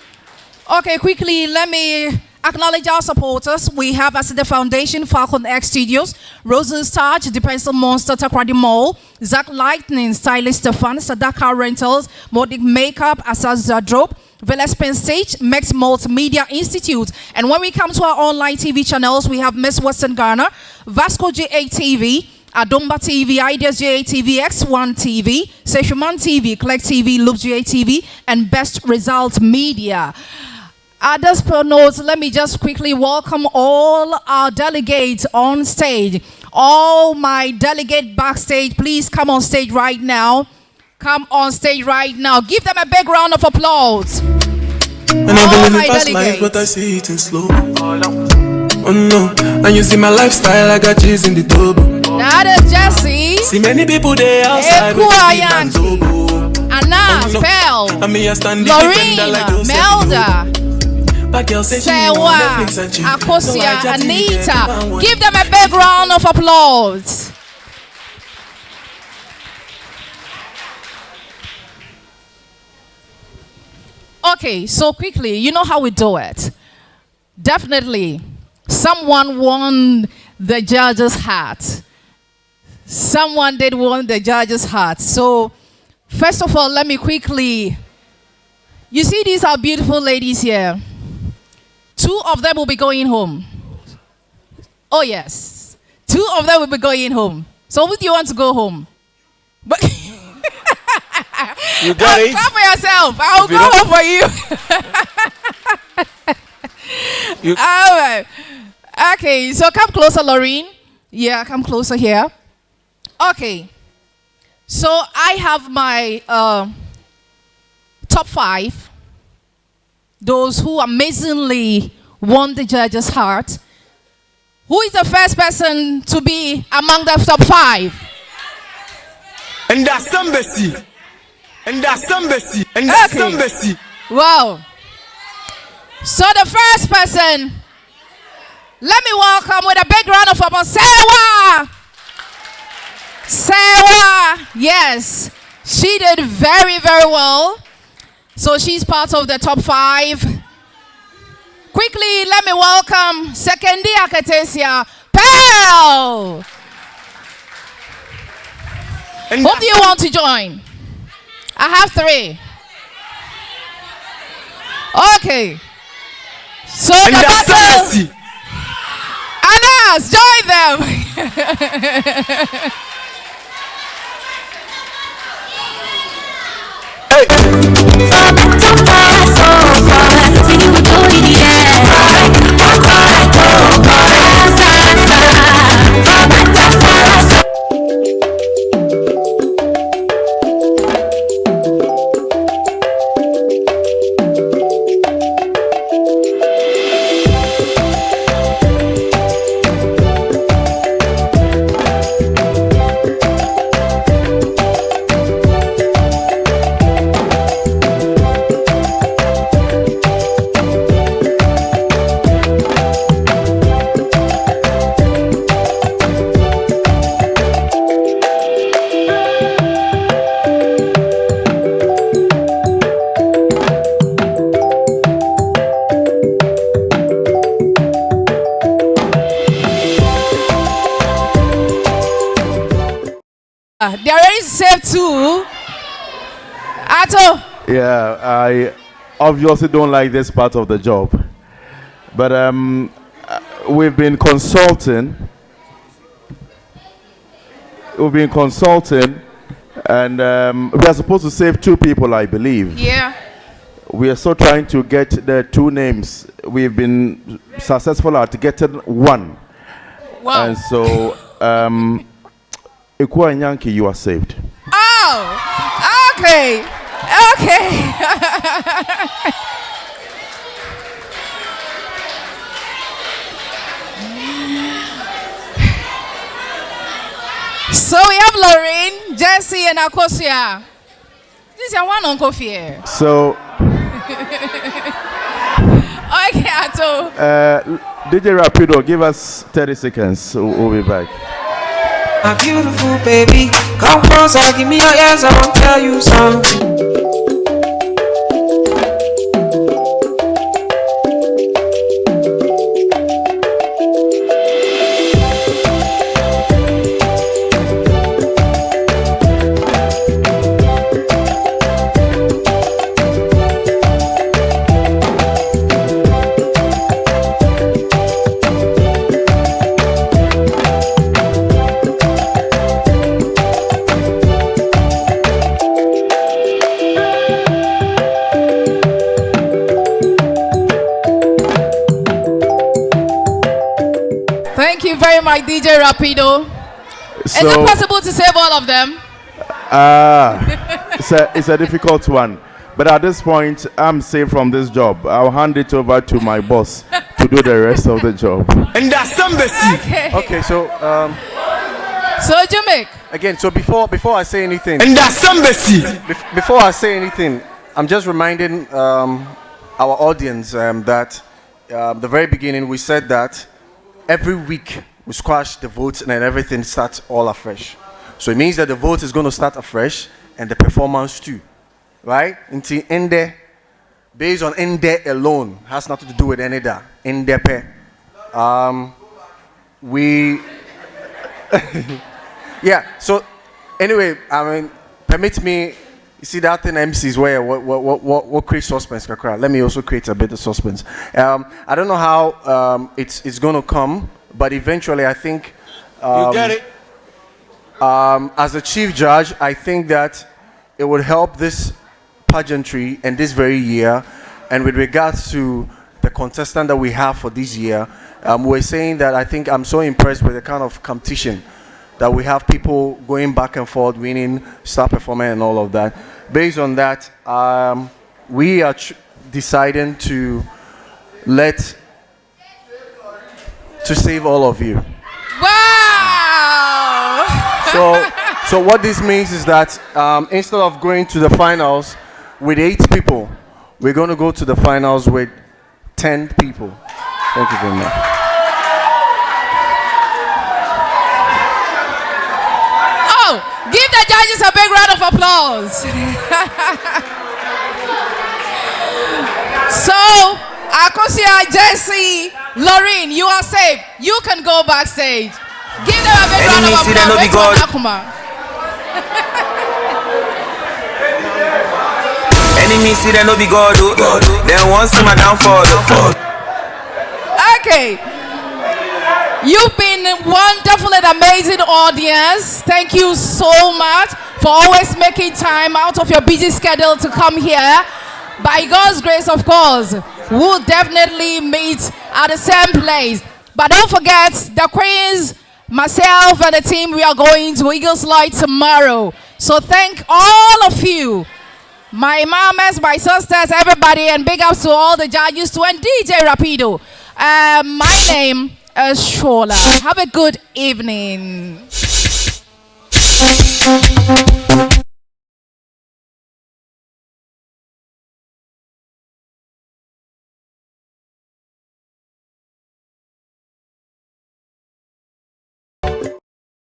Okay, quickly, let me acknowledge our supporters. We have Asida Foundation, Falcon X Studios, Rose's Touch, The Pencil Monster, Takrady Mall, Zach Lightning, Stylist Stefan, Sadaka Rentals, Modic Makeup, Asaz Zadrop, Velaspen Stage, Max Multimedia Institute. And when we come to our online TV channels, we have Miss Western Ghana, Vasco GA TV, Adomba TV, Ideas GA TV, X1 TV, Seshuman TV, Collect TV, Loops GA TV, and Best Results Media. Others per notes, let me just quickly welcome all our delegates on stage. All my delegate backstage, please come on stage right now. Come on stage right now. Give them a big round of applause. And I believe in fast life, but I see it in slow. Oh no, and you see my lifestyle, I got cheese in the double. That is Jesse. See many people there outside with Ekwu Yankey, Anita, Laureen, Melda, Akosia, Anita. Give them a big round of applause. Okay, so quickly, you know how we do it. Definitely, someone won the judge's hat. Someone did won the judge's hat. So, first of all, let me quickly. You see, these are beautiful ladies here. 2 of them will be going home. Oh, yes. 2 of them will be going home. So, would you want to go home? But you got it. Clap for yourself. I'll go home for you. All right. Okay, so come closer, Laureen. Yeah, come closer here. Okay. So I have my top 5. Those who amazingly won the judge's heart. Who is the first person to be among the top 5? And that's somebody. And that's somebody. And that's somebody. Wow. So the first person, let me welcome with a big round of applause, Sarah. Sarah, yes, she did very, very well. So she's part of the top 5. Quickly, let me welcome second year Akosia, Pearl. Who do you want to join? I have 3. Okay. So the battle. Anas, join them. They are already saved too. Ato. Yeah, I obviously don't like this part of the job, but we've been consulting. And we are supposed to save 2 people, I believe. Yeah. We are still trying to get the 2 names. We've been successful at getting 1. Wow. And so, Ekwu Yankey, you are saved. Oh, okay. Okay. So we have Laureen, Jesse, and Akosia. This is one Uncle Fear. So, okay, Ato. DJ Rapido, give us 30 seconds. We'll be back. My beautiful baby, come closer, give me your ears, I won't tell you something. Thank you very much, DJ Rapido. Is it possible to save all of them? It's a difficult one. But at this point, I'm safe from this job. I'll hand it over to my boss to do the rest of the job. And that's some Okay, so Jamaic. Again, so before I say anything, and that's some before I say anything, I'm just reminding our audience that the very beginning we said that every week we squash the votes and then everything starts all afresh. So it means that the vote is going to start afresh and the performance too, right? Until Ende, based on Ende alone, has nothing to do with Anita. Ende pe. Yeah. So anyway, I mean, permit me. You see that thing MCs where what creates suspense, kakra. Let me also create a bit of suspense. I don't know how it's going to come, but eventually I think you get it. As a chief judge, I think that it would help this pageantry and this very year. And with regards to the contestant that we have for this year, we're saying that I think I'm so impressed with the kind of competition that we have, people going back and forth, winning, star performing and all of that. Based on that, we are deciding to save all of you. Wow! So what this means is that instead of going to the finals with 8 people, we're going to go to the finals with 10 people. Thank you very much. Oh, give the judges a big round of applause. Akosia, Jesse, Laureen, you are safe. You can go backstage. Give them a big round of applause. Enemy see that no be God, then once to my downfall. Okay. You've been wonderful and amazing audience. Thank you so much for always making time out of your busy schedule to come here. By God's grace, of course, we'll definitely meet at the same place. But don't forget, the queens, myself and the team, we are going to Eagles Light tomorrow. So thank all of you. My mamas, my sisters, everybody, and big ups to all the judges too, and DJ Rapido. My name is Shola. Have a good evening.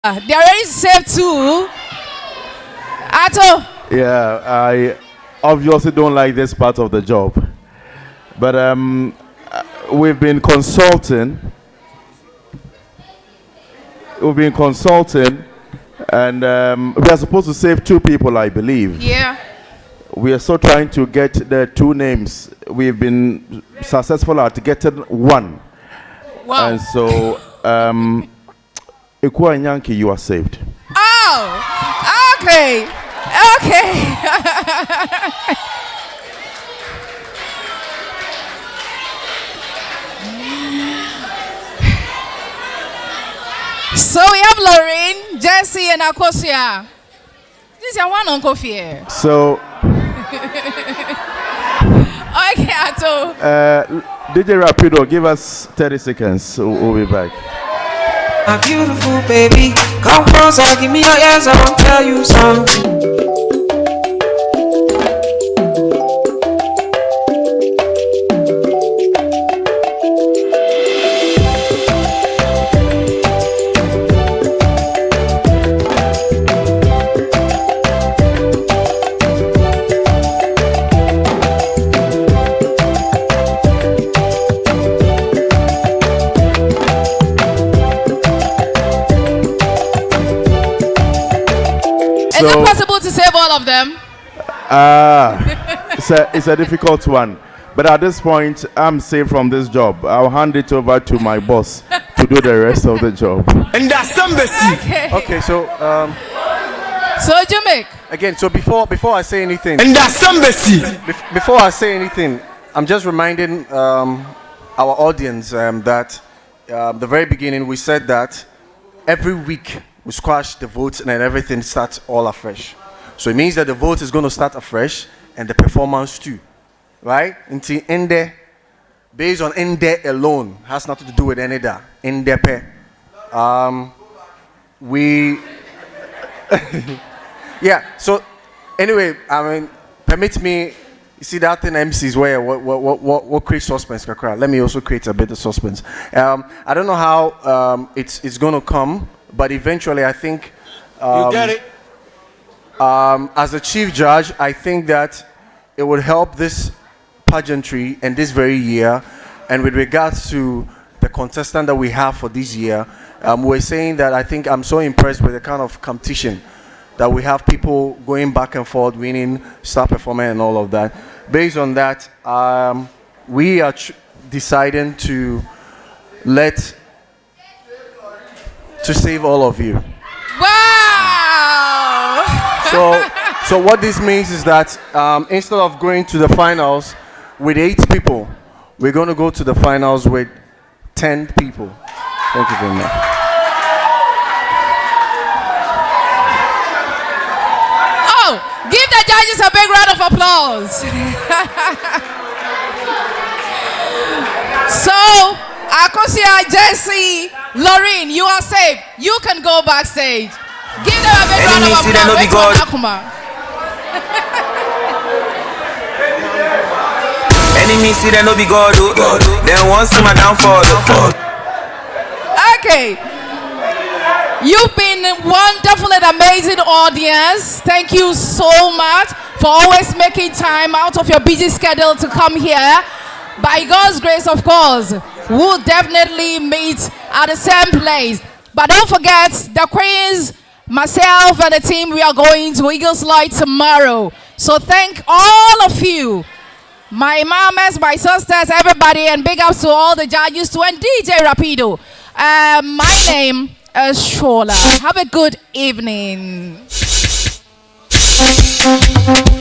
They're ready to save too. Ato. Yeah, I obviously don't like this part of the job, but we've been consulting, and we are supposed to save 2 people, I believe. Yeah. We are still trying to get the 2 names. We've been successful at getting 1. Wow. And so, Ekwu Yankey, you are saved. Oh, okay. So we have Laureen, Jesse, and Akosia. This is one uncle here. So, okay, Ato. DJ Rapido, give us 30 seconds. We'll be back. My beautiful baby, come closer, give me your ears, I want to tell you something. Is it possible to save all of them? It's a difficult one. But at this point, I'm safe from this job. I'll hand it over to my boss to do the rest of the job. And that's embassy. Okay, so Jamaic. Again, so before I say anything, and that's embassy. Before I say anything, I'm just reminding our audience that the very beginning we said that every week we squash the votes and then everything starts all afresh. So it means that the vote is going to start afresh and the performance too, right? Until Ende, based on Ende alone, has nothing to do with Anita. Ende pe. Yeah. So anyway, I mean, permit me. You see that thing MCs where what creates suspense, Kakra. Let me also create a bit of suspense. I don't know how it's going to come. But eventually, I think, you get it. As a chief judge, I think that it would help this pageantry and this very year. And with regards to the contestant that we have for this year, we're saying that I think I'm so impressed with the kind of competition that we have, people going back and forth, winning, star performing, and all of that. Based on that, we are deciding to save all of you. Wow! So what this means is that instead of going to the finals with 8 people, we're going to go to the finals with 10 people. Thank you very much. Oh, give the judges a big round of applause. So, Akosia, Jesse, Laureen, you are safe. You can go backstage. Give them a big round of applause. Enemy see that no be God, then once to my downfall. Okay. You've been wonderful and amazing audience. Thank you so much for always making time out of your busy schedule to come here. by God's grace, of course, we'll definitely meet at the same place. But don't forget, the queens, myself, and the team, we are going to Eagles Light tomorrow. So thank all of you, my mamas, my sisters, everybody, and big ups to all the judges too, and DJ Rapido. My name is Shola. Have a good evening.